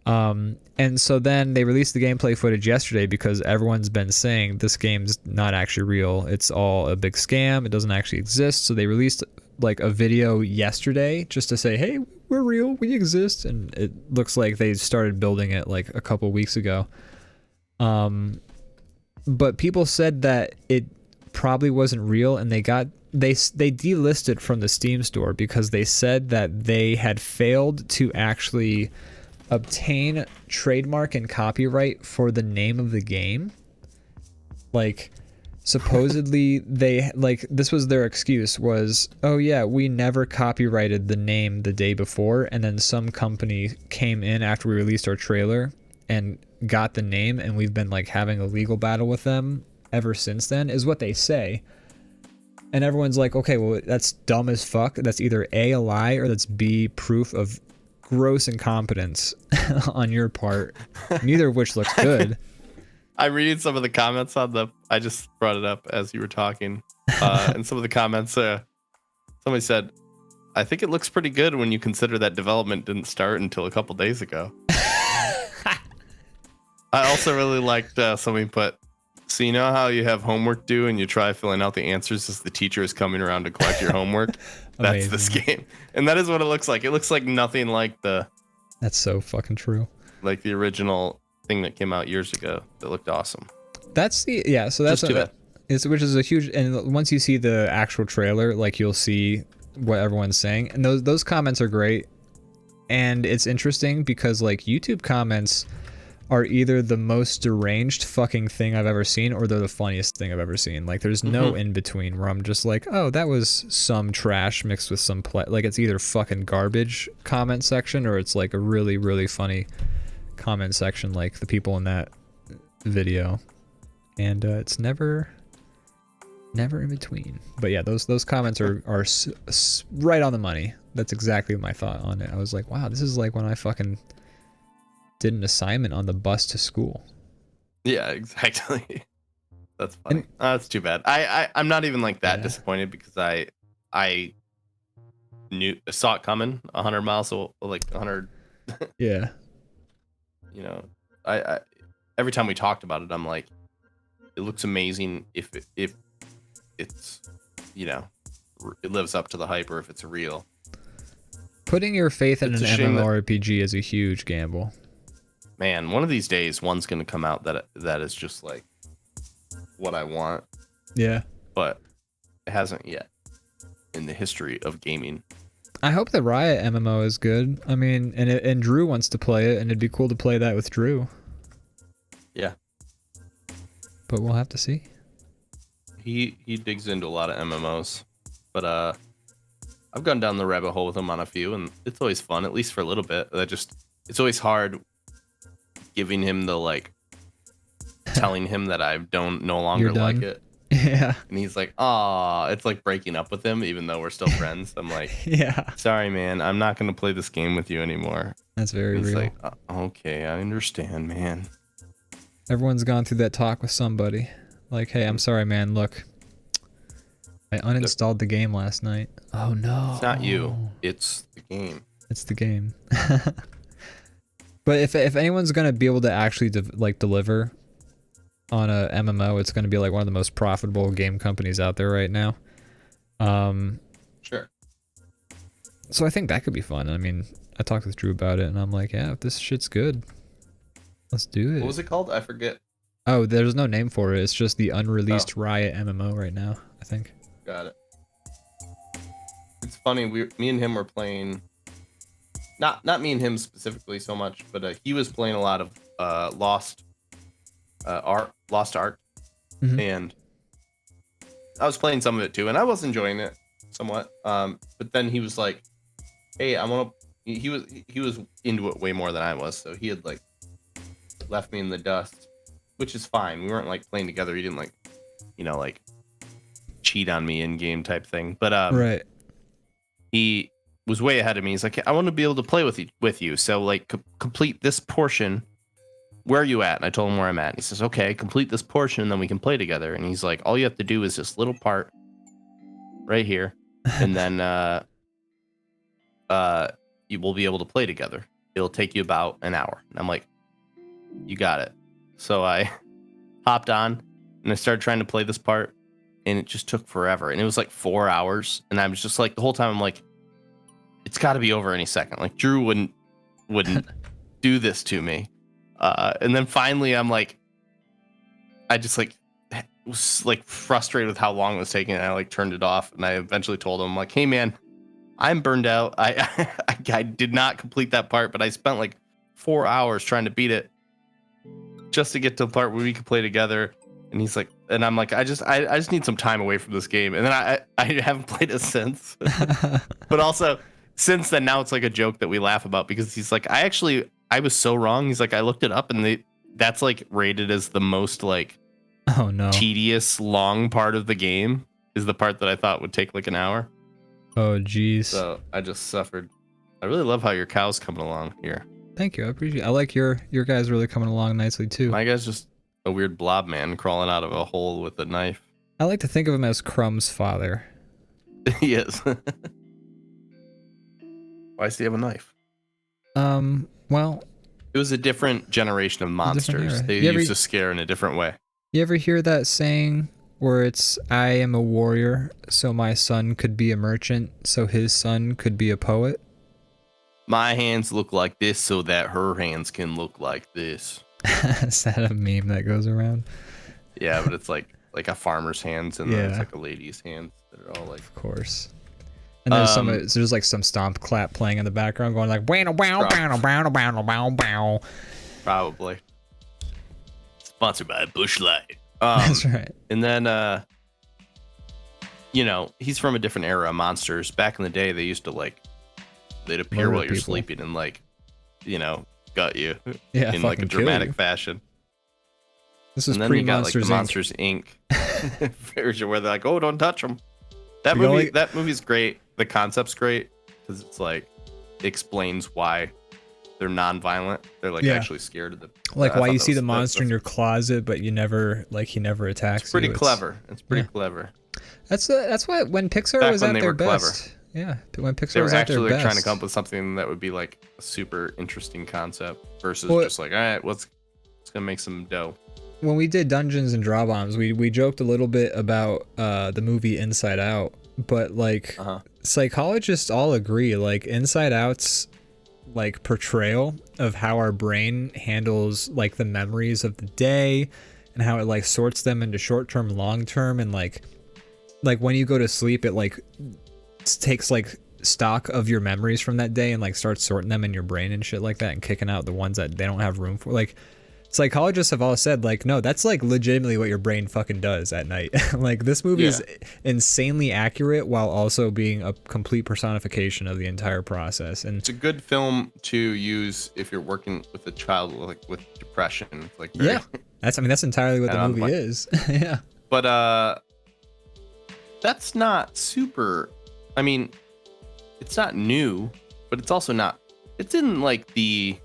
And so then they released the gameplay footage yesterday because everyone's been saying this game's not actually real. It's all a big scam. It doesn't actually exist. So they released like a video yesterday just to say, hey, we're real. We exist. And it looks like they started building it like a couple weeks ago. But people said that it probably wasn't real, and they delisted from the Steam store because they said that they had failed to actually obtain trademark and copyright for the name of the game. Like, supposedly they, like, this was their excuse was, oh yeah, we never copyrighted the name the day before, and then some company came in after we released our trailer and got the name, and we've been like having a legal battle with them ever since then, is what they say. And everyone's like, okay, well, that's dumb as fuck. That's either A, a lie, or that's B, proof of gross incompetence on your part, neither of which looks good. I'm reading some of the comments on the, I just brought it up as you were talking, and some of the comments, somebody said, I think it looks pretty good when you consider that development didn't start until a couple days ago. I also really liked somebody put, so you know how you have homework due and you try filling out the answers as the teacher is coming around to collect your homework? That's this game. And that is what it looks like. It looks like nothing like That's so fucking true. Like the original thing that came out years ago that looked awesome. That's the, yeah, so that's which is a huge, and once you see the actual trailer, like you'll see what everyone's saying. And those comments are great. And it's interesting because like YouTube comments are either the most deranged fucking thing I've ever seen, or they're the funniest thing I've ever seen. Like, there's no in between where I'm just like, oh, that was some trash mixed with some like, it's either fucking garbage comment section, or it's like a really, really funny comment section, like the people in that video. And it's never in between. But yeah, those comments are right on the money. That's exactly my thought on it. I was like, wow, this is like when I fucking did an assignment on the bus to school. Yeah, exactly. That's funny. That's too bad. I'm not even like that disappointed because I saw it coming 100 miles, so like 100. Yeah. You know, I every time we talked about it, I'm like, it looks amazing if it's, you know, it lives up to the hype, or if it's real. Putting your faith in an MMORPG is a huge gamble. Man, one of these days, one's going to come out that is just like what I want. Yeah. But it hasn't yet in the history of gaming. I hope the Riot MMO is good. I mean, and Drew wants to play it, and it'd be cool to play that with Drew. Yeah. But we'll have to see. He digs into a lot of MMOs. But I've gone down the rabbit hole with him on a few, and it's always fun, at least for a little bit. It's always hard giving him the, like, telling him that I don't no longer like it. Yeah. And he's like, "Aw," it's like breaking up with him, even though we're still friends. I'm like, yeah, sorry, man, I'm not gonna play this game with you anymore. That's very real. Like, okay, I understand, man. Everyone's gone through that talk with somebody. Like, hey, I'm sorry, man. Look, I uninstalled the game last night. Oh no. It's not you. It's the game. It's the game. But if anyone's gonna be able to actually deliver on a MMO, it's gonna be like one of the most profitable game companies out there right now. Sure. So I think that could be fun. I mean, I talked with Drew about it, and I'm like, yeah, if this shit's good, let's do it. What was it called? I forget. Oh, there's no name for it. It's just the unreleased Riot MMO right now, I think. Got it. It's funny. Me and him were playing. Not me and him specifically so much, but he was playing a lot of Lost Ark, and I was playing some of it too, and I was enjoying it somewhat. But then he was like, "Hey, I want to." He was into it way more than I was, so he had like left me in the dust, which is fine. We weren't like playing together. He didn't like, like cheat on me in game type thing. But right. He was way ahead of me. He's like, I want to be able to play with you. So like complete this portion. Where are you at? And I told him where I'm at. And he says, okay, complete this portion and then we can play together. And he's like, all you have to do is this little part. right here, and then you will be able to play together. It'll take you about an hour. And I'm like, you got it. So I hopped on and I started trying to play this part, and it just took forever. And it was like 4 hours, and I was just like, the whole time I'm like, it's got to be over any second. Like Drew wouldn't do this to me. And then finally I'm like, I just like was like frustrated with how long it was taking, and I like turned it off, and I eventually told him, I'm like, hey man, I'm burned out. I did not complete that part, but I spent like 4 hours trying to beat it just to get to the part where we could play together. And he's like, and I'm like, I just need some time away from this game. And then I haven't played it since. But also since then, now it's like a joke that we laugh about, because he's like, I was so wrong. He's like, I looked it up, and that's like rated as the most like, oh no, tedious long part of the game is the part that I thought would take like an hour. Oh geez. So I just suffered. I really love how your cow's coming along here. Thank you, I appreciate it. I like your guys really coming along nicely too. My guy's just a weird blob man crawling out of a hole with a knife. I like to think of him as Crumb's father. He is. Why does he have a knife? Well, it was a different generation of monsters. They used to scare in a different way. You ever hear that saying where it's, I am a warrior, so my son could be a merchant, so his son could be a poet? My hands look like this so that her hands can look like this. Is that a meme that goes around? Yeah, but it's like a farmer's hands, and then it's like a lady's hands that are all like... Of course. And there's like some stomp clap playing in the background going like wow wow wow wow wow wow wow. Probably. Sponsored by Bush Light. That's right. And then you know, he's from a different era of monsters. Back in the day, they used to like, they'd appear while you're sleeping and like, you know, gut you in like a dramatic fashion. This is and then you got like the Monsters Inc. version where they're like, oh, don't touch them. That movie's great. The concept's great because it's like, it explains why they're non-violent. They're like actually scared of the. Like why you see the monster in your closet, but you never he never attacks. It's pretty clever. It's pretty clever. That's what when Pixar was at their best. Yeah, when Pixar was at their best. They were actually trying to come up with something that would be like a super interesting concept versus just like, all right, let's gonna make some dough. When we did Dungeons and DrawBombs, we joked a little bit about the movie Inside Out, but like psychologists all agree, like Inside Out's like portrayal of how our brain handles like the memories of the day and how it like sorts them into short-term, long-term, and like when you go to sleep, it like takes like stock of your memories from that day and like starts sorting them in your brain and shit like that and kicking out the ones that they don't have room for. Like psychologists have all said like, no, that's like legitimately what your brain fucking does at night. Like this movie is insanely accurate while also being a complete personification of the entire process. And it's a good film to use if you're working with a child like with depression. Like that's entirely what the movie is. Yeah. But that's not super. I mean, it's not new, but it's also not. It's in like the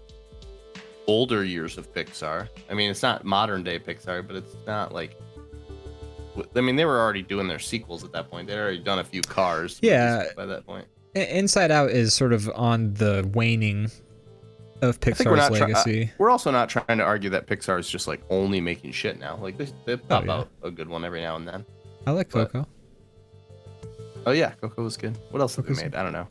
older years of Pixar. I mean, it's not modern day Pixar, but it's not like. I mean, they were already doing their sequels at that point. They'd already done a few Cars. Yeah. By that point, Inside Out is sort of on the waning of Pixar's legacy. We're also not trying to argue that Pixar is just like only making shit now. Like they pop out a good one every now and then. I like Coco. Oh yeah, Coco was good. What else have they made? I don't know.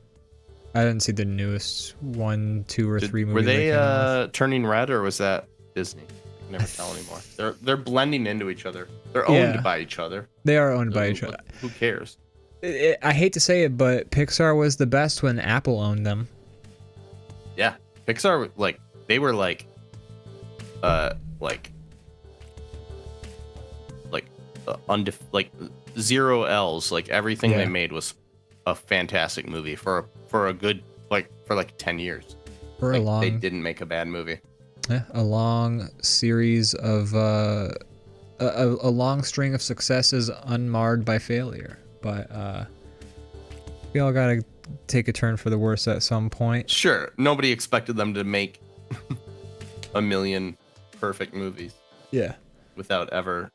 I didn't see the newest 1, 2, or 3 movies. Were they Turning Red, or was that Disney? I can never tell anymore. They're blending into each other. They're owned by each other. They are owned by each other. Who cares? I hate to say it, but Pixar was the best when Apple owned them. Yeah, Pixar they were zero L's. Like everything they made was a fantastic movie for a good for 10 years. They didn't make a bad movie. Yeah, a long series of a long string of successes unmarred by failure. But we all gotta take a turn for the worse at some point. Sure, nobody expected them to make a million perfect movies. Yeah, without ever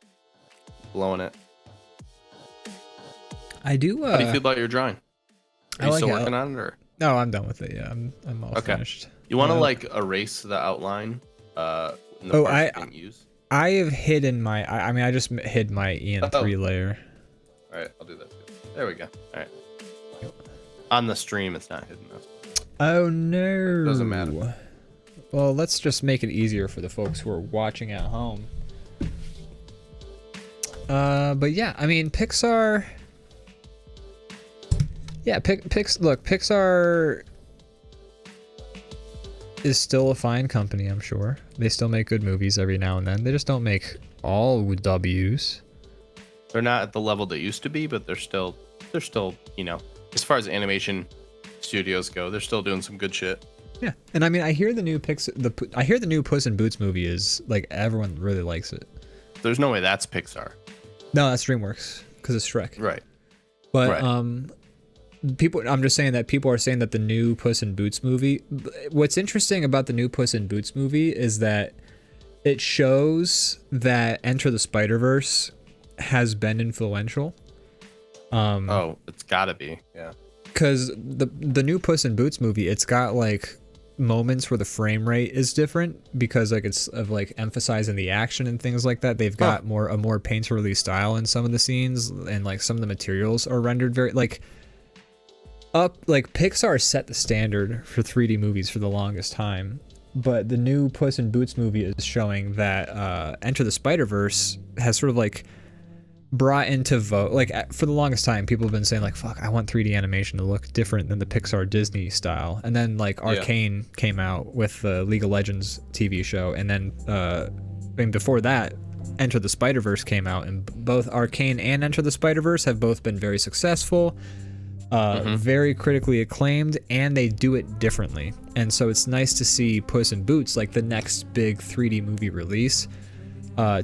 blowing it. I do. How do you feel about your drawing? Are you like still working on it, or? No, I'm done with it. Yeah, I'm all finished. You want to like erase the outline? In the Oh, parts you didn't use? I have hidden my. I mean, I just hid my EN3 layer. All right, I'll do that too. There we go. All right. On the stream, it's not hidden. Oh no. Doesn't matter. Well, let's just make it easier for the folks who are watching at home. But yeah, I mean, Pixar. Yeah, Pixar is still a fine company, I'm sure. They still make good movies every now and then. They just don't make all W's. They're not at the level they used to be, but they're still, you know, as far as animation studios go, they're still doing some good shit. Yeah, and I mean, I hear the new I hear the new Puss in Boots movie is like everyone really likes it. There's no way that's Pixar. No, that's DreamWorks because it's Shrek. Right. But I'm just saying that people are saying that the new Puss in Boots movie. What's interesting about the new Puss in Boots movie is that it shows that Enter the Spider-Verse has been influential. It's gotta be, yeah. Because the new Puss in Boots movie, it's got like moments where the frame rate is different because like it's of like emphasizing the action and things like that. They've got a more painterly style in some of the scenes, and like some of the materials are rendered very like Pixar set the standard for 3D movies for the longest time. But the new Puss in Boots movie is showing that Enter the Spider-Verse has sort of like brought into vogue. Like for the longest time, people have been saying like, fuck, I want 3D animation to look different than the Pixar Disney style. And then like Arcane came out with the League of Legends TV show. And then before that, Enter the Spider-Verse came out, and both Arcane and Enter the Spider-Verse have both been very successful, very critically acclaimed, and they do it differently. And so it's nice to see Puss in Boots, like the next big 3D movie release,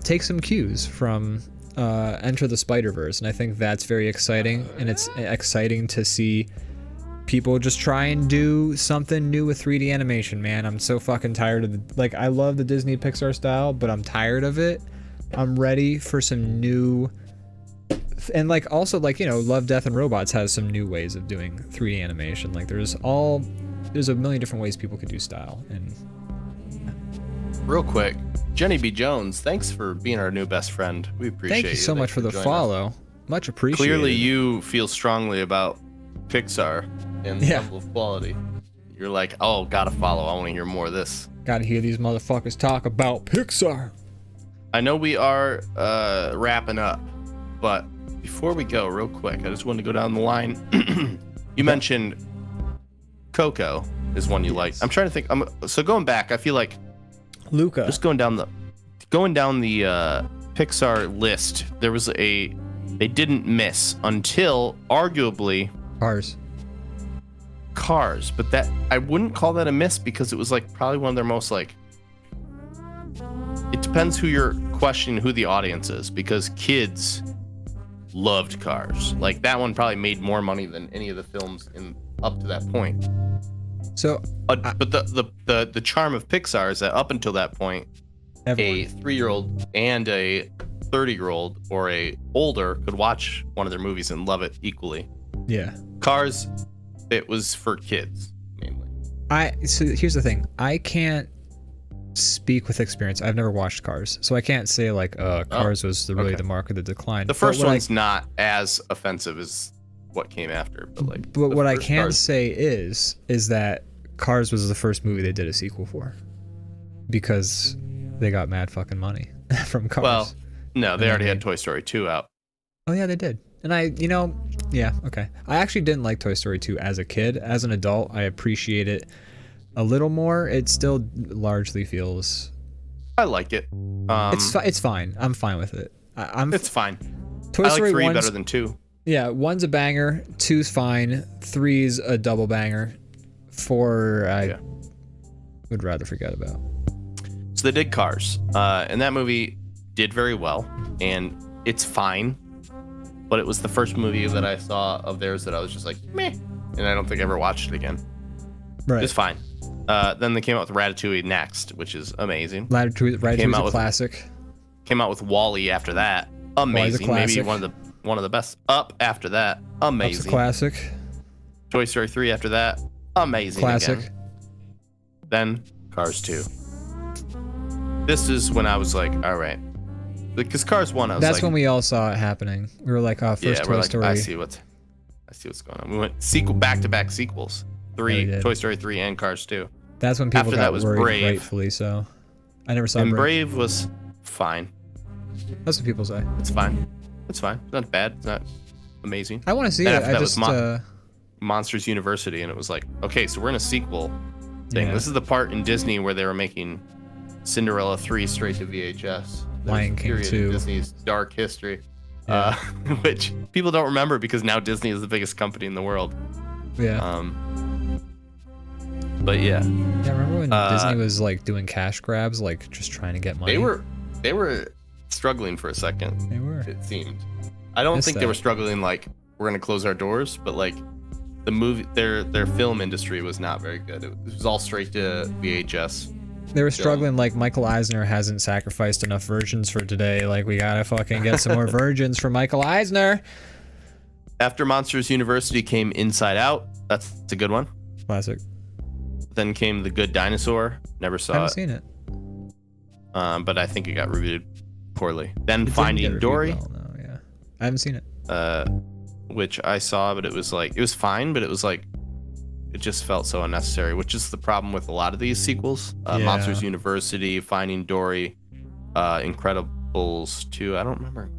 take some cues from Enter the Spider-Verse, and I think that's very exciting. And it's exciting to see people just try and do something new with 3D animation, man. I'm so fucking tired of like, I love the Disney Pixar style, but I'm tired of it. I'm ready for some new, and like also like, you know, Love, Death and Robots has some new ways of doing 3D animation. Like there's a million different ways people could do style. And real quick, Jenny B. Jones, thanks for being our new best friend. We appreciate it. Thank you so much for the follow. Us. Much appreciated. Clearly you feel strongly about Pixar and the level of quality. You're like, oh, gotta follow. I want to hear more of this. Gotta hear these motherfuckers talk about Pixar. I know we are wrapping up, but before we go, real quick, I just wanted to go down the line. You mentioned Coco is one you like. I'm trying to think. So going back, I feel like Luca. Just going down the Pixar list, there was they didn't miss until arguably Cars, but that I wouldn't call that a miss because it was like probably one of their most like. It depends who you're questioning, who the audience is, because kids loved Cars. Like that one probably made more money than any of the films up to that point. So, but the charm of Pixar is that up until that point, a 3-year-old and a 30-year-old or a older could watch one of their movies and love it equally. Yeah. Cars, it was for kids mainly. So here's the thing. I can't speak with experience. I've never watched Cars, so I can't say like Cars was really the mark of the decline. The first one's not as offensive as what came after, but what I can say is that Cars was the first movie they did a sequel for because they got mad fucking money from Cars. Well, no, they already had Toy Story 2 out. Oh yeah, they did. And I actually didn't like Toy Story 2 as a kid. As an adult, I appreciate it a little more. It still largely feels. I like it. It's fine. I'm fine with it. It's fine. Toy Story I like 3 better than 2. Yeah, 1's a banger, 2's fine, 3's a double banger, 4 I would rather forget about. So they did Cars, and that movie did very well, and it's fine. But it was the first movie that I saw of theirs that I was just like, meh, and I don't think I ever watched it again. Right. It's fine. Then they came out with Ratatouille next, which is amazing. Ratatouille is a classic. Came out with WALL-E after that. Amazing. Maybe one of the one of the best. Up after that, amazing. That's a classic. Toy Story 3 after that, amazing. Classic. Again. Then Cars 2. This is when I was like, all right, because Cars 1, I was That's like, when we all saw it happening. We were like, oh, first Toy Story. I see what's going on. We went back-to-back sequels. Toy Story 3 and Cars 2. That's when people After got that was worried, Brave. rightfully so. I never saw And Brave. Brave was fine. That's what people say. It's fine. It's fine. It's not bad. It's not amazing. I want to see And it. after I that just was Monsters University, and it was like, okay, so we're in a sequel thing. Yeah. This is the part in Disney where they were making Cinderella 3 straight to VHS. Lion King Period 2. in Disney's dark history, Yeah. which people don't remember because now Disney is the biggest company in the world. Yeah. But yeah. Yeah, remember when Disney was like doing cash grabs, like just trying to get money? They were struggling for a second. They were. It seemed. I don't think they were struggling like we're gonna close our doors, but like the movie, their film industry was not very good. It was all straight to VHS. They were struggling like Michael Eisner hasn't sacrificed enough virgins for today. Like we gotta fucking get some more virgins for Michael Eisner. After Monsters University came Inside Out. That's a good one. Classic. Then came The Good Dinosaur. Never saw it. I haven't seen it. But I think it got reviewed poorly. Then Finding Dory. Well, no, yeah. I haven't seen it. Which I saw, but it was fine, but it was like, it just felt so unnecessary, which is the problem with a lot of these sequels. Yeah. Monsters University, Finding Dory, Incredibles 2. I don't remember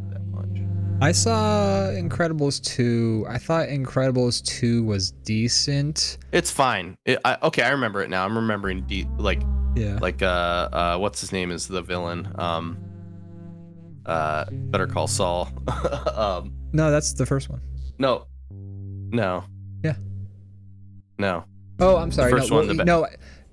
that much. I saw Incredibles 2. I thought Incredibles 2 was decent. It's fine. Okay, I remember it now. I'm remembering what's his name is the villain. Better Call Saul. No, that's the first one. No. Yeah. No. Oh, I'm sorry. The first one, no,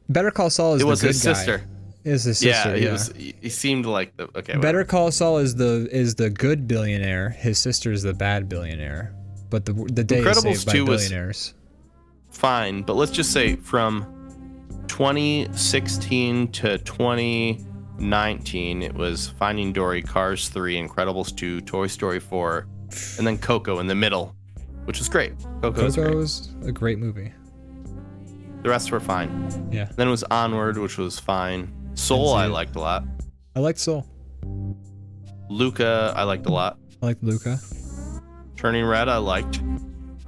Better Call Saul is it the was good his sister. guy. Is his sister? Yeah, Yeah. he seemed like the okay. Better Whatever. Call Saul is the good billionaire. His sister's the bad billionaire. But the day is Incredibles saved by 2 was billionaires. Fine, but let's just say from 2016 to 2019, it was Finding Dory, Cars 3, Incredibles 2, Toy Story 4, and then Coco in the middle, which was great. Coco was a great movie. The rest were fine. Yeah. Then it was Onward, which was fine. Soul, I liked a lot. I liked Soul. Luca, I liked a lot. I liked Luca. Turning Red, I liked.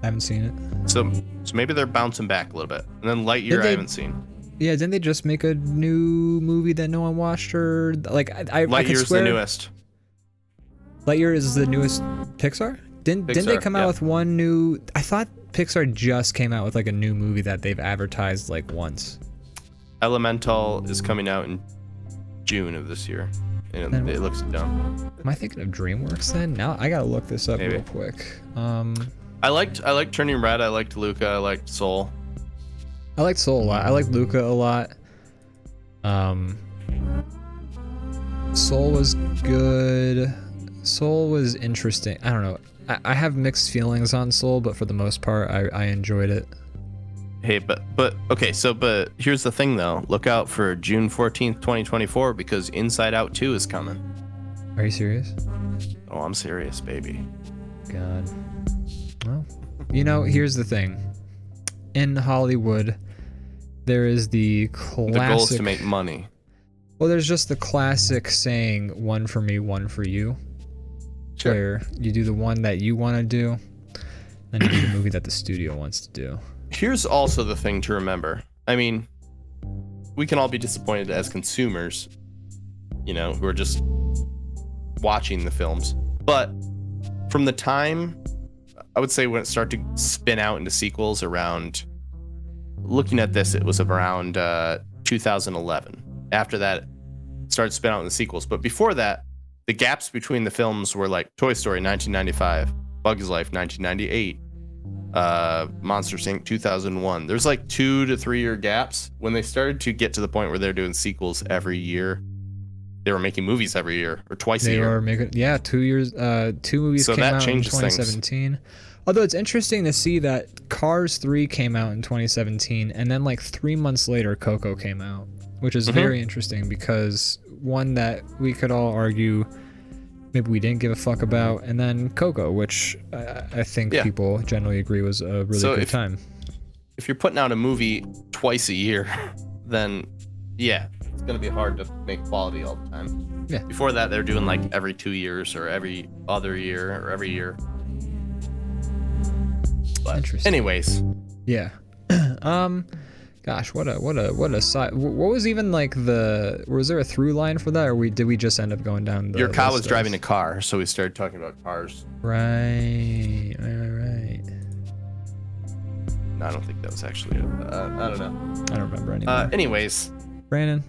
I haven't seen it. So maybe they're bouncing back a little bit. And then Lightyear, I haven't seen. Yeah, didn't they just make a new movie that no one watched? Or like, Lightyear's the newest. Lightyear is the newest Pixar? Didn't they come out with one new? I thought Pixar just came out with like a new movie that they've advertised like once. Elemental is coming out in June of this year, and it looks dumb. Am I thinking of DreamWorks then? Now I gotta look this up real quick. I liked Turning Red. I liked Luca. I liked Soul. I liked Soul a lot. I liked Luca a lot. Soul was good. Soul was interesting. I don't know. I have mixed feelings on Soul, but for the most part, I enjoyed it. Hey, but here's the thing though. Look out for June 14th, 2024, because Inside Out 2 is coming. Are you serious? Oh, I'm serious, baby. God. Well, here's the thing. In Hollywood, there is the classic... The goal is to make money. Well, there's just the classic saying, one for me, one for you. Sure. Where you do the one that you want to do, and you do the movie that the studio wants to do. Here's also the thing to remember. I mean, we can all be disappointed as consumers, who are just watching the films. But from the time, I would say when it started to spin out into sequels around, looking at this, it was around 2011. After that, it started to spin out in the sequels. But before that, the gaps between the films were like Toy Story 1995, Bugs Life 1998, Monsters Inc. 2001. There's like 2 to 3 year gaps. When they started to get to the point where they're doing sequels every year, they were making movies every year or twice a year. They were making 2 years. 2 movies came out in 2017. Things. Although it's interesting to see that Cars 3 came out in 2017, and then like 3 months later, Coco came out, which is very interesting because one that we could all argue maybe we didn't give a fuck about, and then Coco, which I think people generally agree was a really good time. If you're putting out a movie twice a year, then yeah, it's gonna be hard to make quality all the time. Yeah. Before that, they're doing like every 2 years or every other year or every year. But interesting. Anyways. Yeah. Gosh, what a side. What was even like was there a through line for that, or did we just end up going down the? Your cow was driving a car, so we started talking about cars. Right. No, I don't think that was actually it. I don't know. I don't remember anymore. Anyways, Brandon.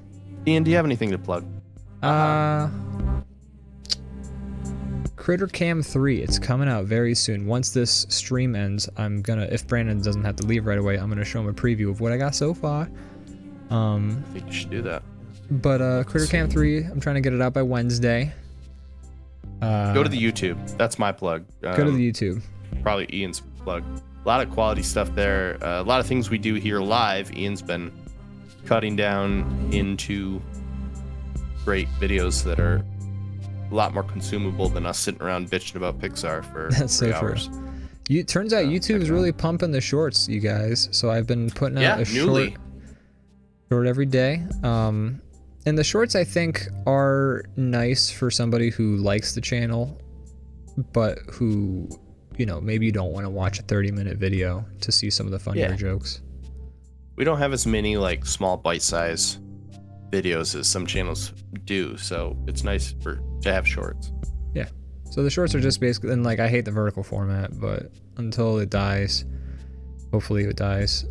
Ian, do you have anything to plug? Critter Cam 3, it's coming out very soon. Once this stream ends, I'm gonna, if Brandon doesn't have to leave right away, I'm gonna show him a preview of what I got so far. I think you should do that. But Critter Cam 3, I'm trying to get it out by Wednesday. Go to the YouTube. That's my plug. Go to the YouTube. Probably Ian's plug. A lot of quality stuff there. A lot of things we do here live. Ian's been cutting down into great videos that are a lot more consumable than us sitting around bitching about Pixar for 3 hours. Turns out YouTube is really pumping the shorts, you guys. So I've been putting out a short every day. And the shorts, I think, are nice for somebody who likes the channel, but who, maybe you don't want to watch a 30-minute video to see some of the funnier jokes. We don't have as many like small bite-size videos as some channels do, so it's nice to have shorts. Yeah. So the shorts are just basically, and like I hate the vertical format, but until it dies, hopefully it dies.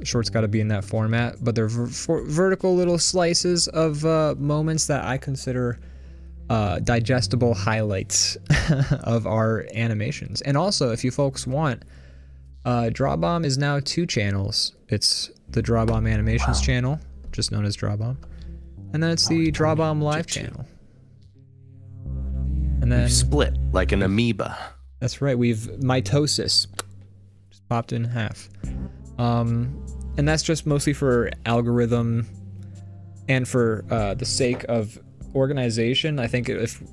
Shorts got to be in that format, but they're vertical little slices of moments that I consider digestible highlights of our animations. And also, if you folks want, DrawBomb is now 2 channels. It's the DrawBomb Animations channel, just known as DrawBomb, and then it's the DrawBomb Live channel. And then we've split like an amoeba. That's right. We've mitosis just popped in half. And that's just mostly for algorithm and for the sake of organization. I think if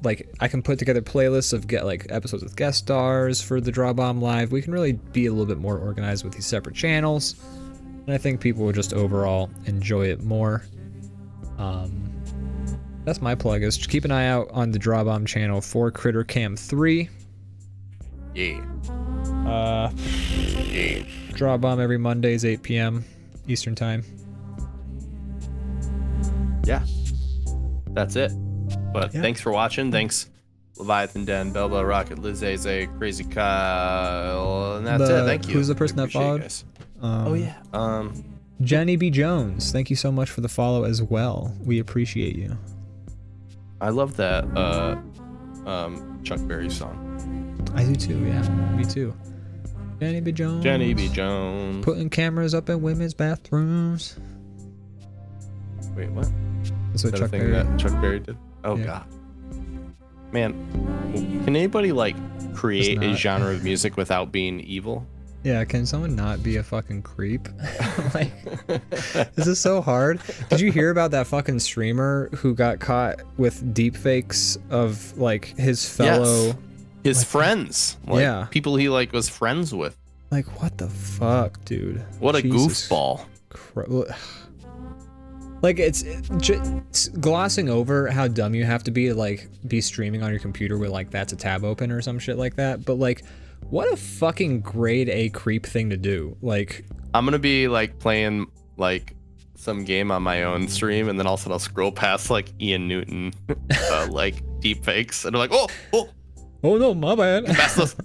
I can put together playlists of episodes with guest stars for the DrawBomb Live, we can really be a little bit more organized with these separate channels. And I think people will just overall enjoy it more. That's my plug, is keep an eye out on the DrawBomb channel for Critter Cam 3. Yeah. DrawBomb every Mondays, 8 p.m. Eastern Time. Yeah. That's it. But thanks for watching. Thanks, Leviathan Den, Belba, Rocket, Liz, Aze, Crazy Kyle, and that's it. Thank you. Who's the person that followed? Jenny B. Jones. Thank you so much for the follow as well. We appreciate you. I love that Chuck Berry song. I do too, yeah. Me too. Jenny B. Jones. Jenny B. Jones. Putting cameras up in women's bathrooms. Wait, what? That's what Chuck Berry did? Oh, yeah. God. Man, can anybody create a genre of music without being evil? Yeah, can someone not be a fucking creep? This is so hard. Did you hear about that fucking streamer who got caught with deep fakes of his fellow... Yes. His friends. People he was friends with. What the fuck, dude? What a goofball. It's glossing over how dumb you have to be to be streaming on your computer with that's a tab open or some shit like that. But what a fucking grade A creep thing to do. I'm gonna be playing some game on my own stream, and then all of a sudden I'll scroll past Ian Newton deep fakes, and I'm oh no, my bad.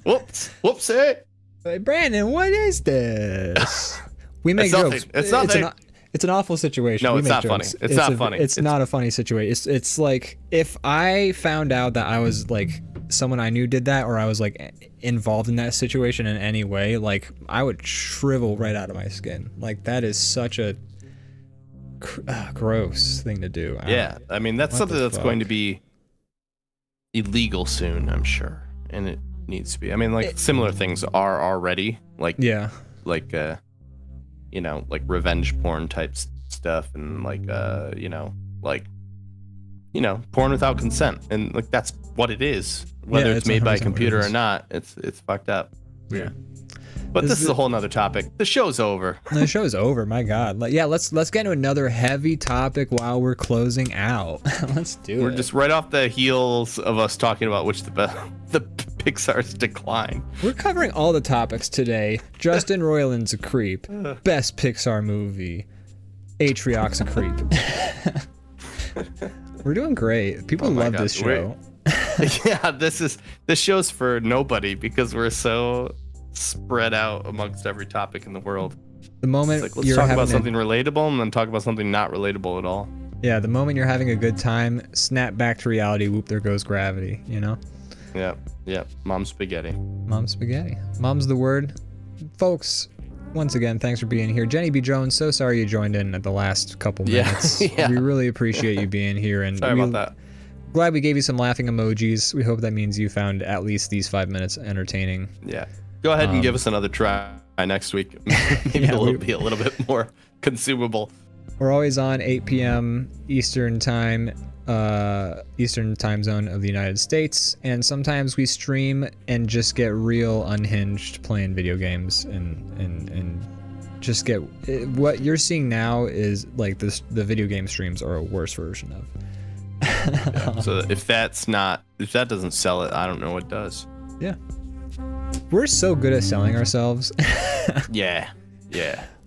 Whoops, hey. Hey, Brandon, what is this? We make jokes. It's nothing. It's an awful situation. No, it's not jokes. funny. It's not funny. It's not a funny situation. It's if I found out that I was someone I knew did that, or I was involved in that situation in any way, I would shrivel right out of my skin. That is such a gross thing to do. I mean that's something that's going to be illegal soon, I'm sure, and it needs to be. I mean, similar things are already revenge porn type stuff, and porn without consent, and that's what it is, whether it's made by a computer or not. It's fucked up. Yeah. But this is a whole nother topic. The show's over. The show's over. My God. Yeah, let's get into another heavy topic while we're closing out. Let's do it. We're just right off the heels of us talking about which the Pixar's decline. We're covering all the topics today. Justin Roiland's a creep. Best Pixar movie. Atriox a creep. We're doing great. People love this show. Yeah, this show's for nobody because we're so spread out amongst every topic in the world. The moment it's like, let's talk about something relatable and then talk about something not relatable at all. Yeah, the moment you're having a good time, snap back to reality, whoop, there goes gravity, you know? Yeah. Mom's spaghetti. Mom's spaghetti. Mom's the word. Folks, once again, thanks for being here. Jenny B. Jones, so sorry you joined in at the last couple minutes. Yeah. We really appreciate you being here. And sorry about that. Glad we gave you some laughing emojis. We hope that means you found at least these 5 minutes entertaining. Yeah. Go ahead and give us another try next week. Maybe be a little bit more consumable. We're always on 8 p.m. Eastern time zone of the United States, and sometimes we stream and just get real unhinged playing video games and just get what you're seeing now is like this. The video game streams are a worse version of. Yeah, so if that doesn't sell it, I don't know what does. Yeah. We're so good at selling ourselves. Yeah.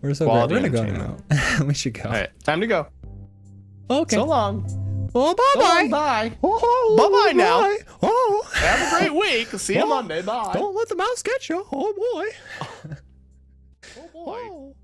We're so Quality good. We're gonna go now. We should go. All right, time to go. Okay. So long. Oh, bye-bye. Bye. Oh, Bye-bye now. bye. Oh. Have a great week. See you Monday. Bye. Don't let the mouse get you. Oh, boy. Oh boy. Oh.